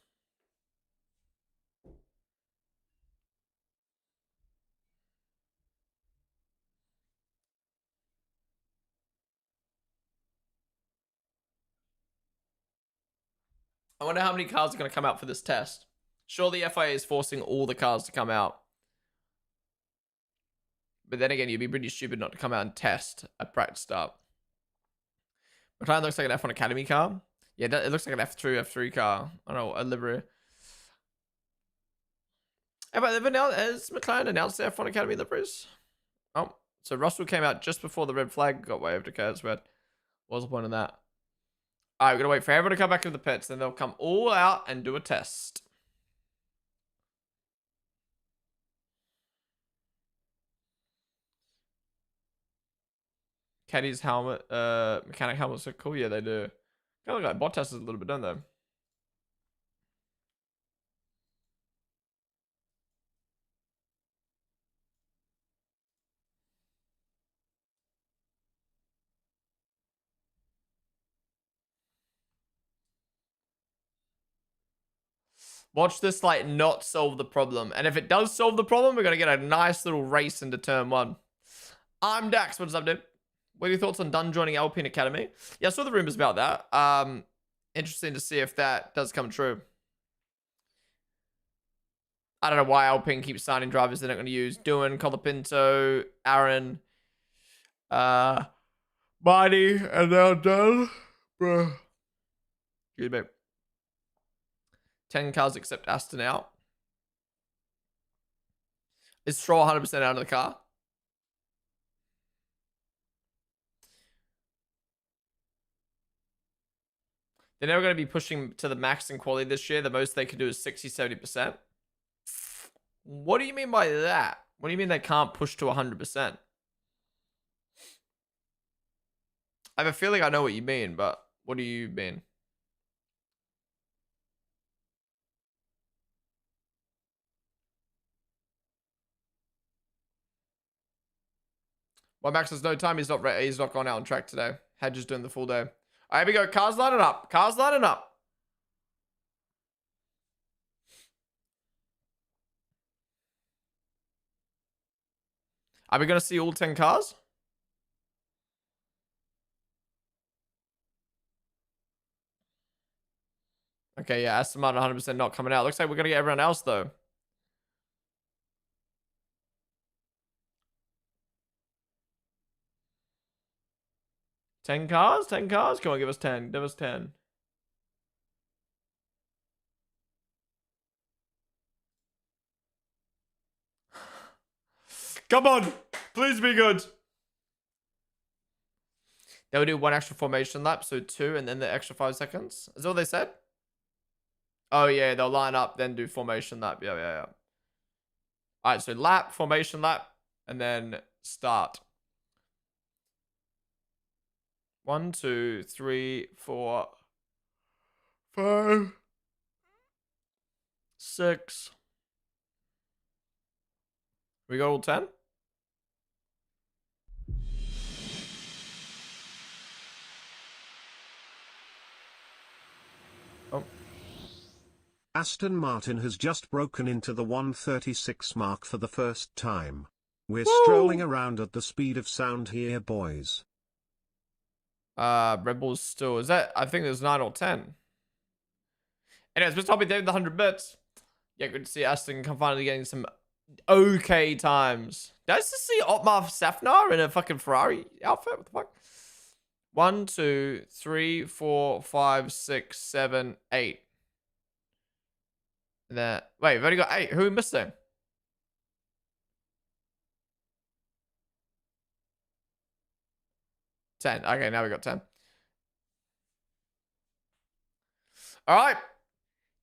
I wonder how many cars are going to come out for this test. Surely the FIA is forcing all the cars to come out. But then again, you'd be pretty stupid not to come out and test a practice start. McLaren looks like an F1 Academy car. Yeah, it looks like an F3 car. I don't know, a livery. Has McLaren announced the F1 Academy liveries? Oh, so Russell came out just before the red flag got waved. Okay, that's weird. What was the point of that? All right, we're going to wait for everyone to come back to the pits. Then they'll come all out and do a test. Caddy's helmet, mechanic helmets are cool. Yeah, they do. Kind of look like Bottas a little bit, don't they? Watch this, like, not solve the problem. And if it does solve the problem, we're going to get a nice little race into turn 1. I'm Dax. What's up, dude? What are your thoughts on Dunn joining Alpine Academy? Yeah, I saw the rumors about that. Interesting to see if that does come true. I don't know why Alpine keeps signing drivers they're not going to use. Doohan, Colapinto, Aaron, Marty, and now Dunn. Bruh. Excuse me. 10 cars except Aston out. Is Stroll 100% out of the car? They're never going to be pushing to the max in quality this year. The most they can do is 60, 70%. What do you mean by that? What do you mean they can't push to 100%? I have a feeling I know what you mean, but what do you mean? Well, Max has no time. He's not ready. He's not gone out on track today. Hedge is doing the full day. All right, here we go. Cars lining up. Cars lining up. Are we going to see all 10 cars? Okay, yeah, Aston Martin 100% not coming out. Looks like we're going to get everyone else, though. Ten cars? 10 cars? Come on, give us 10. Give us 10. Come on. Please be good. They'll do 1 extra formation lap, so 2, and then the extra 5 seconds. Is that what they said? Oh, yeah, they'll line up, then do formation lap. Yeah. All right, so lap, formation lap, and then start. 1, 2, 3, 4, 5, 6. We got all 10? Oh. Aston Martin has just broken into the 136 mark for the first time. We're strolling around at the speed of sound here, boys. Red Bull's still, is that, I think there's 9 or 10. Anyways, Mr. Hobby David, the 100 bits. Yeah, good to see Aston finally getting some okay times. Did I just see Otmar Safnar in a fucking Ferrari outfit? What the fuck? 1, 2, 3, 4, 5, 6, 7, 8. That, wait, we've only got 8. Who are we missing? Ten. Okay, now we got 10. All right.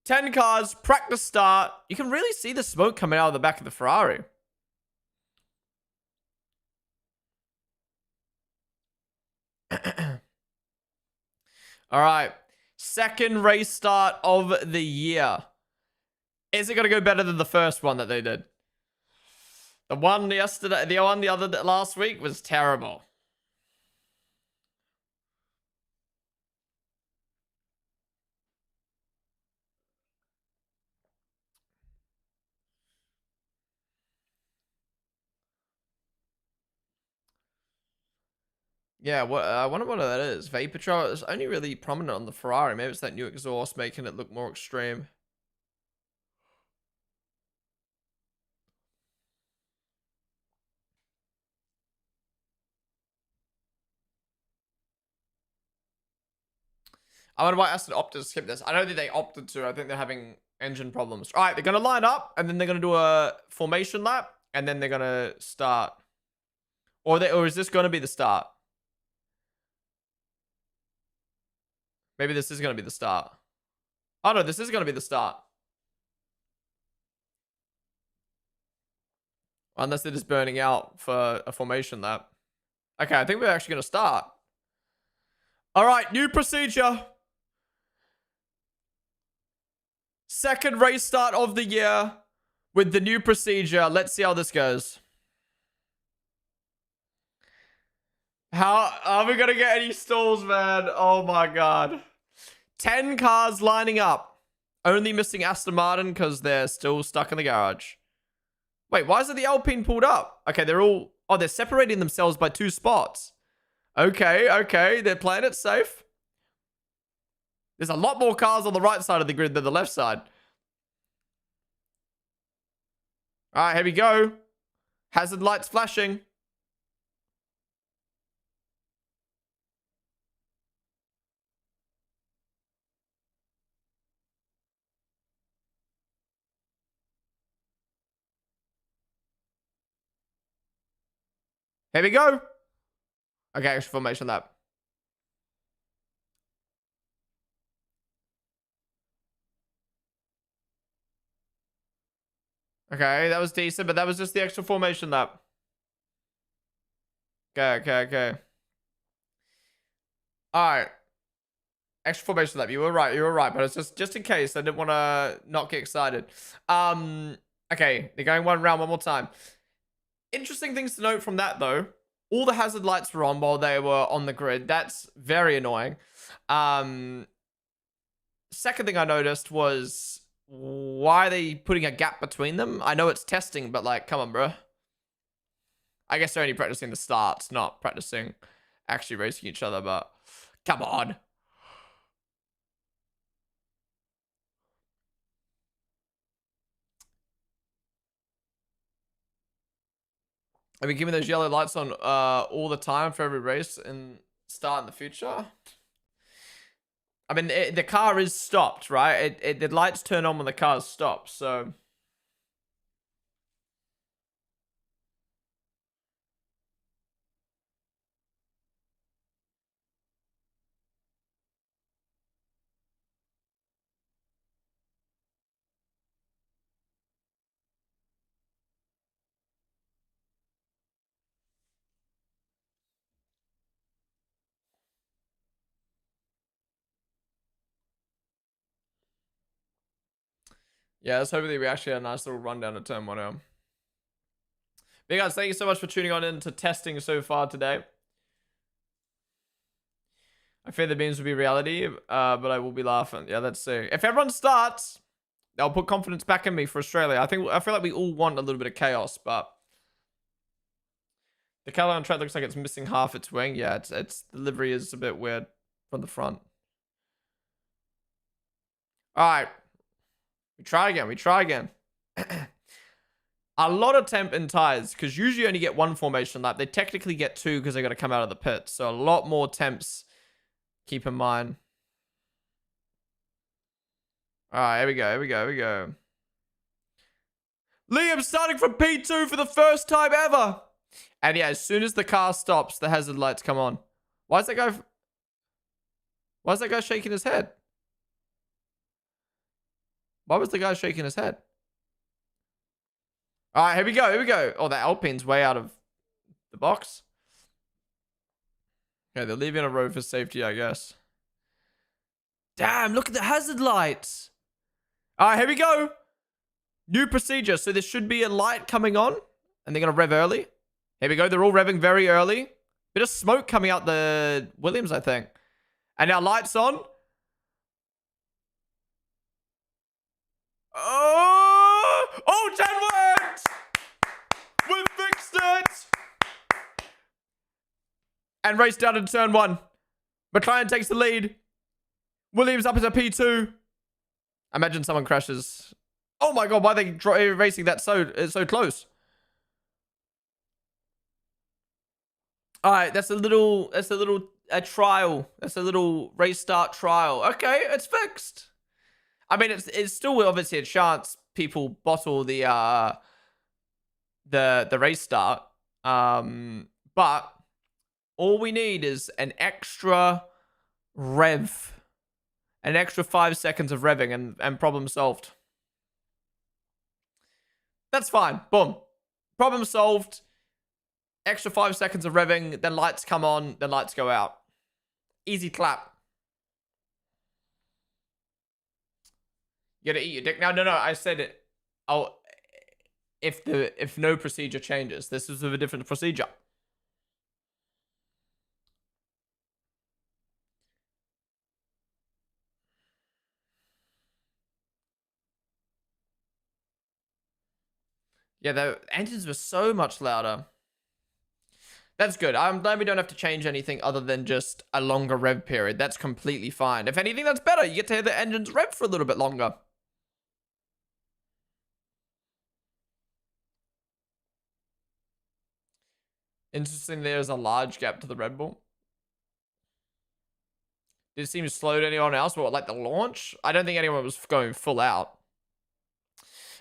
10 cars, practice start. You can really see the smoke coming out of the back of the Ferrari. All right. Second race start of the year. Is it going to go better than the first one that they did? The one yesterday, the other last week was terrible. Yeah, I wonder what that is. Vapor Trail is only really prominent on the Ferrari. Maybe it's that new exhaust making it look more extreme. I wonder why Aston opted to skip this. I don't think they opted to. I think they're having engine problems. All right, they're going to line up, and then they're going to do a formation lap, and then they're going to start. Or is this going to be the start? Maybe this is going to be the start. Oh, no, this is going to be the start. Unless they're just burning out for a formation lap. Okay, I think we're actually going to start. All right, new procedure. Second race start of the year with the new procedure. Let's see how this goes. How are we going to get any stalls, man? Oh, my God. 10 cars lining up. Only missing Aston Martin because they're still stuck in the garage. Wait, why is it the Alpine pulled up? Okay, they're all... Oh, they're separating themselves by 2 spots. Okay, okay. They're playing it safe. There's a lot more cars on the right side of the grid than the left side. All right, here we go. Hazard lights flashing. Here we go. Okay, extra formation lap. Okay, that was decent, but that was just the extra formation lap. Okay, okay, okay. All right. Extra formation lap. You were right, but it's just in case. I didn't want to not get excited. Okay, they're going one round one more time. Interesting things to note from that, though. All the hazard lights were on while they were on the grid. That's very annoying. Second thing I noticed was... Why are they putting a gap between them? I know it's testing, but like, come on, bro. I guess they're only practicing the starts, not practicing actually racing each other, but come on. Are we giving those yellow lights on all the time for every race and start in the future? I mean, the car is stopped, right? The lights turn on when the car stops, so... Yeah, let's hope that we actually had a nice little rundown of Turn 1 here. But guys, thank you so much for tuning on into testing so far today. I fear the beams will be reality, but I will be laughing. Yeah, let's see. If everyone starts, they'll put confidence back in me for Australia. I feel like we all want a little bit of chaos, but the Catalan track looks like it's missing half its wing. Yeah, its delivery is a bit weird from the front. All right. We try again. A lot of temp in tires, because usually you only get 1 formation lap. They technically get 2 because they got to come out of the pit. So a lot more temps, keep in mind. All right, here we go. Liam starting from P2 for the first time ever. And yeah, as soon as the car stops, the hazard lights come on. Why is that guy shaking his head? Why was the guy shaking his head? All right, here we go. Oh, that Alpine's way out of the box. Okay, they're leaving a row for safety, I guess. Damn, look at the hazard lights. All right, here we go. New procedure. So there should be a light coming on, and they're going to rev early. Here we go. They're all revving very early. Bit of smoke coming out the Williams, I think. And now lights on. Oh, 10 worked! We fixed it! And race down into turn 1. McLaren takes the lead. Williams up as a P2. Imagine someone crashes. Oh my god, why are they racing that so close? All right, that's a little trial. That's a little race start trial. Okay, it's fixed. I mean, it's still obviously a chance people bottle the race start. But all we need is an extra rev An extra 5 seconds of revving and problem solved. That's fine. Boom. Problem solved. Extra 5 seconds of revving, then lights come on, then lights go out. Easy clap. You gotta eat your dick. No, I said it. Oh, if no procedure changes. This is a different procedure. Yeah, the engines were so much louder. That's good. I'm glad we don't have to change anything other than just a longer rev period. That's completely fine. If anything, that's better. You get to hear the engines rev for a little bit longer. Interesting, there's a large gap to the Red Bull. Did it seem slow to anyone else? What, like the launch? I don't think anyone was going full out.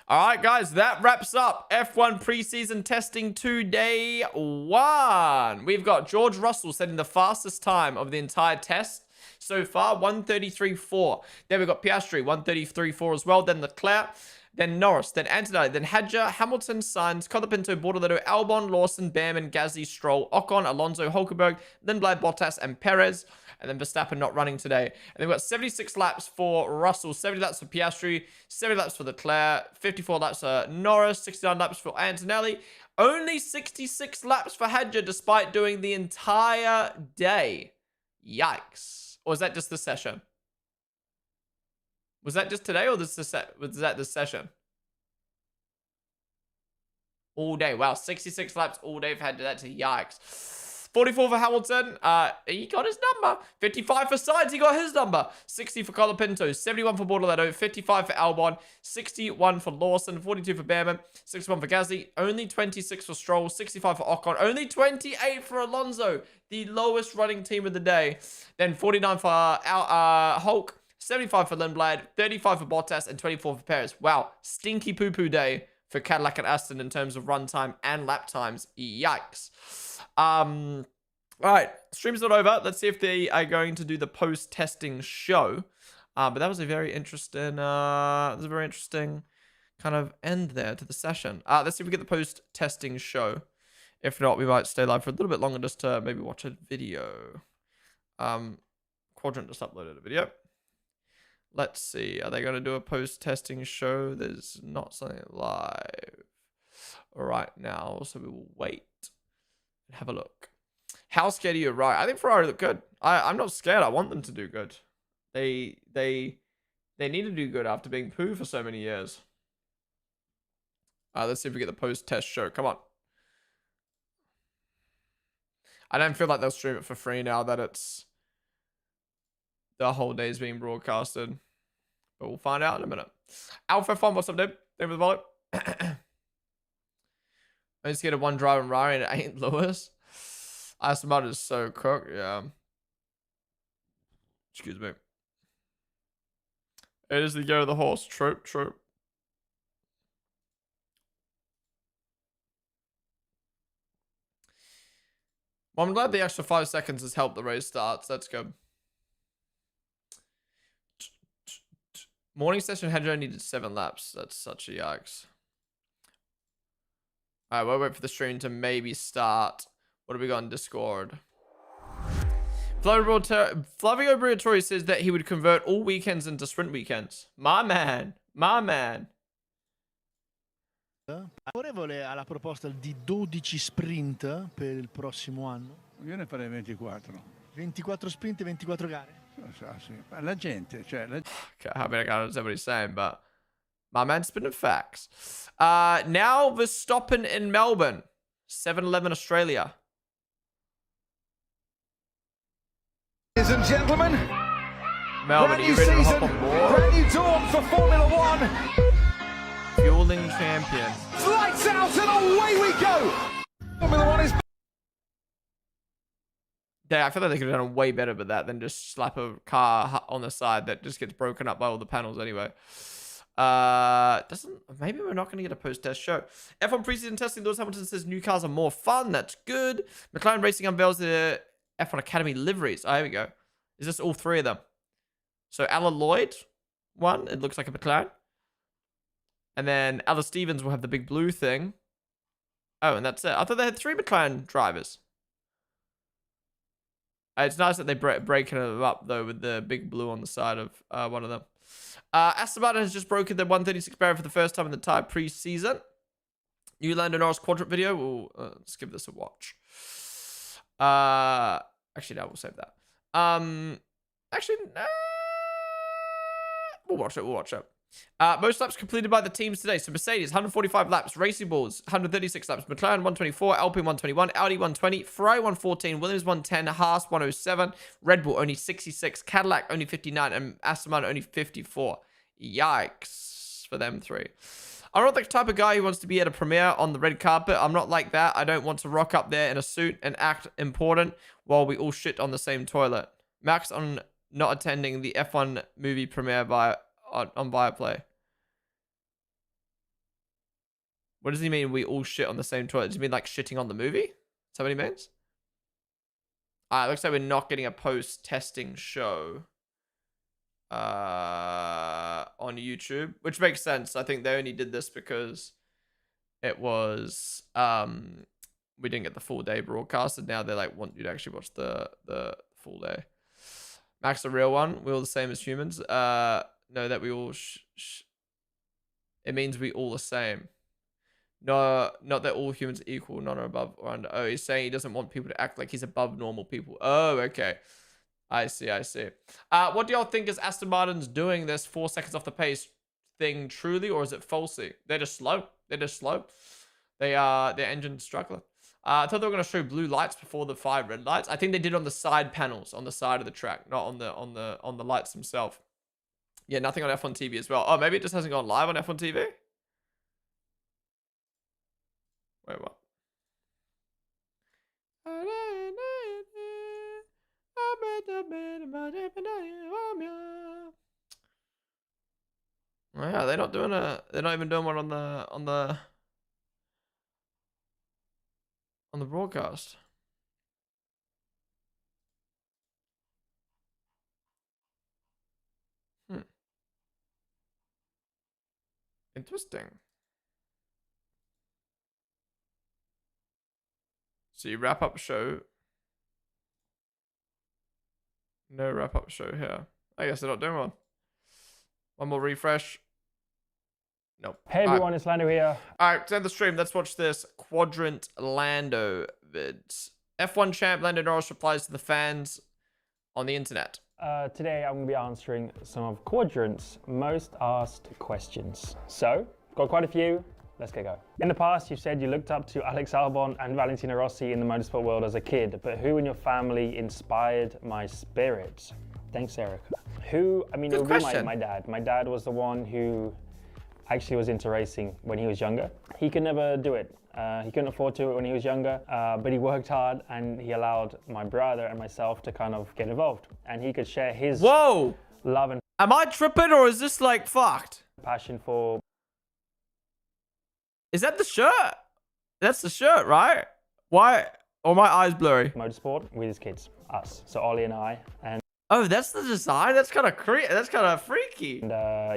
All right, guys, that wraps up F1 preseason testing to day 1. We've got George Russell setting the fastest time of the entire test so far, 1:33.4. Then we've got Piastri, 1:33.4 as well. Then Leclerc, then Norris, then Antonelli, then Hadjar, Hamilton, Sainz, Colapinto, Bortoleto, Albon, Lawson, Behrman, Gasly, Stroll, Ocon, Alonso, Hulkenberg, Lindblad, Bottas, and Perez. And then Verstappen not running today. And then we've got 76 laps for Russell, 70 laps for Piastri, 70 laps for Leclerc, 54 laps for Norris, 69 laps for Antonelli. Only 66 laps for Hadjar despite doing the entire day. Yikes. Or was that just the session? Was that just today or was that the session? All day. Wow, 66 laps all day for Hadjar. That's a yikes. 44 for Hamilton. He got his number. 55 for Sainz. He got his number. 60 for Colapinto. 71 for Bortoleto. 55 for Albon. 61 for Lawson. 42 for Behrman. 61 for Gasly. Only 26 for Stroll. 65 for Ocon. Only 28 for Alonso. The lowest running team of the day. Then 49 for Hulk. 75 for Lindblad. 35 for Bottas. And 24 for Perez. Wow. Stinky poo-poo day for Cadillac and Aston in terms of run time and lap times. Yikes. All right, stream's not over. Let's see if they are going to do the post-testing show. But that was a very interesting, kind of end there to the session. Let's see if we get the post-testing show. If not, we might stay live for a little bit longer just to maybe watch a video. Quadrant just uploaded a video. Let's see. Are they going to do a post-testing show? There's not something live right now, so we will wait. Have a look. How scared are you? Right. I think Ferrari look good. I'm not scared. I want them to do good. They need to do good after being poo for so many years. Let's see if we get the post-test show. Come on. I don't feel like they'll stream it for free now that it's the whole day is being broadcasted. But we'll find out in a minute. Alpha Fun, what's up, dude? Thank you for the vote. I just get a one drive in Rari and it ain't Lewis. Aston Martin is so cooked, yeah. Excuse me. It is the go of the horse. Trope. Well, I'm glad the extra 5 seconds has helped the race starts. That's good. Morning session Hadjar needed 7 laps. That's such a yikes. Alright, we'll wait for the stream to maybe start. What have we got in Discord? Flavio Briatore says that he would convert all weekends into sprint weekends. My man. Favorevole alla proposta di 12 sprint per il prossimo anno? Io ne farei 24. 24 sprint e 24 gare? Sì. La gente, cioè... Okay, I mean, I can't understand what he's saying, but... My man's spinning facts. Now Verstappen in Melbourne. 7-Eleven Australia. Ladies and gentlemen, Melbourne, are you ready to hop on board? brand new dawn for Formula One. Fueling champion. Lights out and away we go. Formula One is... Yeah, I feel like they could have done way better with that than just slap a car on the side that just gets broken up by all the panels anyway. Maybe we're not going to get a post-test show. F1 preseason testing. Lewis Hamilton says new cars are more fun. That's good. McLaren Racing unveils the F1 Academy liveries. Oh, here we go. Is this all 3 of them? So Alan Lloyd, one. It looks like a McLaren. And then Ella Stevens will have the big blue thing. Oh, and that's it. I thought they had 3 McLaren drivers. It's nice that they're breaking them up, though, with the big blue on the side of one of them. Aston Martin has just broken the 136 barrier for the first time in the entire preseason. New Lando Norris quadrant video. Let's give this a watch. Actually, no, we'll save that. Actually, we'll watch it. We'll watch it. Most laps completed by the teams today. So Mercedes, 145 laps. Racing Bulls, 136 laps. McLaren, 124. Alpine, 121. Audi, 120. Ferrari, 114. Williams, 110. Haas, 107. Red Bull, only 66. Cadillac, only 59. And Aston Martin, only 54. Yikes for them 3. I'm not the type of guy who wants to be at a premiere on the red carpet. I'm not like that. I don't want to rock up there in a suit and act important while we all shit on the same toilet. Max on not attending the F1 movie premiere on Viaplay. What does he mean we all shit on the same toilet? Does he mean like shitting on the movie? Is that what he means? Alright, looks like we're not getting a post-testing show on YouTube, which makes sense. I think they only did this because it was we didn't get the full day broadcast, and now they like want you to actually watch the full day. Max, the real one. We're all the same as humans. Know that we all it means we all the same. No, not that all humans are equal, none are above or under. Oh, he's saying he doesn't want people to act like he's above normal people. Oh, okay. I see. What do y'all think is Aston Martin's doing this 4 seconds off the pace thing truly, or is it falsy? They're just slow. Their engine's struggling. I thought they were going to show blue lights before the 5 red lights. I think they did on the side panels on the side of the track, not on the lights themselves. Yeah, nothing on F1 TV as well. Oh, maybe it just hasn't gone live on F1 TV? Wait, what? Oh, yeah, they're not even doing one on the broadcast. Interesting. So you wrap up show. No wrap up show here. I guess they're not doing one. One more refresh. Nope. Hey everyone, it's Lando here. Alright, to end the stream, let's watch this Quadrant Lando vids. F1 champ Lando Norris replies to the fans on the internet. Today I'm going to be answering some of Quadrant's most asked questions. So, got quite a few. Let's get going. In the past, you said you looked up to Alex Albon and Valentino Rossi in the motorsport world as a kid, but who in your family inspired my spirit? Thanks, Erica. Who, I mean, it would be my dad. My dad was the one who actually was into racing when he was younger. He could never do it. He couldn't afford to when he was younger, but he worked hard and he allowed my brother and myself to kind of get involved. And he could share his love and... Am I tripping or is this like fucked? Passion for... Is that the shirt? That's the shirt, right? Why? Or my eyes blurry? Motorsport with his kids, us. So Ollie and I. And oh, that's the design? That's kind of that's kind of freaky. And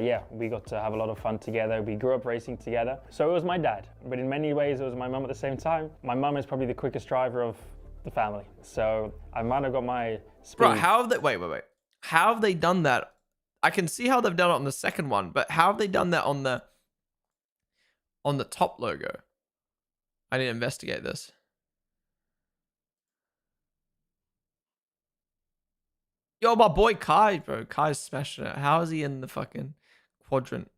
yeah, we got to have a lot of fun together. We grew up racing together. So it was my dad, but in many ways it was my mum at the same time. My mum is probably the quickest driver of the family. So I might have got my speed. Bro, how have they, wait. How have they done that? I can see how they've done it on the second one, but how have they done that on the top logo? I need to investigate this. Yo, my boy Kai, bro. Kai's smashing it. How is he in the fucking quadrant?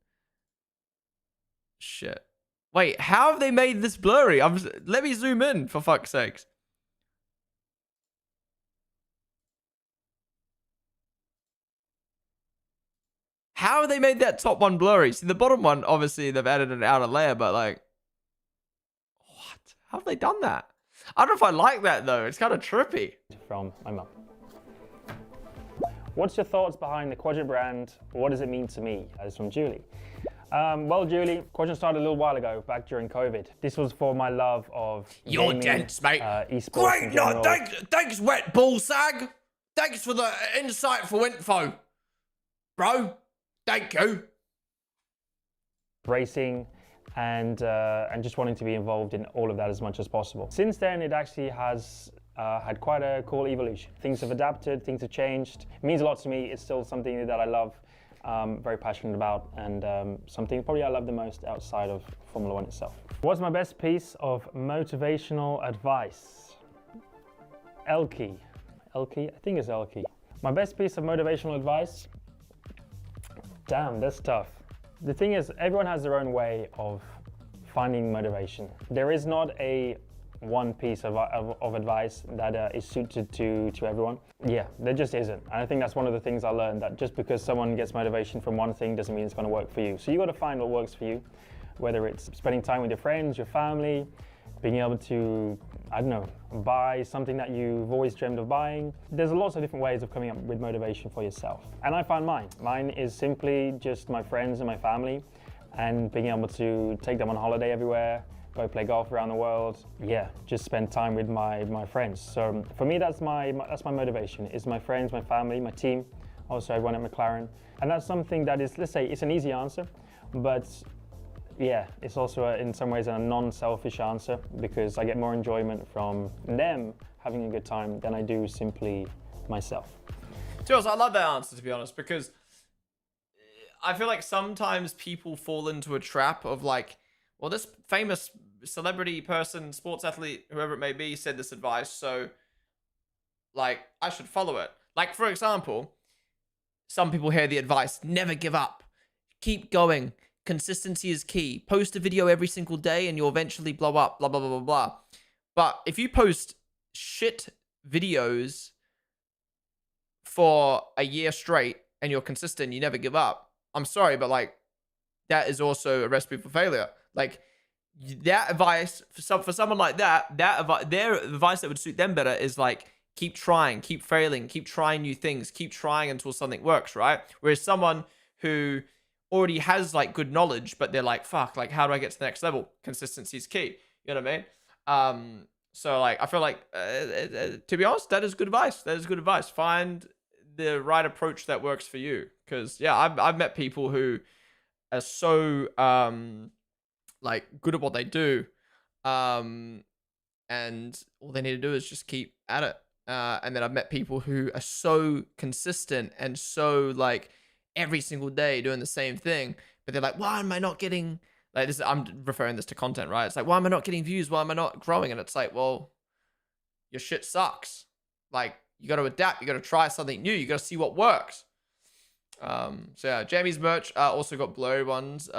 Shit. Wait, how have they made this blurry? Let me zoom in, for fuck's sakes. How have they made that top one blurry? See, the bottom one, obviously, they've added an outer layer, but like... What? How have they done that? I don't know if I like that, though. It's kind of trippy. From my mum. What's your thoughts behind the Quadrant brand? What does it mean to me? That is from Julie. Well, Julie, Quadrant started a little while ago, back during COVID. This was for my love of You're gaming, dense, mate. Esports Great night. Thanks, wet ball sag. Thanks for the insightful info. bro. Thank you. Racing and just wanting to be involved in all of that as much as possible. Since then, it actually has had quite a cool evolution. Things have adapted, things have changed. It means a lot to me. It's still something that I love, very passionate about, and something probably I love the most outside of Formula One itself. What's my best piece of motivational advice? Elke. I think it's Elke. My best piece of motivational advice? Damn, that's tough. The thing is, everyone has their own way of finding motivation. There is not a one piece of advice that is suited to everyone. Yeah, there just isn't. And I think that's one of the things I learned, that just because someone gets motivation from one thing doesn't mean it's going to work for you. So you got to find what works for you, whether it's spending time with your friends, your family, being able to, I don't know, buy something that you've always dreamed of buying. There's lots of different ways of coming up with motivation for yourself. And I found mine. Mine is simply just my friends and my family, and being able to take them on holiday everywhere, go play golf around the world. Yeah, just spend time with my friends. So for me, that's my motivation, is my friends, my family, my team, also everyone at McLaren. And that's something that is, let's say, it's an easy answer, but yeah, it's also in some ways a non-selfish answer, because I get more enjoyment from them having a good time than I do simply myself. To be honest, I love that answer, to be honest, because I feel like sometimes people fall into a trap of like, well, this famous celebrity person, sports athlete, whoever it may be, said this advice, so like I should follow it. Like, for example, some people hear the advice, never give up, keep going. Consistency is key. Post a video every single day and you'll eventually blow up, blah, blah, blah, blah, blah. But if you post shit videos for a year straight and you're consistent, you never give up, I'm sorry, but like, that is also a recipe for failure. Like, that advice, for someone like that, their advice that would suit them better is like, keep trying, keep failing, keep trying new things, keep trying until something works, right? Whereas someone who already has like good knowledge, but they're like, fuck, like how do I get to the next level? Consistency is key. You know what I mean? So like, I feel like, to be honest, that is good advice. That is good advice. Find the right approach that works for you. Cause yeah, I've met people who are so, like good at what they do. And all they need to do is just keep at it. And then I've met people who are so consistent and so like, every single day doing the same thing, but they're like, why am I not getting, like this, I'm referring this to content, right? It's like, why am I not getting views? Why am I not growing? And it's like, well, your shit sucks. Like, you got to adapt. You got to try something new. You got to see what works. So yeah, Jamie's merch also got blurry ones.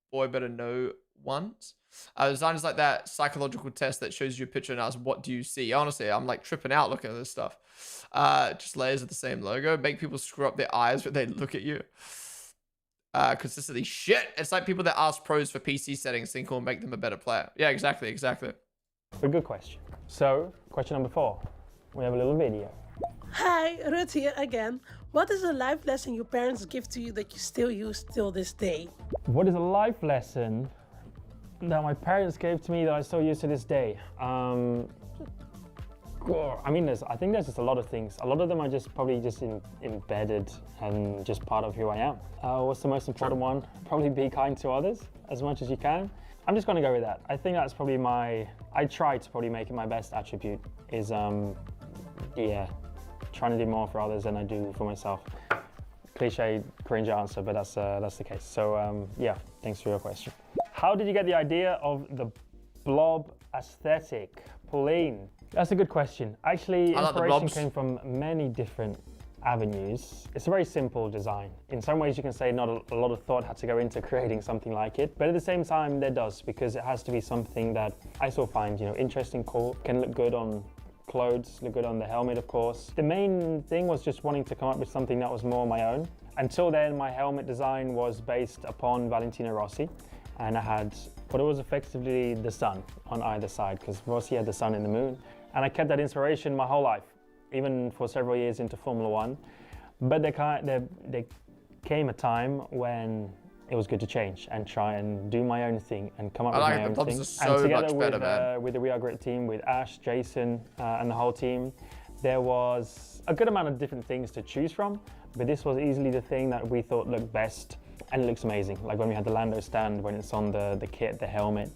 Boy better know ones. Designers like that psychological test that shows you a picture and asks, what do you see? Honestly, I'm like tripping out looking at this stuff. Just layers of the same logo. Make people screw up their eyes when they look at you. Consistently shit. It's like people that ask pros for PC settings think will make them a better player. Yeah, exactly. A good question. So, question number 4. We have a little video. Hi, Ruth here again. What is a life lesson your parents give to you that you still use till this day? What is a life lesson that my parents gave to me that I still use to this day? I mean, I think there's just a lot of things. A lot of them are just probably just embedded and just part of who I am. What's the most important one? Probably be kind to others as much as you can. I'm just going to go with that. I think that's probably I try to probably make it my best attribute is, yeah, trying to do more for others than I do for myself. Cliche, cringe answer, but that's the case. So yeah, thanks for your question. How did you get the idea of the blob aesthetic? Pauline. That's a good question. Actually, inspiration came from many different avenues. It's a very simple design. In some ways, you can say not a lot of thought had to go into creating something like it, but at the same time, there does, because it has to be something that I still find, interesting, cool, can look good on clothes, look good on the helmet, of course. The main thing was just wanting to come up with something that was more my own. Until then, my helmet design was based upon Valentino Rossi, and I had what was effectively the sun on either side, because Rossi had the sun and the moon. And I kept that inspiration my whole life, even for several years into Formula One. But there came a time when it was good to change and try and do my own thing and come up with my own thing. So and together much better, with the We Are Grit team, with Ash, Jason, and the whole team, There was a good amount of different things to choose from, but this was easily the thing that we thought looked best, and it looks amazing. Like when we had the Lando stand, when it's on the kit, the helmet,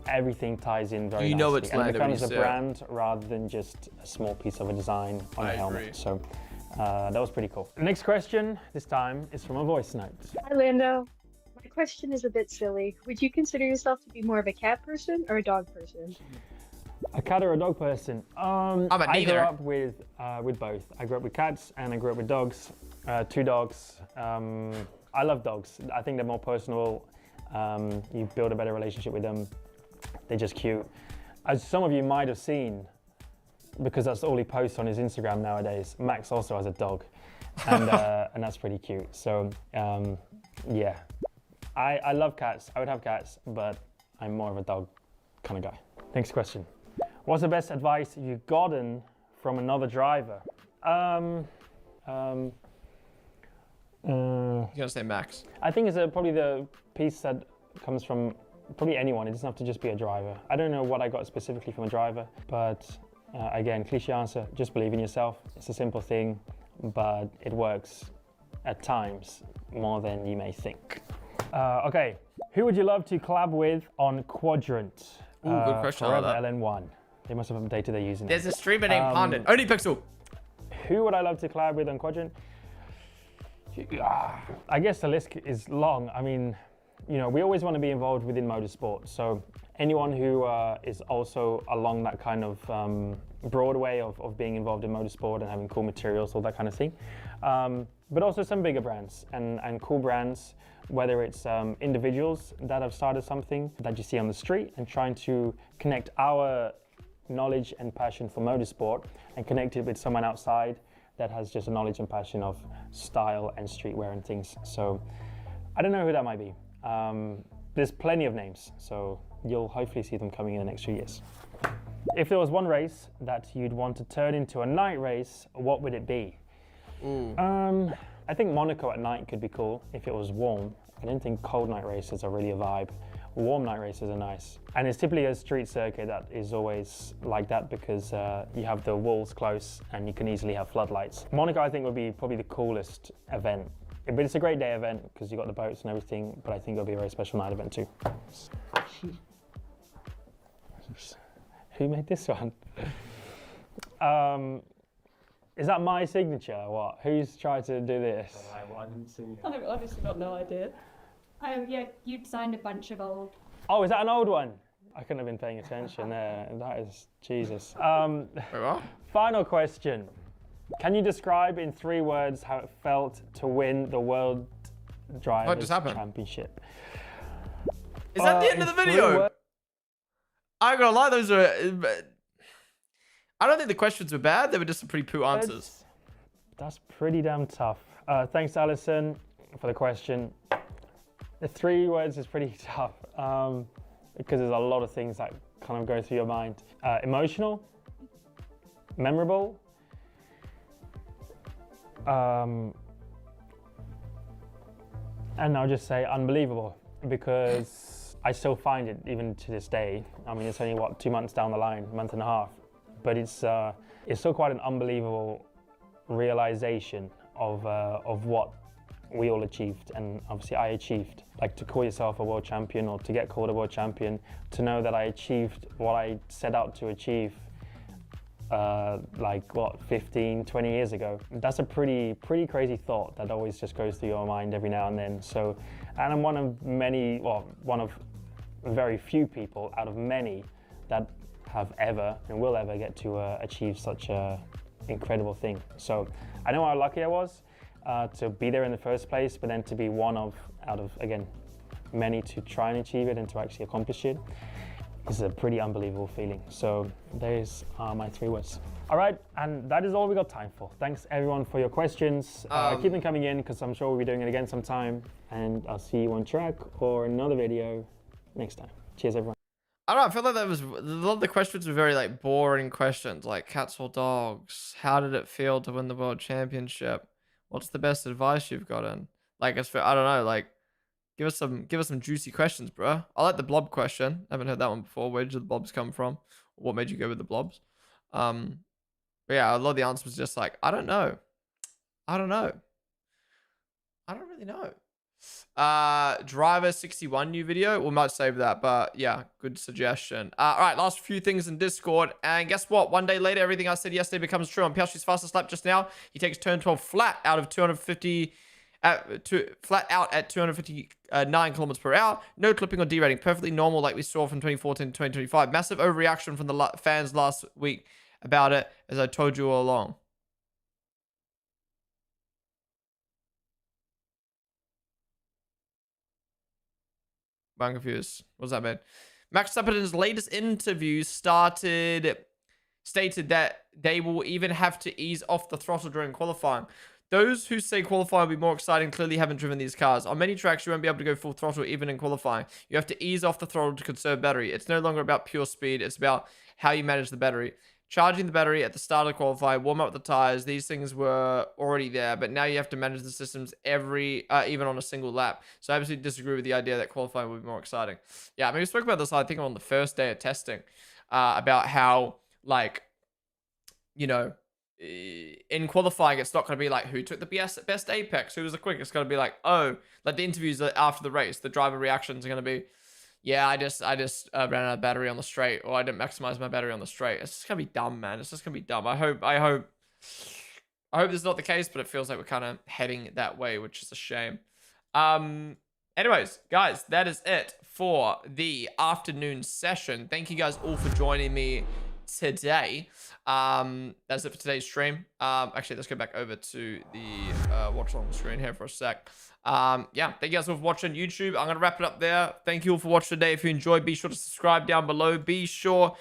everything ties in very nicely. You know it's and it Lando when becomes you a see it. brand rather than just a small piece of a design on I a helmet. agree. So that was pretty cool. Next question, this time, is from a voice note. Hi, Lando. My question is a bit silly. Would you consider yourself to be more of a cat person or a dog person? A cat or a dog person? I grew neither. up with both. I grew up with cats and I grew up with dogs. 2 dogs. I love dogs. I think they're more personal. You build a better relationship with them. They're just cute. As some of you might have seen, because that's all he posts on his Instagram nowadays, Max also has a dog, and that's pretty cute. So yeah, I love cats. I would have cats, but I'm more of a dog kind of guy. Next question. What's the best advice you've gotten from another driver? You're gonna say Max. I think it's probably the piece that comes from probably anyone. It doesn't have to just be a driver. I don't know what I got specifically from a driver, but again, cliche answer, just believe in yourself. It's a simple thing, but it works at times more than you may think. Okay, who would you love to collab with on Quadrant? Ooh, good question. I like Forever that. LN1. They must have updated their username. There's a streamer named Ponden. Only Pixel. Who would I love to collab with on Quadrant? I guess the list is long. I mean, you know, we always want to be involved within motorsport. So anyone who is also along that kind of broad way of being involved in motorsport and having cool materials, all that kind of thing. But also some bigger brands and cool brands, whether it's individuals that have started something that you see on the street and trying to connect our knowledge and passion for motorsport and connect it with someone outside that has just a knowledge and passion of style and streetwear and things. So I don't know who that might be. There's plenty of names, so you'll hopefully see them coming in the next few years. If there was one race that you'd want to turn into a night race, what would it be? I think Monaco at night could be cool if it was warm. I don't think cold night races are really a vibe. Warm night races are nice. And it's typically a street circuit that is always like that because you have the walls close and you can easily have floodlights. Monaco I think would be probably the coolest event. But it's a great day event because you've got the boats and everything, but I think it'll be a very special night event too. Who made this one? Is that my signature or what? Who's tried to do this? I didn't see it. I've honestly got no idea. Yeah, you designed a bunch of old. Oh, is that an old one? I couldn't have been paying attention there. That is Jesus. Final question. Can you describe in 3 words how it felt to win the World Drivers' Championship? Is that the end of the video? I ain't gonna lie, those are. I don't think the questions were bad. They were just some pretty poo answers. That's pretty damn tough. Thanks, Alison, for the question. The 3 words is pretty tough because there's a lot of things that kind of go through your mind. Emotional, memorable, and I'll just say unbelievable because I still find it even to this day. I mean, it's only what 2 months down the line, a month and a half, but it's still quite an unbelievable realization of what we all achieved, and obviously I achieved. Like to call yourself a world champion or to get called a world champion, to know that I achieved what I set out to achieve like what 15, 20 years ago. That's a pretty crazy thought that always just goes through your mind every now and then. So, and I'm one of many, well, one of very few people out of many that have ever and will ever get to achieve such a incredible thing. So I know how lucky I was to be there in the first place, but then to be one of, out of, again, many to try and achieve it and to actually accomplish it is a pretty unbelievable feeling. So those are my 3 words. All right, and that is all we got time for. Thanks everyone for your questions. Keep them coming in because I'm sure we'll be doing it again sometime, and I'll see you on track or another video next time. Cheers everyone. I don't know, I feel like that was, a lot of the questions were very like boring questions, like cats or dogs. How did it feel to win the world championship? What's the best advice you've gotten? Like, as for, I don't know, like, give us some juicy questions, bro. I like the blob question. I haven't heard that one before. Where did the blobs come from? What made you go with the blobs? But yeah, a lot of the answer was just like, I don't know. I don't know. I don't really know. Driver 61 new video. We might save that, but yeah, good suggestion. All right, last few things in Discord. And guess what? One day later, everything I said yesterday becomes true. On Piastri's fastest lap just now, he takes turn 12 flat out of 250... flat out at 259 kilometers per hour. No clipping or derating. Perfectly normal like we saw from 2014 to 2025. Massive overreaction from the fans last week about it, as I told you all along. I'm confused. What does that mean? Max Verstappen's latest interview stated that they will even have to ease off the throttle during qualifying. Those who say qualifying will be more exciting clearly haven't driven these cars. On many tracks, you won't be able to go full throttle even in qualifying. You have to ease off the throttle to conserve battery. It's no longer about pure speed. It's about how you manage the battery. Charging the battery at the start of qualifying, warm up the tires. These things were already there, but now you have to manage the systems even on a single lap. So I absolutely disagree with the idea that qualifying will be more exciting. Yeah, I mean, we spoke about this, I think, on the first day of testing, about how, like, you know, in qualifying, it's not going to be like who took the best apex, who was the quickest. It's going to be like, oh, like the interviews after the race, the driver reactions are going to be, yeah, I just ran out of battery on the straight, or I didn't maximize my battery on the straight. It's just gonna be dumb, man. It's just gonna be dumb. I hope this is not the case, but it feels like we're kind of heading that way, which is a shame. Anyways, guys, that is it for the afternoon session. Thank you guys all for joining me today. That's it for today's stream. Actually, let's go back over to the watch along screen here for a sec. Yeah, thank you guys all for watching YouTube. I'm gonna wrap it up there. Thank you all for watching today. If you enjoyed, be sure to subscribe down below. Be sure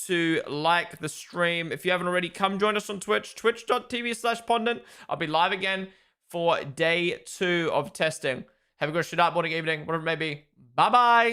to like the stream. If you haven't already, come join us on Twitch, twitch.tv/Ponden. I'll be live again for day 2 of testing. Have a good shit up, morning, evening, whatever it may be. Bye bye.